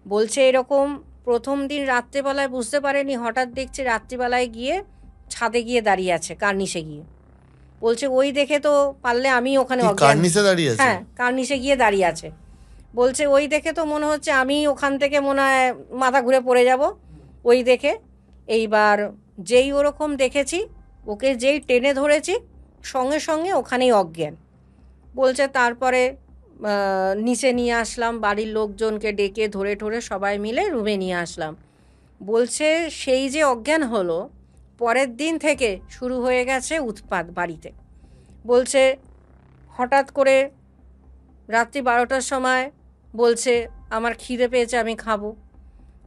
বলছে এরকম প্রথম দিন রাত্রেবেলায় বুঝতে পারেনি, হঠাৎ দেখছি রাত্রিবেলায় গিয়ে ছাদে গিয়ে দাঁড়িয়ে আছে কার্নিশে গিয়ে। বলছে ওই দেখে তো পারলে আমি ওখানে কি অজ্ঞান। কার্নিসে দাঁড়িয়ে আছে? হ্যাঁ, কার্নিশে গিয়ে দাঁড়িয়ে আছে। বলছে ওই দেখে তো মনে হচ্ছে আমি ওখান থেকে মনে হয় মাথা ঘুরে পড়ে যাব ওই দেখে। এইবার যেই ওরকম দেখেছি, ওকে যেই টেনে ধরেছি সঙ্গে সঙ্গে ওখানেই অজ্ঞান। বলছে তারপরে নিচে নিয়ে আসলাম, বাড়ির লোকজনকে ডেকে ধরে ঠরে সবাই মিলে রুমে নিয়ে আসলাম। বলছে সেই যে অজ্ঞান হলো, পরের দিন থেকে শুরু হয়ে গেছে উৎপাত বাড়িতে। বলছে হঠাৎ করে রাত্রি 12টার সময় বলছে আমার খিদে পেয়েছে, আমি খাবো।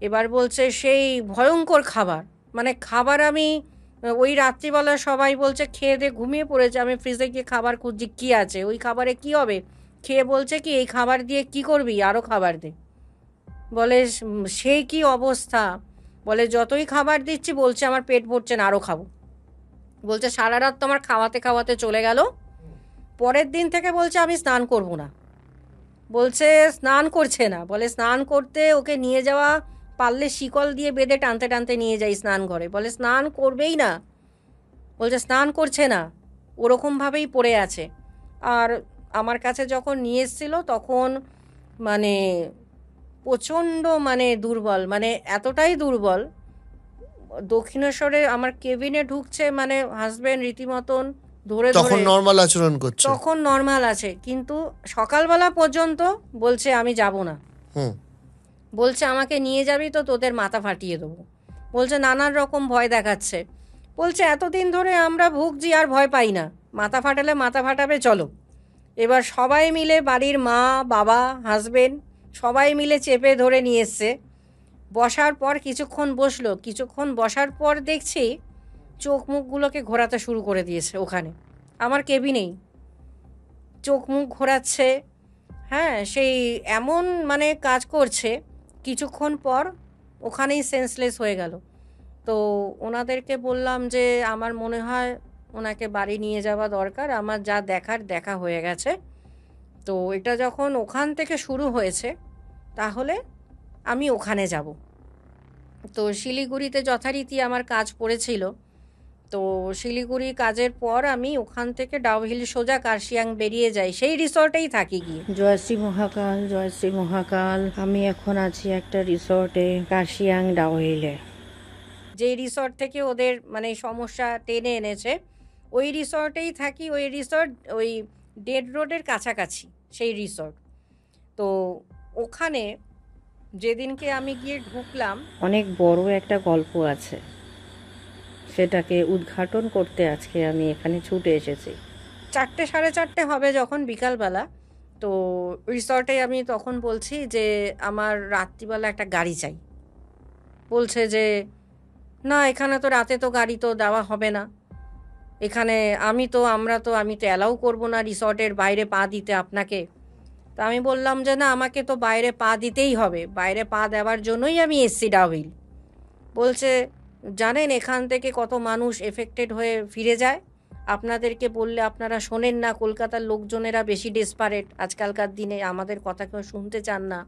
এবার বলছে সেই ভয়ঙ্কর খাবার, মানে খাবার আমি ওই রাত্রিবেলা সবাই বলছে খেয়ে দিয়ে ঘুমিয়ে পড়েছে, আমি ফ্রিজে গিয়ে খাবার খুঁজছি কী আছে, ওই খাবারে কি হবে। খেয়ে বলছে কি এই খাবার দিয়ে কি করবি, আরও খাবার দে। বলে সেই কি অবস্থা। বলে যতই খাবার দিচ্ছি বলছে আমার পেট ভরছে না, আরও খাবো। বলছে সারা রাত তো আমার খাওয়াতে খাওয়াতে চলে গেল। পরের দিন থেকে বলছে আমি স্নান করব না। বলছে স্নান করছে না, বলে স্নান করতে ওকে নিয়ে যাওয়া পারলে শিকল দিয়ে বেঁধে টানতে টানতে নিয়ে যাই স্নান ঘরে, বলে স্নান করবেই না। বলছে স্নান করছে না, ওরকমভাবেই পড়ে আছে। আর আমার কাছে যখন নিয়ে এসেছিল তখন মানে প্রচণ্ড মানে দুর্বল, মানে এতটাই দুর্বল, দক্ষিণেশ্বরে আমার কেবিনে ঢুকছে মানে হাজব্যান্ড রীতিমতন ধরে তখন ধরে, নর্মাল আচরণ করছে? তখন নর্মাল আছে, কিন্তু সকালবেলা পর্যন্ত বলছে আমি যাব না। হুম। বলছে আমাকে নিয়ে যাবি তো তোদের মাথা ফাটিয়ে দেবো। বলছে নানান রকম ভয় দেখাচ্ছে। বলছে এতদিন ধরে আমরা ভুগছি আর ভয় পাই না, মাথা ফাটালে মাথা ফাটাবে চলো। এবার সবাই মিলে বাড়ির মা বাবা হাজবেন্ড সবাই মিলে চেপে ধরে নিয়ে এসছে। বসার পর কিছুক্ষণ বসলো, কিছুক্ষণ বসার পর দেখছি চোখ মুখগুলোকে ঘোরাতে শুরু করে দিয়েছে ওখানে আমার কেবিনেই, চোখ মুখ ঘোরাচ্ছে। হ্যাঁ, সেই এমন মানে কাজ করছে, কিছুক্ষণ পর ওখানেই সেন্সলেস হয়ে গেল। তো ওনাদেরকে বললাম যে আমার মনে হয় ওনাকে বাড়ি নিয়ে যাওয়া দরকার, আমার যা দেখার দেখা হয়ে গেছে। তো এটা যখন ওখান থেকে শুরু হয়েছে তাহলে আমি ওখানে যাব। তো শিলিগুড়িতে যথারীতি আমার কাজ পড়েছিল। তো শিলিগুড়ি কাজের পর আমি ওখান থেকে ডাউহিল সোজা কার্শিয়াং বেরিয়ে যাই, সেই রিসর্টেই থাকি গিয়ে। জয়শ্রী মহাকাল, জয়শ্রী মহাকাল। আমি এখন আছি একটা রিসর্টে, কার্শিয়াং ডাউহিলে। যেই রিসর্ট থেকে ওদের মানে সমস্যা টেনে এনেছে ওই রিসর্টেই থাকি। ওই রিসর্ট ওই ডেড রোডের কাছাকাছি সেই রিসর্ট। তো ওখানে যেদিনকে আমি গিয়ে ঢুকলাম, অনেক বড় একটা গল্প আছে, সেটাকে উদ্ঘাটন করতে আজকে আমি এখানে ছুটে এসেছি। 4টে 4:30 হবে যখন বিকালবেলা। তো রিসর্টে আমি তখন বলছি যে আমার রাত্রিবেলা একটা গাড়ি চাই। বলছে যে না এখানে তো রাতে তো গাড়ি তো দেওয়া হবে না, এখানে আমি তো অ্যালাউ করবো না রিসর্টের বাইরে পা দিতে আপনাকে। তা আমি বললাম যে না আমাকে তো বাইরে পা দিতেই হবে, বাইরে পা দেওয়ার জন্যই আমি এসছি ডাউহিল। বলছে জানেন এখান থেকে কত মানুষ এফেক্টেড হয়ে ফিরে যায়, আপনাদেরকে বললে আপনারা শোনেন না, কলকাতার লোকজনেরা বেশি ডেসপারেট আজকালকার দিনে, আমাদের কথা কেউ শুনতে চান না।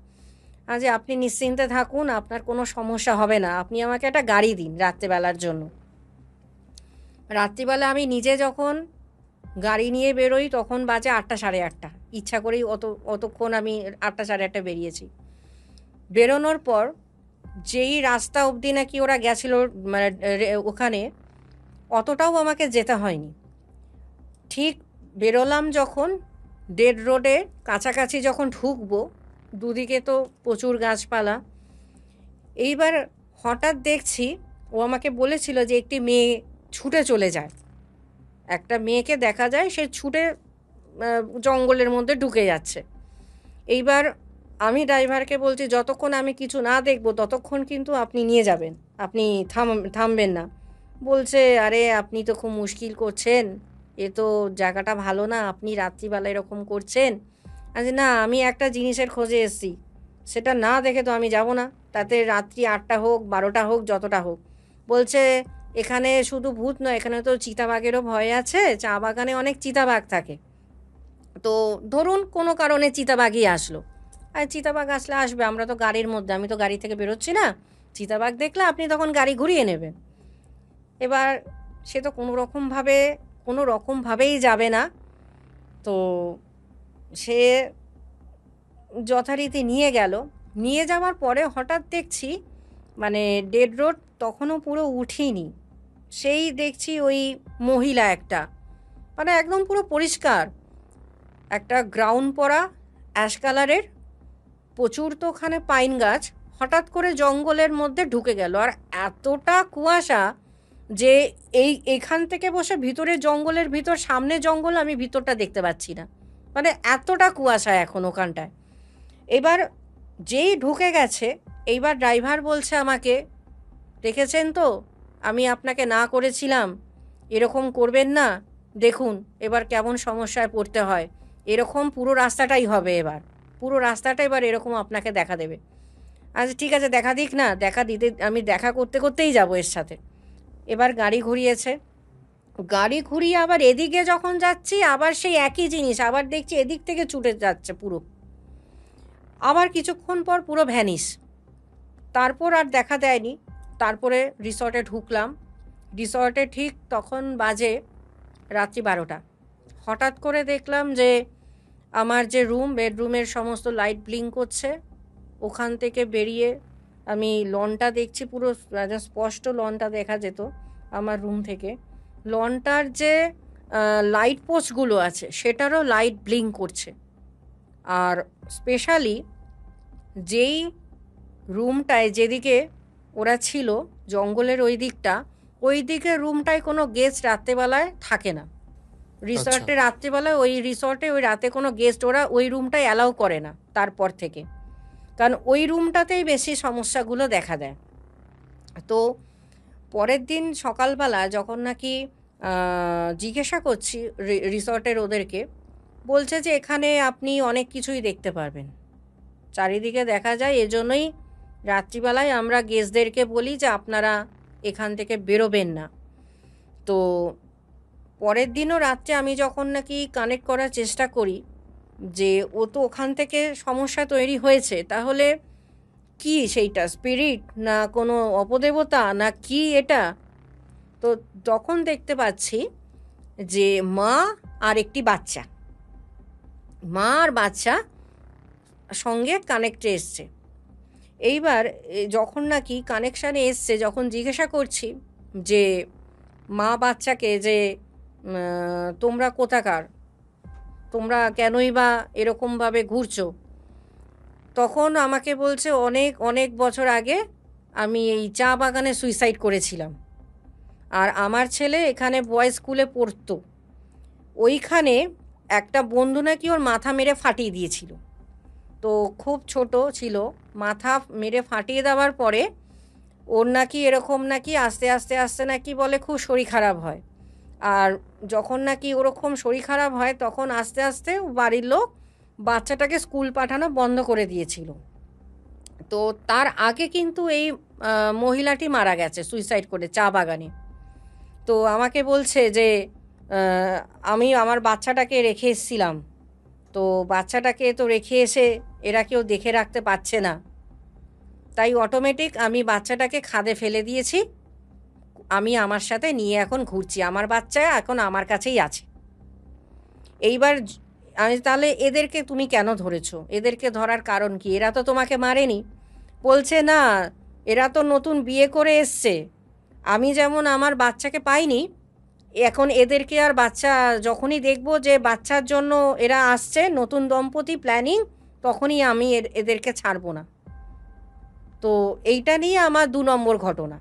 আজ আপনি নিশ্চিন্তে থাকুন, আপনার কোনো সমস্যা হবে না, আপনি আমাকে একটা গাড়ি দিন রাত্রেবেলার জন্য। রাত্রিবেলা আমি নিজে যখন গাড়ি নিয়ে বেরোই তখন বাজে 8টা 8:30। ইচ্ছা করেই অতক্ষণ আমি 8টা 8:30 বেরিয়েছি। বেরোনোর পর যেই রাস্তা অবধি নাকি ওরা গেছিলো মানে ওখানে অতটাও আমাকে যেতে হয়নি। ঠিক বেরোলাম যখন ডেড রোডে কাছাকাছি যখন ঢুকবো, দুদিকে তো প্রচুর গাছপালা। এইবার হঠাৎ দেখছি ও আমাকে বলেছিল যে একটি মেয়ে ছুটে চলে যায়, একটা মেয়েকে দেখা যায় সে ছুটে জঙ্গলের মধ্যে ঢুকে যাচ্ছে। এইবার আমি ড্রাইভারকে বলছি যতক্ষণ আমি কিছু না দেখব ততক্ষণ কিন্তু আপনি নিয়ে যাবেন, আপনি থামবেন না। বলছে আরে আপনি তো খুব মুশকিল করছেন, এ তো জায়গাটা ভালো না, আপনি রাত্রিবেলা এরকম করছেন। আচ্ছা না আমি একটা জিনিসের খোঁজে এসেছি, সেটা না দেখে তো আমি যাব না, তাতে রাত্রি 8টা হোক 12টা হোক যতটা হোক। বলছে এখানে শুধু ভূত নয়, এখানে তো চিতাবাঘেরও ভয় আছে, চা বাগানে অনেক চিতাবাঘ থাকে। তো ধরুন কোনো কারণে চিতাবাঘই আসলো, আর চিতাবাঘ আসলে আসবে, আমরা তো গাড়ির মধ্যে, আমি তো গাড়ি থেকে বেরোচ্ছি না, চিতাবাঘ দেখলে আপনি তখন গাড়ি ঘুরিয়ে নেবেন। এবার সে তো কোনো রকমভাবেই যাবে না। তো সে যথারীতি নিয়ে গেল। নিয়ে যাওয়ার পরে হঠাৎ দেখছি মানে ডেড রোড তখনও পুরো উঠিনি, সেই দেখছি ওই মহিলা একটা, মানে একদম পুরো পরিষ্কার একটা গ্রাউন্ড পরা অ্যাশ কালারের, প্রচুর তো ওখানে পাইন গাছ, হঠাৎ করে জঙ্গলের মধ্যে ঢুকে গেল। আর এতটা কুয়াশা যে এইখান থেকে বসে ভিতরে জঙ্গলের ভিতর, সামনে জঙ্গল, আমি ভিতরটা দেখতে পাচ্ছি না, মানে এতটা কুয়াশা এখন ওখানটায়। এবার যেই ঢুকে গেছে, এইবার ড্রাইভার বলছে আমাকে, দেখেছেন তো আমি আপনাকে না করেছিলাম, এরকম করবেন না, দেখুন এবার কেমন সমস্যায় পড়তে হয়, এরকম পুরো রাস্তাটাই হবে, এবার পুরো রাস্তাটা এবার এরকম আপনাকে দেখা দেবে। আচ্ছা ঠিক আছে, দেখা দিক না, দেখা দিতে আমি দেখা করতে করতেই যাবো এর সাথে। এবার গাড়ি ঘুরিয়েছে, গাড়ি ঘুরিয়ে আবার এদিকে যখন যাচ্ছি, আবার সেই একই জিনিস, আবার দেখছি এদিক থেকে ছুটে যাচ্ছে পুরো, আবার কিছুক্ষণ পর পুরো ভ্যানিশ, তারপর আর দেখা দেয়নি। তারপরে রিসর্টে ঢুকলাম, রিসর্টে ঠিক তখন বাজে রাত্রি 12টা। হঠাৎ করে দেখলাম যে আমার যে বেডরুমের সমস্ত লাইট ব্লিঙ্ক করছে, ওখান থেকে বেরিয়ে আমি লনটা দেখছি, পুরো স্পষ্ট লনটা দেখা যেত আমার রুম থেকে। লনটার যে লাইট পোস্টগুলো আছে সেটারও লাইট ব্লিঙ্ক করছে। আর স্পেশালি যেই রুমটায় যেদিকে ওরা ছিল জঙ্গলের ওই দিকের রুমটায় কোনো গেস্ট রাত্রেবেলায় থাকে না। রিসর্টে রাত্রেবেলায় ওই রিসর্টে ওই রাতে কোনো গেস্ট ওরা ওই রুমটায় অ্যালাউ করে না তারপর থেকে, কারণ ওই রুমটাতেই বেশি সমস্যাগুলো দেখা দেয়। তো পরের দিন সকালবেলা যখন নাকি জিজ্ঞাসা করছি রিসর্টের ওদেরকে, বলছে যে এখানে আপনি অনেক কিছুই দেখতে পারবেন, চারিদিকে দেখা যায়, এজন্যই রাত্রিবেলায় আমরা গেস্টদেরকে বলি যে আপনারা এখান থেকে বেরোবেন না। তো পরের দিনও রাত্রে আমি যখন নাকি কানেক্ট করার চেষ্টা করি যে ও তো ওখান থেকে সমস্যা তৈরি হয়েছে, তাহলে কি সেইটা স্পিরিট না কোনো অপদেবতা না কি এটা, তো তখন দেখতে পাচ্ছি যে মা আর একটি বাচ্চা, মা আর বাচ্চা সঙ্গে কানেক্টে এসছে। এইবার যখন নাকি কানেকশানে এসছে, যখন জিজ্ঞাসা করছি যে মা বাচ্চাকে যে তোমরা কোথাকার, তোমরা কেনই বা এরকমভাবে ঘুরছো, তখন আমাকে বলছে অনেক অনেক বছর আগে আমি এই চা বাগানে সুইসাইড করেছিলাম, আর আমার ছেলে এখানে বয়েজ স্কুলে পড়তো, ওইখানে একটা বন্ধু নাকি ওর মাথা মেরে ফাটিয়ে দিয়েছিল। তো খুব ছোট ছিল, মাথা মেরে ফাটিয়ে দেওয়ার পরে ওর নাকি এরকম নাকি আস্তে আস্তে আস্তে নাকি বলে খুব শরীর খারাপ হয়, আর যখন নাকি ওরকম শরীর খারাপ হয় তখন আস্তে আস্তে বাড়ির লোক বাচ্চাটাকে স্কুল পাঠানো বন্ধ করে দিয়েছিল। তো তার আগে কিন্তু এই মহিলাটি মারা গেছে সুইসাইড করে চা বাগানে। তো আমাকে বলছে যে আমি আমার বাচ্চাটাকে রেখে এসেছিলাম, তো বাচ্চাটাকে তো রেখে এসে এরা কেউ দেখে রাখতে পারছে না, তাই অটোমেটিক আমি বাচ্চাটাকে খাদে ফেলে দিয়েছি, আমি আমার সাথে নিয়ে এখন ঘুরছি, আমার বাচ্চা এখন আমার কাছেই আছে। এইবার আমি তাহলে এদেরকে তুমি কেন ধরেছো, এদেরকে ধরার কারণ কি, এরা তো তোমাকে মারেনি। বলছে না, এরা তো নতুন বিয়ে করে এসছে, আমি যেমন আমার বাচ্চাকে পাইনি, এখন এদেরকে আর বাচ্চা যখনই দেখবো যে বাচ্চার জন্য এরা আসছে নতুন দম্পতি প্ল্যানিং, তখনই আমি এদেরকে ছাড়বো না। তো এইটা নিয়ে আমার 2 নম্বর ঘটনা,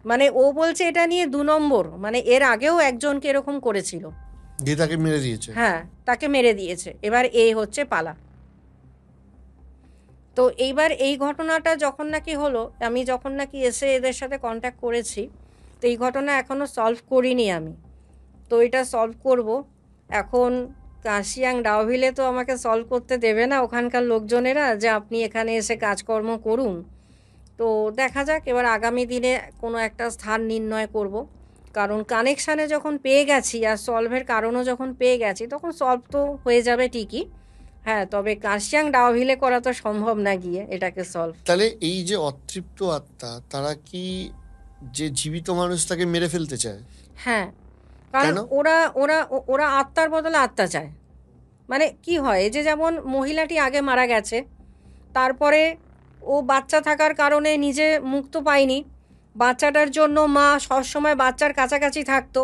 মানে ও বলছে এটা নিয়ে 2 নম্বর, মানে এর আগেও একজনকে এরকম করেছিল, যে তাকে মেরে দিয়েছে। হ্যাঁ তাকে মেরে দিয়েছে, এবার এই হচ্ছে পালা। তো এইবার এই ঘটনাটা যখন নাকি হলো, আমি যখন নাকি এসে এদের সাথে কন্ট্যাক্ট করেছি, তো এই ঘটনা এখনও সলভ করিনি আমি, তো এটা সলভ করব। এখন কাশিয়াং ডাওভিলে তো আমাকে সলভ করতে দেবে না ওখানকার লোকজনেরা, যে আপনি এখানে এসে কাজকর্ম করুন, তো দেখা যাক এবার আগামী দিনে কোনো একটা স্থান নির্ণয় করব। কারণ কানেকশানে যখন পেয়ে গেছি আর সলভের কারণও যখন পেয়ে গেছি তখন সলভ তো হয়ে যাবে ঠিকই। হ্যাঁ, তবে কার্শিয়াং ডাউহিলে করা তো সম্ভব না গিয়ে এটাকে সলভ। তাহলে এই যে অতৃপ্ত আত্মা, তারা কি যে জীবিত মানুষ তাকে মেরে ফেলতে চায়? হ্যাঁ, কারণ কেন? ওরা ওরা ওরা আত্মার বদলে আত্মা চায়। মানে কি হয়, এই যে যেমন মহিলাটি আগে মারা গেছে, তারপরে ও বাচ্চা থাকার কারণে নিজে মুক্ত পায়নি, বাচ্চাটার জন্য মা সবসময় বাচ্চার কাছাকাছি থাকতো।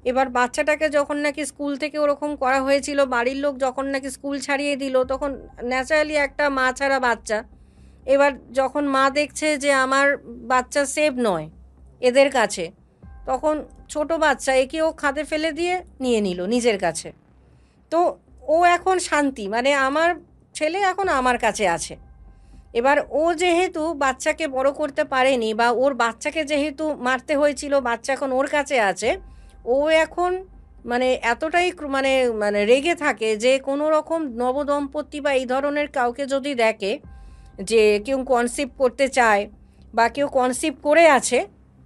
এবার বাচ্চাটাকে যখন নাকি স্কুল থেকে ওরকম করা হয়েছিল, বাড়ির লোক যখন নাকি স্কুল ছাড়িয়ে দিল, তখন ন্যাচারালি একটা মা ছাড়া বাচ্চা, এবার যখন মা দেখছে যে আমার বাচ্চা সেফ নয় এদের কাছে, তখন ছোট বাচ্চা একে ও খাদে ফেলে দিয়ে নিয়ে নিল নিজের কাছে। তো ও এখন শান্তি, মানে আমার ছেলে এখন আমার কাছে আছে। এবার ও যেহেতু বাচ্চাকে বড় করতে পারেনি বা ওর বাচ্চাকে যেহেতু মারতে হয়েছিল, বাচ্চা এখন ওর কাছে আছে, ও এখন মানে এতটাই মানে মানে রেগে থাকে যে কোনো রকম নবদম্পতি বা এই ধরনের কাউকে যদি দেখে যে কেউ কনসিভ করতে চায় বা কেউ কনসিভ করে আছে,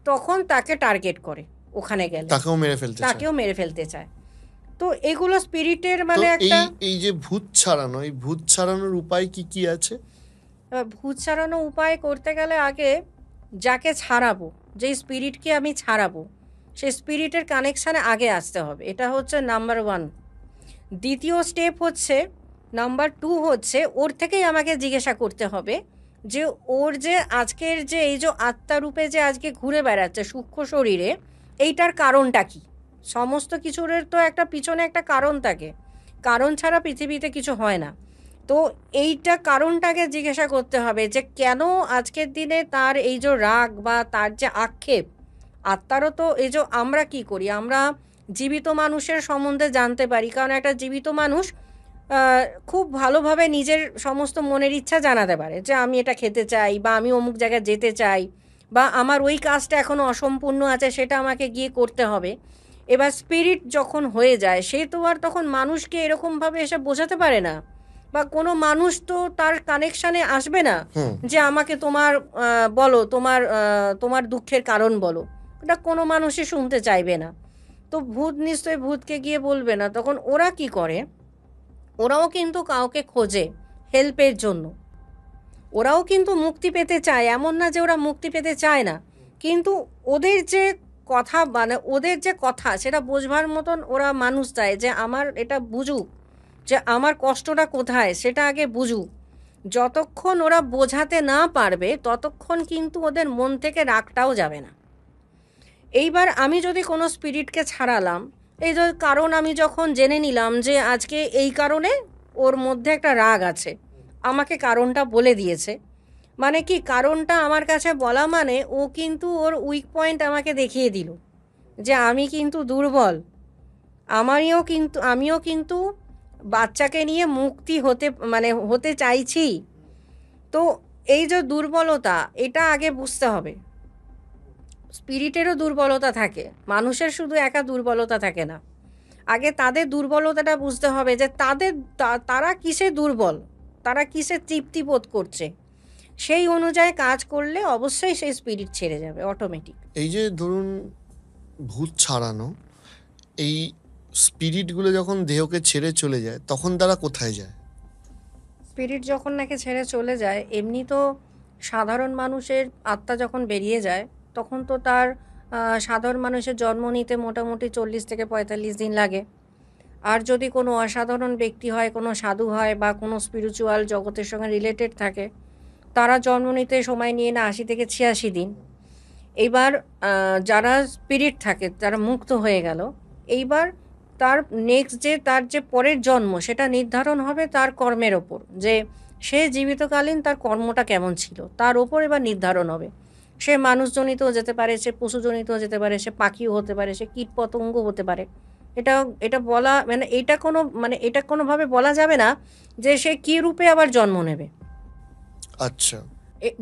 তখন তাকে টার্গেট করে ওখানে গেলে, তাকেও মেরে ফেলতে চায়? তাকেও মেরে ফেলতে চায়। তো এগুলো স্পিরিটের তো মানে একটা এই যে ভূত ছাড়ানো, এই ভূত ছাড়ানোর উপায় কি কি আছে? ভূত ছাড়ানো উপায় করতে গেলে আগে যাকে ছাড়াবো, যেই স্পিরিটকে আমি ছাড়াবো, সেই স্পিরিটের কানেকশানে আগে আসতে হবে। এটা হচ্ছে নাম্বার 1। দ্বিতীয় স্টেপ হচ্ছে, নাম্বার 2 হচ্ছে ওর থেকেই আমাকে জিজ্ঞাসা করতে হবে যে ওর যে আজকের যে এই যে আত্মারূপে যে আজকে ঘুরে বেড়াচ্ছে সূক্ষ্ম শরীরে, এইটার কারণটা কি। সমস্ত কিছুর তো একটা পিছনে একটা কারণ থাকে, কারণ ছাড়া পৃথিবীতে কিছু হয় না। তো এইটা কারণটাকে জিজ্ঞাসা করতে হবে যে কেন আজকের দিনে তার এই যে রাগ বা তার যে আক্ষেপ। আত্মারও তো এই যে আমরা কি করি, আমরা জীবিত মানুষের সম্বন্ধে জানতে পারি, কারণ একটা জীবিত মানুষ খুব ভালোভাবে নিজের সমস্ত মনের ইচ্ছা জানাতে পারে যে আমি এটা খেতে চাই বা আমি অমুক জায়গায় যেতে চাই বা আমার ওই কাজটা এখনও অসম্পূর্ণ আছে, সেটা আমাকে গিয়ে করতে হবে। এবার স্পিরিট যখন হয়ে যায়, সে তো আর তখন মানুষকে এরকমভাবে এসে বোঝাতে পারে না, বা কোনো মানুষ তো তার কানেকশানে আসবে না হুম। যে আমাকে তোমার বলো তোমার তোমার দুঃখের কারণ বলো। ওটা কোনো মানুষই শুনতে চাইবে না। তো ভূত নিশ্চয়ই ভূতকে গিয়ে বলবে না। তখন ওরা কি করে, ওরাও কিন্তু কাউকে খোঁজে হেল্পের জন্য। ওরাও কিন্তু মুক্তি পেতে চায়, এমন না যে ওরা মুক্তি পেতে চায় না, কিন্তু ওদের যে কথা, মানে ওদের যে কথা সেটা বোঝবার মতন ওরা মানুষ চায় যে আমার এটা বুঝুক, যে আমার কষ্টটা কোথায় সেটা আগে বুঝুক। যতক্ষণ ওরা বোঝাতে না পারবে ততক্ষণ কিন্তু ওদের মন থেকে রাগটাও যাবে না। এইবার আমি যদি কোনো স্পিরিটকে ছাড়ালাম, এই যে কারণ আমি যখন জেনে নিলাম যে আজকে এই কারণে ওর মধ্যে একটা রাগ আছে, আমাকে কারণটা বলে দিয়েছে, মানে কি কারণটা আমার কাছে বলা মানে ও কিন্তু ওর উইক পয়েন্ট আমাকে দেখিয়ে দিল যে আমি কিন্তু দুর্বল, আমিও কিন্তু বাচ্চাকে নিয়ে মুক্তি হতে মানে হতে চাইছি। তো এই যে দুর্বলতা, এটা আগে বুঝতে হবে। স্পিরিটেরও দুর্বলতা থাকে, মানুষের শুধু একা দুর্বলতা থাকে না। আগে তাদের দুর্বলতাটা বুঝতে হবে যে তারা কিসে দুর্বল, তারা কিসে তৃপ্তি বোধ করছে, সেই অনুযায়ী কাজ করলে অবশ্যই সেই স্পিরিট ছেড়ে যাবে অটোমেটিক। এই যে ধরুন ভূত ছাড়ানো, এই স্পিরিটগুলো যখন দেহকে ছেড়ে চলে যায় তখন তারা কোথায় যায়? স্পিরিট যখন নাকি ছেড়ে চলে যায়, এমনি তো সাধারণ মানুষের আত্মা যখন বেরিয়ে যায় তখন তো তার সাধারণ মানুষের জন্ম নিতে মোটামুটি 40 থেকে 45 দিন লাগে। আর যদি কোনো অসাধারণ ব্যক্তি হয়, কোনো সাধু হয় বা কোনো স্পিরিচুয়াল জগতের সঙ্গে রিলেটেড থাকে, তারা জন্ম নিতে সময় নিয়ে না 80 থেকে 86 দিন। এইবার যারা স্পিরিট থাকে, যারা মুক্ত হয়ে গেল, এইবার তার নেক্সট যে তার যে পরের জন্ম সেটা নির্ধারণ হবে তার কর্মের ওপর, যে সে জীবিতকালীন তার কর্মটা কেমন ছিল তার ওপর এবার নির্ধারণ হবে। সে মানুষজনিতও যেতে পারে, সে পশুজনিতও যেতে পারে, সে পাখিও হতে পারে, সে কীট পতঙ্গ হতে পারে। এটা এটা বলা মানে এটা কোনোভাবে বলা যাবে না যে সে কী রূপে আবার জন্ম নেবে। আচ্ছা।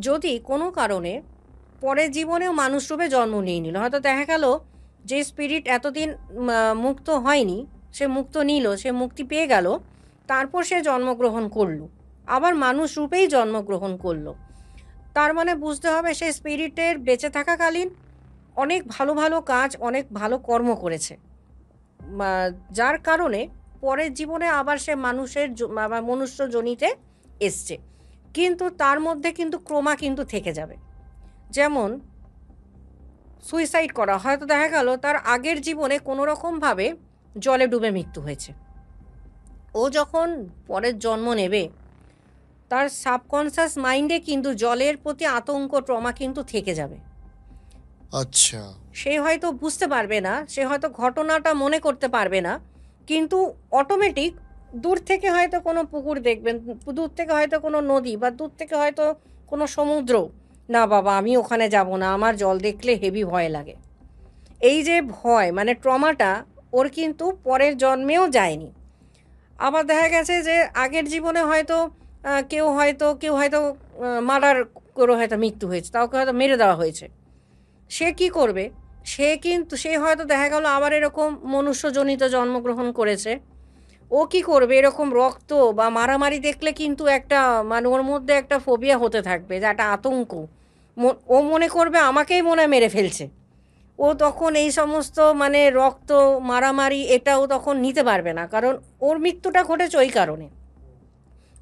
যদি কোনো কারণে পরের জীবনেও মানুষ রূপে জন্ম নিয়ে নিল, হয়তো দেখা গেল যে স্পিরিট এতদিন মুক্ত হয়নি, সে মুক্ত নিল, সে মুক্তি পেয়ে গেল, তারপর সে জন্মগ্রহণ করলো, আবার মানুষ রূপেই জন্মগ্রহণ করলো। তার মানে বুঝতে হবে সেই স্পিরিটের বেঁচে থাকাকালীন অনেক ভালো ভালো কাজ, অনেক ভালো কর্ম করেছে, যার কারণে পরের জীবনে আবার সে মানুষের বা মনুষ্য জনিতে এসছে। কিন্তু তার মধ্যে কিন্তু ক্রমা কিন্তু থেকে যাবে। যেমন সুইসাইড করা, হয়তো দেখা গেল তার আগের জীবনে কোনো রকমভাবে জলে ডুবে মৃত্যু হয়েছে। ও যখন পরের জন্ম নেবে তার সাবকনসিয়াস মাইন্ডে কিন্তু জলের প্রতি আতঙ্ক, ট্রমা কিন্তু থেকে যাবে। আচ্ছা। সে হয়তো বুঝতে পারবে না, সে হয়তো ঘটনাটা মনে করতে পারবে না, কিন্তু অটোমেটিক দূর থেকে হয়তো কোনো পুকুর দেখবেন, দূর থেকে হয়তো কোনো নদী, বা দূর থেকে হয়তো কোনো সমুদ্র, না বাবা আমি ওখানে যাব না, আমার জল দেখলে হেভি ভয় লাগে। এই যে ভয় মানে ট্রমাটা ওর কিন্তু পরের জন্মেও যায়নি। আবার দেখা গেছে যে আগের জীবনে হয়তো কেউ হয়তো মার্ডার করে হয়তো মৃত্যু হয়েছে, কাউকে হয়তো মেরে দেওয়া হয়েছে। সে কি করবে, সে হয়তো দেখা গেল আবার এরকম মনুষ্যজনিত জন্মগ্রহণ করেছে। ও কি করবে, এরকম রক্ত বা মারামারি দেখলে কিন্তু একটা মানে ওর মধ্যে একটা ফোবিয়া হতে থাকবে, যে একটা আতঙ্ক। ও মনে করবে আমাকেই মনে হয় মেরে ফেলছে। ও তখন এই সমস্ত মানে রক্ত মারামারি এটাও তখন নিতে পারবে না, কারণ ওর মৃত্যুটা ঘটেছে ওই কারণে।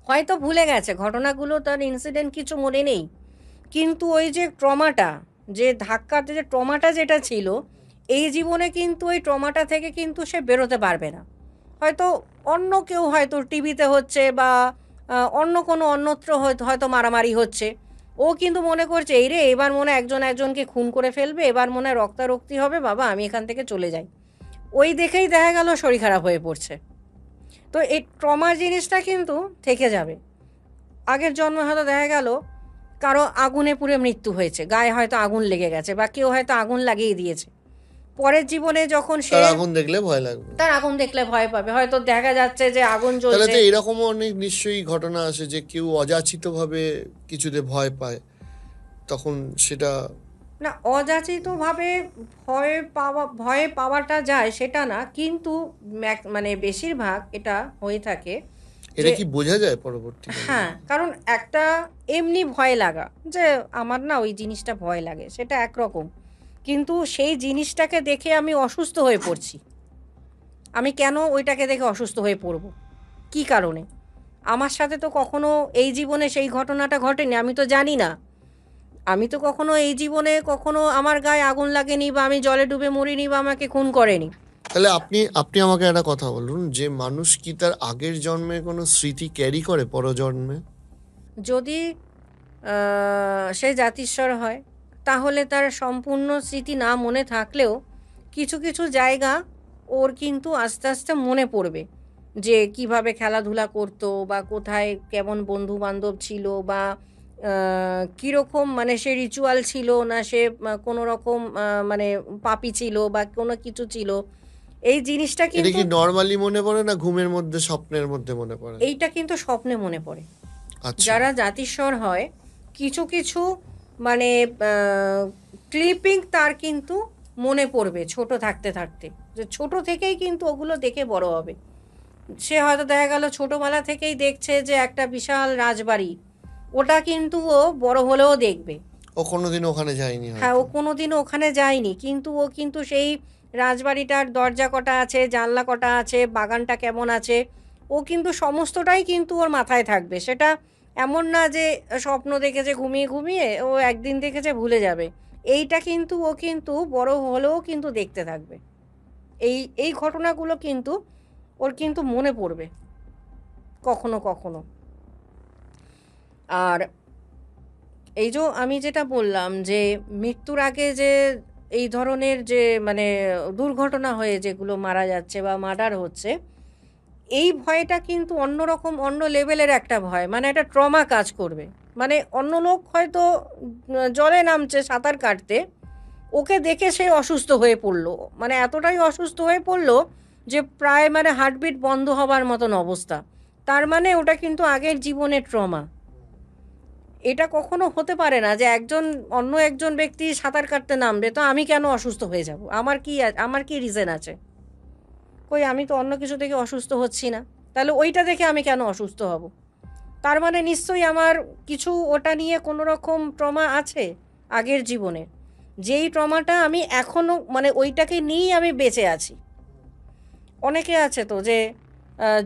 হয়তো ভুলে গেছে ঘটনাগুলো, তার ইনসিডেন্ট কিছু মনে নেই, কিন্তু ওই যে ট্রমাটা, যে ধাক্কাতে যে ট্রমাটা যেটা ছিল এই জীবনে, কিন্তু ওই ট্রমাটা থেকে কিন্তু সে বেরোতে পারবে না। হয়তো অন্য কেউ হয়তো টিভিতে হচ্ছে বা অন্য কোনো অন্যত্র হয়তো মারামারি হচ্ছে, ও কিন্তু মনে করছে এই রে এবার মনে হয় একজন একজনকে খুন করে ফেলবে, এবার মনে হয় রক্তারক্তি হবে, বাবা আমি এখান থেকে চলে যাই। ওই দেখেই দেখা গেল শরীর খারাপ হয়ে পড়ছে। তো এই ট্রমা জিনিসটা কিন্তু থেকে যাবে। আগের জন্মে হয়তো দেখা গেল কারো আগুনে পুড়ে মৃত্যু হয়েছে, গায়ে হয়তো আগুন লেগে গেছে, বা কেউ হয়তো আগুন লাগিয়ে দিয়েছে। পরের জীবনে যখন সে তার আগুন দেখলে ভয় লাগবে। তার আগুন দেখলে ভয় পাবে, হয়তো দেখা যাচ্ছে যে আগুন তাহলে জ্বলছে। তো এরকমও অনেক নিশ্চয়ই ঘটনা আছে যে কেউ অযাচিতভাবে কিছুতে ভয় পায়, তখন সেটা না, অযাচিতভাবে ভয় পাওয়াটা যায় সেটা না, কিন্তু মানে বেশিরভাগ এটা হয়ে থাকে এটা যে কি বোঝা যায় পরবর্তীকালে? হ্যাঁ, কারণ একটা এমনি ভয় লাগা, যে আমার না ওই জিনিসটা ভয় লাগে, সেটা একরকম, কিন্তু সেই জিনিসটাকে দেখে আমি অসুস্থ হয়ে পড়ছি। আমি কেন ওইটাকে দেখে অসুস্থ হয়ে পড়ব, কী কারণে? আমার সাথে তো কখনো এই জীবনে সেই ঘটনাটা ঘটেনি, আমি তো জানি না। আমি তো কখনো এই জীবনে কখনো আমার গায়ে আগুন লাগেনি, বা আমি জলে ডুবে মরিনি, বা আমাকে খুন করেনি। তাহলে আপনি আপনি আমাকে একটা কথা বলুন, যে মানুষ কি তার আগের জন্মে কোনো স্মৃতি ক্যারি করে পরজন্মে? যদি সে জাতিস্বর হয় তাহলে তার সম্পূর্ণ স্মৃতি না মনে থাকলেও কিছু কিছু জায়গা ওর কিন্তু আস্তে আস্তে মনে পড়বে, যে কিভাবে খেলাধুলা করতো, বা কোথায় কেমন বন্ধু বান্ধব ছিল, বা কীরকম মানে সে রিচুয়াল ছিল না, সে কোনো রকম মানে পাপী ছিল বা কোনো কিছু ছিল। এই জিনিসটা এটা কিন্তু কি নর্মালি মনে পড়ে, না ঘুমের মধ্যে স্বপ্নের মধ্যে মনে পড়ে? এইটা কিন্তু স্বপ্নে মনে পড়ে। আচ্ছা। যারা জাতিস্বর হয় কিছু কিছু মানে ক্লিপিং তার কিন্তু মনে পড়বে ছোট থাকতে থাকতে, যে ছোট থেকেই কিন্তু ওগুলো দেখে বড় হবে। সে হয়তো দেখা গেল ছোটবেলা থেকেই দেখছে যে একটা বিশাল রাজবাড়ি, ওটা কিন্তু ও বড় হলেও দেখবে। ও কোনোদিন ওখানে যায়নি হ্যাঁ, ও হয়তো। কোনোদিনও ওখানে যায়নি, কিন্তু ও কিন্তু সেই রাজবাড়িটার দরজা কটা আছে, জানলা কটা আছে, বাগানটা কেমন আছে, ও কিন্তু সমস্তটাই কিন্তু ওর মাথায় থাকবে। সেটা এমন না যে স্বপ্ন দেখেছে ঘুমিয়ে ঘুমিয়ে, ও একদিন দেখেছে ভুলে যাবে। এইটা কিন্তু ও কিন্তু বড় হলেও কিন্তু দেখতে থাকবে। এই এই ঘটনাগুলো কিন্তু ওর কিন্তু মনে পড়বে কখনো কখনো। আর এই যে আমি যেটা বললাম যে মৃত্যুর আগে যে এই ধরনের যে মানে দুর্ঘটনা হয়ে যেগুলো মারা যাচ্ছে বা মার্ডার হচ্ছে, এই ভয়টা কিন্তু অন্যরকম, অন্য লেভেলের একটা ভয়, মানে একটা ট্রমা কাজ করবে। মানে অন্য লোক হয়তো জলে নামছে সাঁতার কাটতে, ওকে দেখে সে অসুস্থ হয়ে পড়লো, মানে এতটাই অসুস্থ হয়ে পড়লো যে প্রায় মানে হার্টবিট বন্ধ হবার মতন অবস্থা। তার মানে ওটা কিন্তু আগের জীবনের ট্রমা। এটা কখনো হতে পারে না যে অন্য একজন ব্যক্তি সাঁতার কাটতে নামবে, তো আমি কেন অসুস্থ হয়ে যাব, আমার কি রিজন আছে? কই আমি তো অন্য কিছু দেখে অসুস্থ হচ্ছি না, তাহলে ওইটা দেখে আমি কেন অসুস্থ হব? তার মানে নিশ্চয়ই আমার কিছু ওটা নিয়ে কোনো রকম ট্রমা আছে আগের জীবনে, যেই ট্রমাটা আমি এখনও মানে ওইটাকে নিয়েই আমি বেঁচে আছি। অনেকে আছে তো যে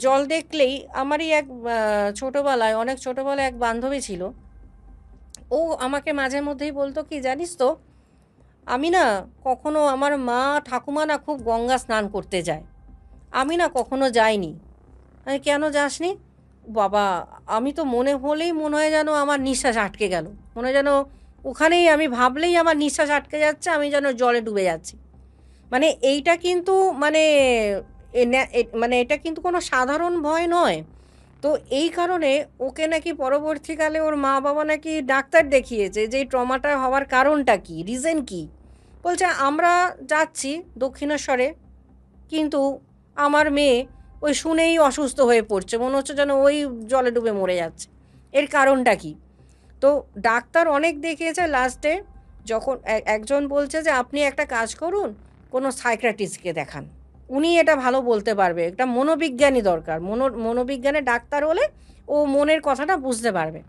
জল দেখলেই আমারই এক ছোটোবেলায়, অনেক ছোটোবেলায় এক বান্ধবী ছিল, ও আমাকে মাঝে মধ্যেই বলতো কি জানিস তো, আমি না কখনো, আমার মা ঠাকুমা না খুব গঙ্গা স্নান করতে যায়, আমি না কখনো যাইনি। আমি, কেন যাসনি? বাবা, আমি তো মনে হলেই মনে হয় যেন আমার নিঃশ্বাস আটকে গেল, মনে হয় যেন ওখানেই আমি ভাবলেই আমার নিঃশ্বাস আটকে যাচ্ছে, আমি যেন জলে ডুবে যাচ্ছি। মানে এইটা কিন্তু মানে মানে এটা কিন্তু কোনো সাধারণ ভয় নয়। তো এই কারণে ওকে নাকি পরবর্তীকালে ওর মা বাবা নাকি ডাক্তার দেখিয়েছে যে এই ট্রমাটা হওয়ার কারণটা কি, রিজন কি। বলছে আমরা যাচ্ছি দক্ষিণেশ্বরে, কিন্তু আমার মেয়ে ওই শুনেই অসুস্থ হয়ে পড়ছে, মনে হচ্ছে যেন ওই জলে ডুবে মরে যাচ্ছে। এর কারণটা কি? তো ডাক্তার অনেক দেখিয়েছে, লাস্টে যখন একজন বলছে যে আপনি একটা কাজ করুন, কোনো সাইকিয়াট্রিস্টকে দেখান, উনি এটা ভালো বলতে পারবে, একটা মনোবিজ্ঞানী দরকার, মনোবিজ্ঞানের ডাক্তার হলে ও মনের কথাটা বুঝতে পারবে।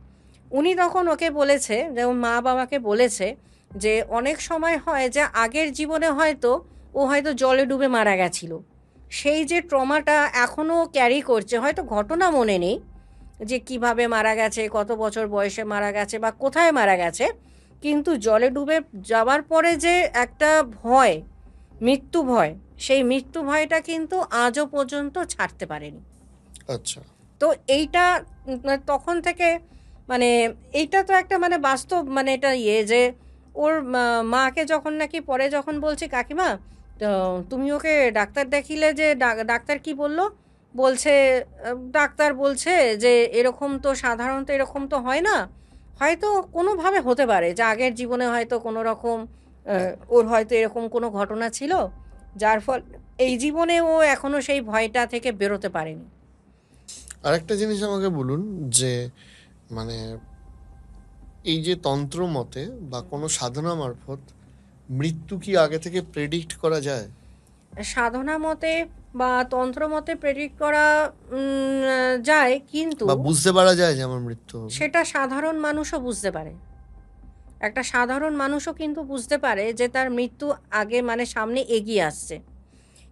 উনি তখন ওকে বলেছে, যে ওর মা বাবাকে বলেছে যে অনেক সময় হয় যে আগের জীবনে হয়তো ও হয়তো জলে ডুবে মারা গেছিল, সেই যে ট্রমাটা এখনও ক্যারি করছে, হয়তো ঘটনা মনে নেই যে কিভাবে মারা গেছে, কত বছর বয়সে মারা গেছে বা কোথায় মারা গেছে, কিন্তু জলে ডুবে যাওয়ার পরে যে একটা ভয়, মৃত্যু ভয়, সেই মৃত্যু ভয়টা কিন্তু আজও পর্যন্ত ছাড়তে পারেনি। আচ্ছা। তো এইটা তখন থেকে মানে এইটা তো একটা মানে বাস্তব, মানে এটা যে ওর মাকে যখন নাকি পরে যখন বলছে কাকিমা, তো তুমি ওকে ডাক্তার দেখিলে, যে ডাক্তার কি বললো, বলছে ডাক্তার বলছে যে এরকম তো সাধারণত এরকম তো হয় না, হয়তো কোনোভাবে হতে পারে যে আগের জীবনে হয়তো কোনো রকম ওর হয়তো এরকম কোনো ঘটনা ছিল, যার ফল এই জীবনে ও এখনো সেই ভয়টা থেকে বেরোতে পারেনি। আরেকটা জিনিস আমাকে বলুন যে মানে এই যে তন্ত্র মতে বা কোনো সাধনা মারফত মৃত্যু কি আগে থেকে প্রেডিক্ট করা যায় সাধনা মতে বা তন্ত্র মতে প্রেডিক্ট করা যায়, কিন্তু বা বুঝতে পারা যায় যে আমার মৃত্যু হবে? সেটা সাধারণ মানুষও বুঝতে পারে। একটা সাধারণ মানুষও কিন্তু বুঝতে পারে যে তার মৃত্যু আগে মানে সামনে এগিয়ে আসছে।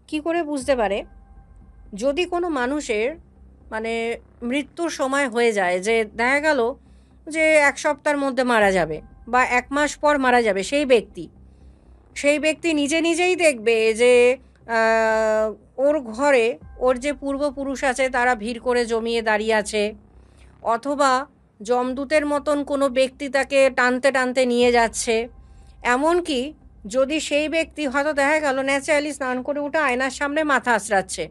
কি করে বুঝতে পারে? যদি কোনো মানুষের মানে মৃত্যুর সময় হয়ে যায়, যে দেখা গেল যে ১ সপ্তাহের মধ্যে মারা যাবে বা ১ মাস পর মারা যাবে, সেই ব্যক্তি নিজে নিজেই দেখবে যে আহ, ওর ঘরে ওর যে পূর্বপুরুষ আছে তারা ভিড় করে জমিয়ে দাঁড়িয়ে আছে, অথবা যমদূতের মতন কোনো ব্যক্তি তাকে টানতে টানতে নিয়ে যাচ্ছে। এমনকি যদি সেই ব্যক্তি হয়তো দেখা গেল ন্যাচারালি স্নান করে উঠে আয়নার সামনে মাথা আঁচড়াচ্ছে,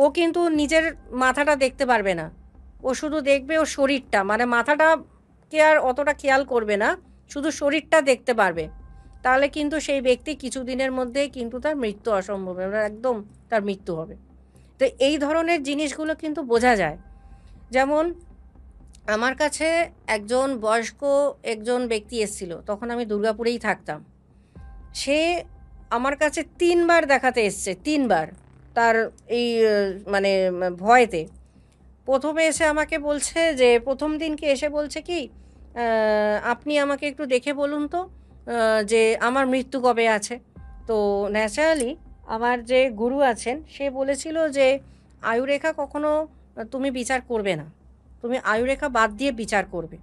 ও কিন্তু নিজের মাথাটা দেখতে পারবে না, ও শুধু দেখবে ওর শরীরটা, মানে মাথাটা কে আর অতটা খেয়াল করবে না, শুধু শরীরটা দেখতে পারবে। তাহলে কিন্তু সেই ব্যক্তি কিছুদিনের মধ্যেই কিন্তু তার মৃত্যু অসম্ভব, একদম তার মৃত্যু হবে। তো এই ধরনের জিনিসগুলো কিন্তু বোঝা যায়। যেমন আমার কাছে একজন বয়স্ক একজন ব্যক্তি এসেছিল, তখন আমি দুর্গাপুরেই থাকতাম। সে আমার কাছে ৩ বার দেখাতে এসছে, ৩ বার। তার এই মানে ভয়েতে প্রথমে এসে আমাকে বলছে যে, প্রথম দিনকে এসে বলছে কি, আপনি আমাকে একটু দেখে বলুন তো যে আমার মৃত্যু কবে আছে। তো ন্যাচারালি আমার যে গুরু আছেন সে বলেছিল যে আয়ুরেখা কখনো তুমি বিচার করবে না, তুমি আয়ুরেখা বাদ দিয়ে বিচার করবে।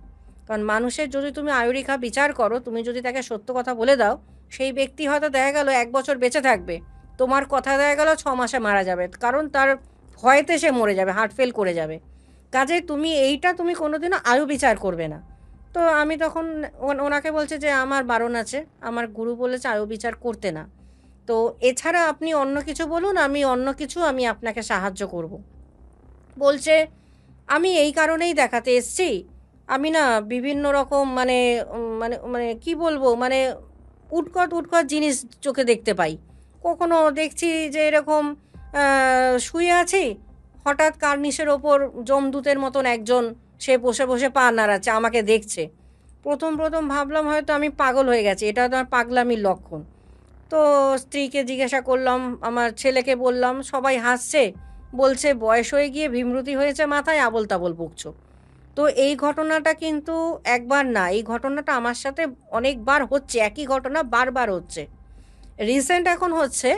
কারণ মানুষের যদি তুমি আয়ুরেখা বিচার করো, তুমি যদি তাকে সত্য কথা বলে দাও, সেই ব্যক্তি হয়তো দেখা গেল ১ বছর বেঁচে থাকবে, তোমার কথা দেখা গেল ৬ মাসে মারা যাবে, কারণ তার ভয়েতে সে মরে যাবে, হার্ট ফেল করে যাবে। কাজেই তুমি এইটা তুমি কোনোদিনও আয়ু বিচার করবে না। তো আমি তখন ওনাকে বলছে যে আমার বারণ আছে, আমার গুরু বলেছে আয়ু বিচার করতে না। তো এছাড়া আপনি অন্য কিছু বলুন, আমি অন্য কিছু আমি আপনাকে সাহায্য করব। বলছে আমি এই কারণেই দেখাতে এসছি, আমি না বিভিন্ন রকম মানে মানে মানে কি বলবো, মানে উটকট উটকট জিনিস চোখে দেখতে পাই। কখনো দেখছি যে এরকম শুয়ে আছি, হঠাৎ কার্নিশের ওপর যমদূতের মতন একজন সে বসে বসে পা নাড়াচ্ছে, আমাকে দেখছে। প্রথম প্রথম ভাবলাম হয়তো আমি পাগল হয়ে গেছি, এটা তো আমার পাগলামির লক্ষণ। তো স্ত্রীকে জিজ্ঞাসা করলাম, আমার ছেলেকে বললাম, সবাই হাসছে, বলছে বয়স হয়ে গিয়ে বিমৃতি হয়েছে মাথায়, আবোল তাবোল বকছো। তো এই ঘটনাটা কিন্তু একবার না, এই ঘটনাটা আমার সাথে অনেকবার হচ্ছে, একই ঘটনা বারবার হচ্ছে। রিসেন্ট এখন হচ্ছে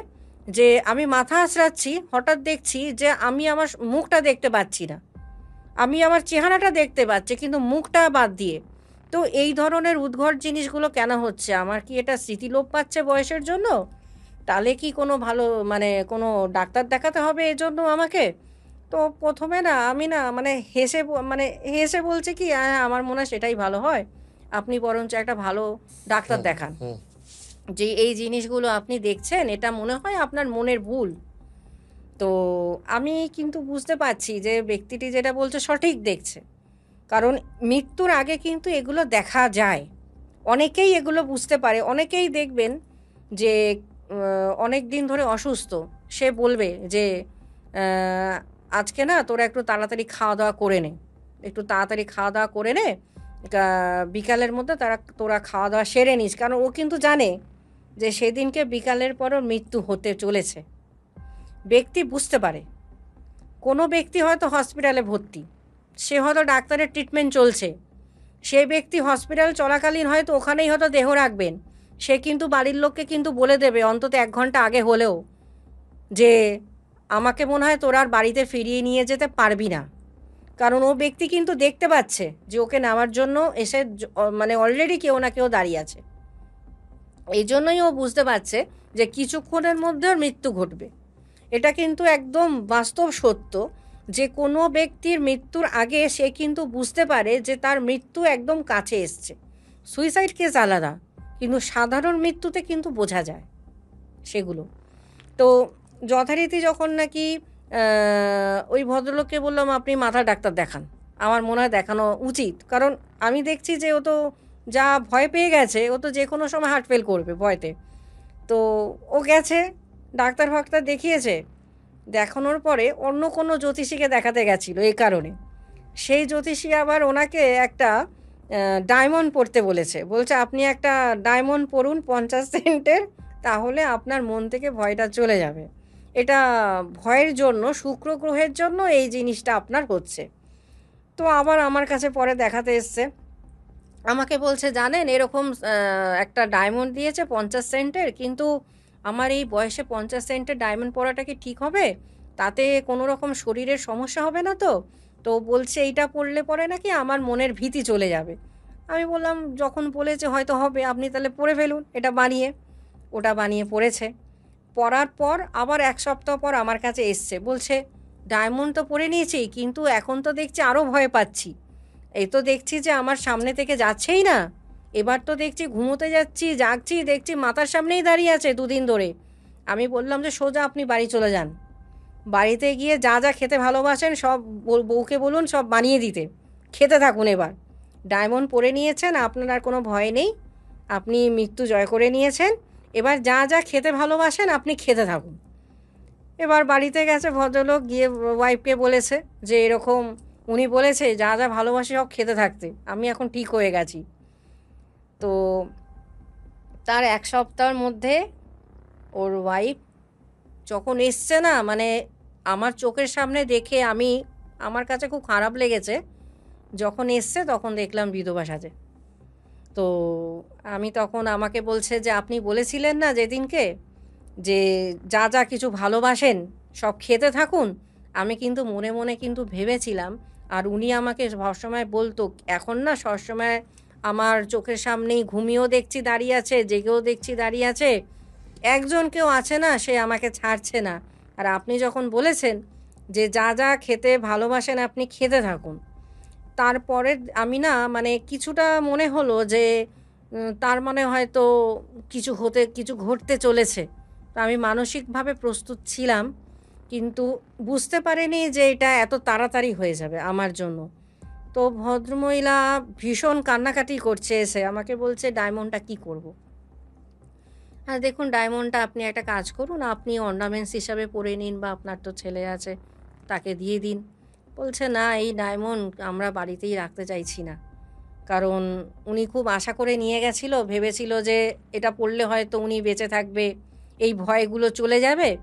যে আমি মাথা আঁচড়াচ্ছি, হঠাৎ দেখছি যে আমি আমার মুখটা দেখতে পাচ্ছি না। আমি আমার চেহারাটা দেখতে পাচ্ছি কিন্তু মুখটা বাদ দিয়ে। তো এই ধরনের উদ্ভট জিনিসগুলো কেন হচ্ছে? আমার কি এটা স্মৃতিলোপ পাচ্ছে বয়সের জন্য? তাহলে কি কোনো ভালো মানে কোনো ডাক্তার দেখাতে হবে এজন্য আমাকে? তো ১ম এ না আমি না মানে হেসে বলছি কি, আমার মনে হয় সেটাই ভালো হয়। আপনি বরঞ্চ একটা ভালো ডাক্তার হুম, দেখান। হুম। যে এই জিনিসগুলো আপনি দেখছেন এটা মনে হয় আপনার মনের ভুল। তো আমি কিন্তু বুঝতে পারছি যে ব্যক্তিটি যেটা বলছে সঠিক দেখছে। কারণ মৃত্যুর আগে কিন্তু এগুলো দেখা যায়। অনেকেই এগুলো বুঝতে পারে। অনেকেই দেখবেন যে অনেকদিন ধরে অসুস্থ। সে বলবে যে, "অ্যা আজকে না তোরা একটু তাড়াতাড়ি খাওয়া-দাওয়া করে নে। একটু তাড়াতাড়ি খাওয়া-দাওয়া করে নে। কা বিকালের মধ্যে তোরা খাওয়া-দাওয়া সেরে নিস।" কারণ ও কিন্তু জানে যে সেদিনকে বিকালের পর ওর মৃত্যু হতে চলেছে। ব্যক্তি বুঝতে পারে। কোনো ব্যক্তি হয়তো হসপিটালে ভর্তি। সে হয়তো ডাক্তারের ট্রিটমেন্ট চলছে। সে ব্যক্তি হসপিটাল চলাকালীন হয়তো ওখানেই হয়তো দেহ রাখবেন। সে কিন্তু বাড়ির লোককে কিন্তু বলে দেবে অন্তত ১ ঘন্টা আগে হলেও যে, "আমাকে মনে হয় তোরা আর বাড়িতে ফিরিয়ে নিয়ে যেতে পারবি না।" কারণ ও ব্যক্তি কিন্তু দেখতে পাচ্ছে যে ওকে নেওয়ার জন্য এসে মানে অলরেডি কেউ না কেউ দাঁড়িয়ে আছে। এইজন্যই ও বুঝতে পারছে যে কিছুক্ষণের মধ্যে ওর মৃত্যু ঘটবে। এটা কিন্তু একদম বাস্তব সত্য যে কোনো ব্যক্তির মৃত্যুর আগে সে কিন্তু বুঝতে পারে যে তার মৃত্যু একদম কাছে এসছে। সুইসাইড কেস আলাদা, কিন্তু সাধারণ মৃত্যুতে কিন্তু বোঝা যায় সেগুলো। তো যথারীতি যখন নাকি ওই ভদ্রলোককে বললাম, "আপনি মাথার ডাক্তার দেখান।" আমার মনে হয় দেখানো উচিত। কারণ আমি দেখছি যে ও তো যা ভয় পেয়ে গেছে, ও তো যেকোনো সময় হার্ট ফেল করবে ভয়তে। তো ও গেছে, ডাক্তার-ফাক্তার দেখিয়েছে। দেখানোর পরে অন্য কোনো জ্যোতিষীকে দেখাতে গেছিল এই কারণে। সেই জ্যোতিষী আবার ওনাকে একটা ডায়মন্ড পড়তে বলেছে। বলছে, "আপনি একটা ডায়মন্ড পড়ুন ৫০ সেন্টের, তাহলে আপনার মন থেকে ভয়টা চলে যাবে।" এটা ভয়ের জন্য, শুক্র গ্রহের জন্য এই জিনিসটা আপনার হচ্ছে। তো আবার আমার কাছে পরে দেখাতে এসছে। আমাকে বলছে, "জানেন এরকম একটা ডায়মন্ড দিয়েছে ৫০ সেন্টের, কিন্তু আমার এই বয়সে ৫০ সেন্টের ডায়মন্ড পড়াটা কি ঠিক হবে? তাতে কোনো রকম শরীরের সমস্যা হবে না তো?" তো বলছে, "এইটা পড়লে পরে নাকি আমার মনের ভীতি চলে যাবে।" আমি বললাম, "যখন বলেছে হয়তো হবে, আপনি তাহলে পড়ে ফেলুন এটা বানিয়ে।" ওটা বানিয়ে পড়েছে। পড়ার পর আবার ১ সপ্তাহ পর আমার কাছে এসছে। বলছে, "ডায়মন্ড তো পড়ে নিয়েছি, কিন্তু এখন তো দেখছি আরো ভয় পাচ্ছি। এই তো দেখছি যে আমার সামনে থেকে যাচ্ছেই না। এবার তো দেখছি ঘুমোতে যাচ্ছি, জাগছি, দেখছি মাথার সামনেই দাঁড়িয়ে আছে ২ দিন ধরে।" আমি বললাম যে, "সোজা আপনি বাড়ি চলে যান। বাড়িতে গিয়ে যা খেতে ভালোবাসেন সব বউকে বলুন সব বানিয়ে দিতে। খেতে থাকুন এবার। ডায়মন্ড পড়ে নিয়েছেন, আপনার আর কোনো ভয় নেই। আপনি মৃত্যু জয় করে নিয়েছেন। এবার যা খেতে ভালোবাসেন আপনি খেতে থাকুন।" এবার বাড়িতে গেছে ভদ্রলোক, গিয়ে ওয়াইফকে বলেছে যে এরকম উনি বলেছে যা ভালোবাসি সব খেতে থাকতে। আমি এখন ঠিক হয়ে গেছি। তো তার ১ সপ্তাহের মধ্যে ওর ওয়াইফ যখন এসছে না, মানে আমার চোখের সামনে দেখে আমার কাছে খুব খারাপ লেগেছে। যখন এসছে তখন দেখলাম বিধবা সাজে। তো আমি তখন আমাকে বলছে যে, "আপনি বলেছিলেন না যেদিনকে যে যা কিছু ভালোবাসেন সব খেতে থাকুন।" আমি কিন্তু মনে কিন্তু ভেবেছিলাম, আর উনি আমাকে সবসময় বলতো, এখন না সবসময় আমার চোখের সামনেই ঘুমিয়েও দেখছি দাঁড়িয়ে আছে, জেগেও দেখছি দাঁড়িয়ে আছে। একজন কেউ আছে না, সে আমাকে ছাড়ছে না। আর আপনি যখন বলেছেন যে যা খেতে ভালোবাসেন আপনি খেতে থাকুন। তারপরে আমি না মানে কিছুটা মনে হলো যে তার মানে হয়তো কিছু ঘটতে চলেছে। তো আমি মানসিকভাবে প্রস্তুত ছিলাম। কিন্তু বুঝতে পারিনি যে এটা এত তাড়াতাড়ি হয়ে যাবে আমার জন্য। তো ভদ্রমহিলা ভীষণ কান্নাকাটি করছে এসে। আমাকে বলছে, "ডায়মন্ডটা কি করব?" হ্যাঁ, দেখুন ডায়মন্ডটা আপনি একটা কাজ করুন, আপনি অর্নামেন্টস হিসাবে পরে নিন বা আপনার তো ছেলে আছে, তাকে দিয়ে দিন। বলছে, "না, এই ডায়মন্ড আমরা বাড়িতেই রাখতে চাইছি না।" কারণ উনি খুব আশা করে নিয়ে গেছিল, ভেবেছিল যে এটা পড়লে হয়তো উনি বেঁচে থাকবে, এই ভয়গুলো চলে যাবে।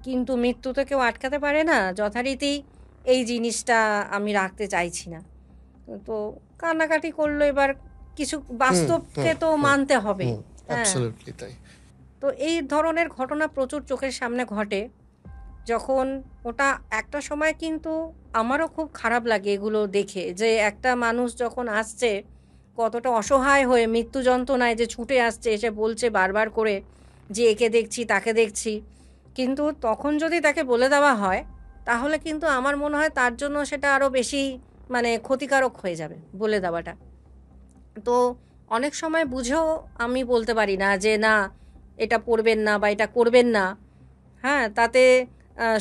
কিন্তু মৃত্যু তো কেউ আটকাতে পারে না। যথারীতি এই জিনিসটা আমি রাখতে চাইছি না। তো কান্নাকাটি করলো, এবার কিছু বাস্তবকে তো মানতে হবে। হ্যাঁ, অ্যাবসলিউটলি তাই। তো এই ধরনের ঘটনা প্রচুর চোখের সামনে ঘটে। যখন ওটা একটা সময় কিন্তু আমারও খুব খারাপ লাগে এগুলো দেখে, যে একটা মানুষ যখন আসছে কতটা অসহায় হয়ে মৃত্যু যন্ত্রণায় যে ছুটে আসছে, এসে বলছে বারবার করে যে একে দেখছি তাকে দেখছি, কিন্তু তখন যদি তাকে বলে দেওয়া হয় তাহলে কিন্তু আমার মনে হয় তার জন্য সেটা আরও বেশি মানে ক্ষতিকারক হয়ে যাবে বলে দেওয়াটা। তো অনেক সময় বুঝেও আমি বলতে পারি না যে না এটা পড়বেন না বা এটা করবেন না। হ্যাঁ, তাতে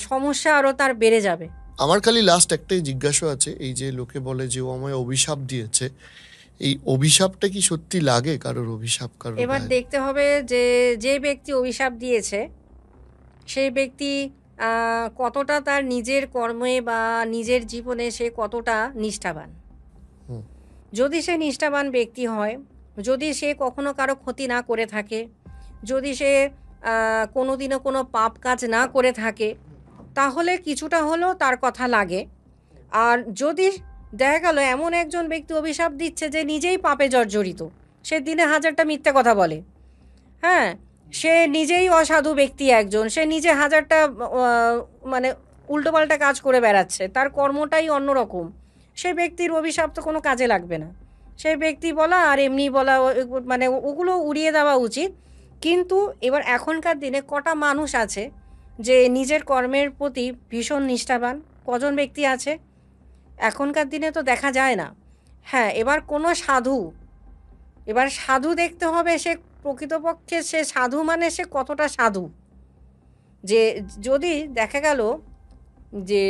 সমস্যা আরও তার বেড়ে যাবে। আমার খালি লাস্ট একটাই জিজ্ঞাসা আছে, এই যে লোকে বলে যে ও আমায় অভিশাপ দিয়েছে, এই অভিশাপটা কি সত্যি লাগে কারোর অভিশাপ কারোর এবার গায়ে? দেখতে হবে যে যে ব্যক্তি অভিশাপ দিয়েছে সেই ব্যক্তি কতটা তার নিজের কর্মে বা নিজের জীবনে সে কতটা নিষ্ঠাবান। হুম, যদি সে নিষ্ঠাবান ব্যক্তি হয়, যদি সে কখনো কারো ক্ষতি না করে থাকে, যদি সে কোনোদিনও কোনো পাপ কাজ না করে থাকে, তাহলে কিছুটা হলেও তার কথা লাগে। আর যদি দেখা গেল এমন একজন ব্যক্তি অভিশাপ দিচ্ছে যে নিজেই পাপে জর্জরিত, সে দিনে 1000টা মিথ্যে কথা বলে, হ্যাঁ? সে নিজেই অসাধু ব্যক্তি একজন, সে নিজে 1000টা আ মানে উল্টোপাল্টা কাজ করে বেড়াচ্ছে, তার কর্মটাই অন্যরকম। সে ব্যক্তির অভিশাপ তো কোনো কাজে লাগবে না। সেই ব্যক্তি বলা আর এমনি বলা মানে ওগুলো উড়িয়ে দেওয়া উচিত। কিন্তু এবার এখনকার দিনে কটা মানুষ আছে যে নিজের কর্মের প্রতি ভীষণ নিষ্ঠাবান? কজন ব্যক্তি আছে? এখনকার দিনে তো দেখা যায় না। হ্যাঁ, এবার কোনো সাধু, এবার সাধু দেখতে হবে সে প্রকৃতপক্ষে সে সাধু মানে সে কতটা সাধু? যে যদি দেখা গেল যে,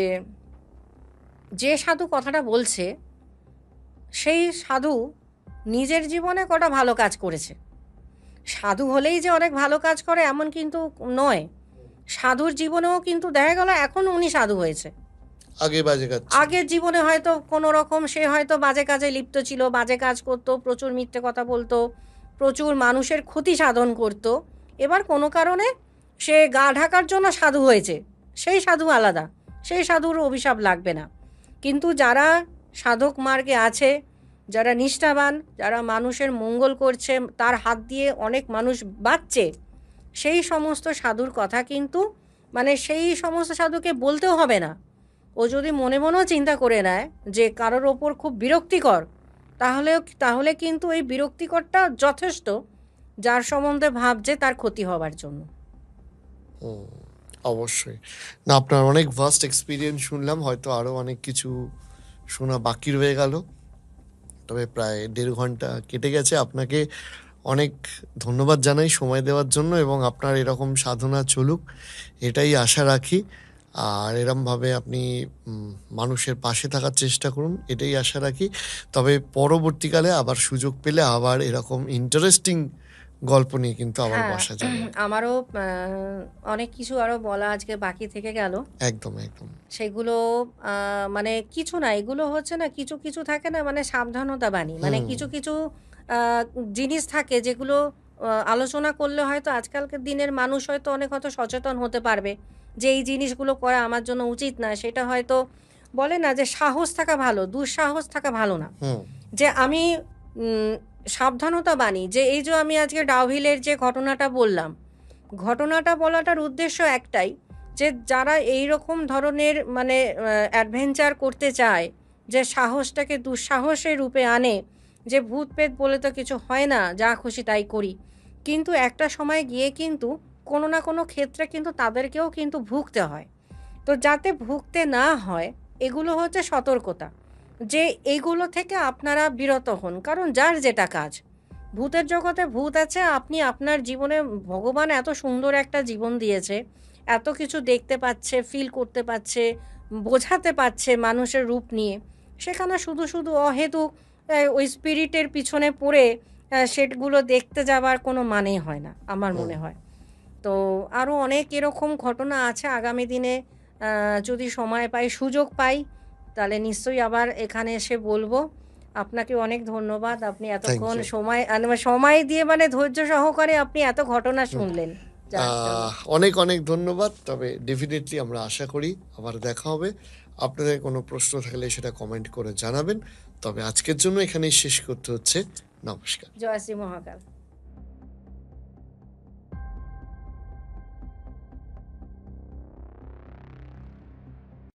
যে সাধু কথাটা বলছে সেই সাধু নিজের জীবনে কটা ভালো কাজ করেছে। সাধু হলেই যে অনেক ভালো কাজ করে এমন কিন্তু নয়। সাধুর জীবনেও কিন্তু দেখা গেল এখন উনি সাধু হয়েছে। আগে বাজে কাজ ছিল। আগের জীবনে হয়তো কোনো রকম সে হয়তো বাজে কাজে লিপ্ত ছিল, বাজে কাজ করত, প্রচুর মিথ্যে কথা বলতো, প্রচুর মানুষের ক্ষতি সাধন করত। এবার কোনো কারণে সে গা ঢাকার জন্য সাধু হয়েছে, সেই সাধু আলাদা, সেই সাধুর অভিশাপ লাগবে না। কিন্তু যারা সাধক মার্গে আছে, যারা নিষ্ঠাবান, যারা মানুষের মঙ্গল করছে, তার হাত দিয়ে অনেক মানুষ বাঁচছে, সেই সমস্ত সাধুর কথা কিন্তু মানে সেই সমস্ত সাধুকে বলতেও হবে না। ও যদি মনে মনেও চিন্তা করে নেয় যে কারোর ওপর খুব বিরক্তিকর, তাহলে কিন্তু এই বিরক্তিকরটা যথেষ্ট যার সম্বন্ধে ভাবছে তার ক্ষতি হবার জন্য। হুম, অবশ্যই। না, আপনার অনেক ভাস্ট এক্সপিরিয়েন্স শুনলাম, হয়তো আরো অনেক কিছু শোনা বাকি রয়ে গেল, তবে প্রায় 1.5 ঘন্টা কেটে গেছে। আপনাকে অনেক ধন্যবাদ জানাই সময় দেওয়ার জন্য, এবং আপনার এরকম সাধনা চলুক এটাই আশা রাখি। আর এরমভাবে আপনি মানুষের পাশে থাকার চেষ্টা করুন এটাই আশা রাখি। তবে পরবর্তীকালে আবার সুযোগ পেলে আবার এরকম ইন্টারেস্টিং গল্প নিয়ে কিন্তু আবার হ্যাঁ, বসা যাবে। আমারও অনেক কিছু আরও বলা আজকে বাকি থেকে গেল। একদম, একদম। সেগুলো মানে কিছু না, এগুলো হচ্ছে না, কিছু কিছু থাকে না মানে সাবধানতা বাণী, মানে হুম, কিছু কিছু জিনিস থাকে যেগুলো আলোচনা করলে হয়তো আজকালকার দিনের মানুষ হয়তো অনেক হয়তো সচেতন হতে পারবে যে এই জিনিসগুলো করা আমার জন্য উচিত না। সেটা হয়তো বলে না যে সাহস থাকা ভালো, দুঃসাহস থাকা ভালো না। হুম, যে আমি উম, সাবধানতা বাণী, যে এই যে আমি আজকে ডাউহিলের যে ঘটনাটা বললাম, ঘটনাটা বলাটার উদ্দেশ্য একটাই, যে যারা এই রকম ধরনের মানে অ্যাডভেঞ্চার করতে চায়, যে সাহসটাকে দুঃসাহসের রূপে আনে, যে ভূত প্রেত বলে তো কিছু হয় না, যা খুশি তাই করি, কিন্তু একটা সময় গিয়ে কিন্তু কোনো না কোনো ক্ষেত্রে কিন্তু তাদেরকেও কিন্তু ভুগতে হয়। তো যাতে ভুগতে না হয়, এগুলো হচ্ছে সতর্কতা, যে এইগুলো থেকে আপনারা বিরত হন, কারণ যার যেটা কাজ। ভূতের জগতে ভূত আছে, আপনি আপনার জীবনে ভগবান এত সুন্দর একটা জীবন দিয়েছে, এত কিছু দেখতে পাচ্ছে, ফিল করতে পারছে, বোঝাতে পারছে মানুষের রূপ নিয়ে, সেখানে শুধু শুধু অহেতুক ওই স্পিরিটের পিছনে পড়ে সেগুলো দেখতে যাবার কোনো মানেই হয় না আমার হুম। মনে হয়। তো আরও অনেক এরকম ঘটনা আছে আগামী দিনে, যদি সময় পাই, সুযোগ পাই, তাহলে নিশ্চয়ই আবার এখানে এসে বলবো। আপনাকে অনেক ধন্যবাদ, আপনি থ্যাংক এতক্ষণ ইউ। সময় দিয়ে মানে ধৈর্য সহকারে আপনি এত ঘটনা হুম। শুনলেন, যার জন্য। অনেক অনেক ধন্যবাদ। তবে ডেফিনেটলি আমরা আশা করি আবার দেখা হবে। আপনাদের কোনো প্রশ্ন থাকলে সেটা কমেন্ট করে জানাবেন। তবে আজকের জন্য এখানেই শেষ করতে হচ্ছে। নমস্কার। জয় শ্রী মহাকাল।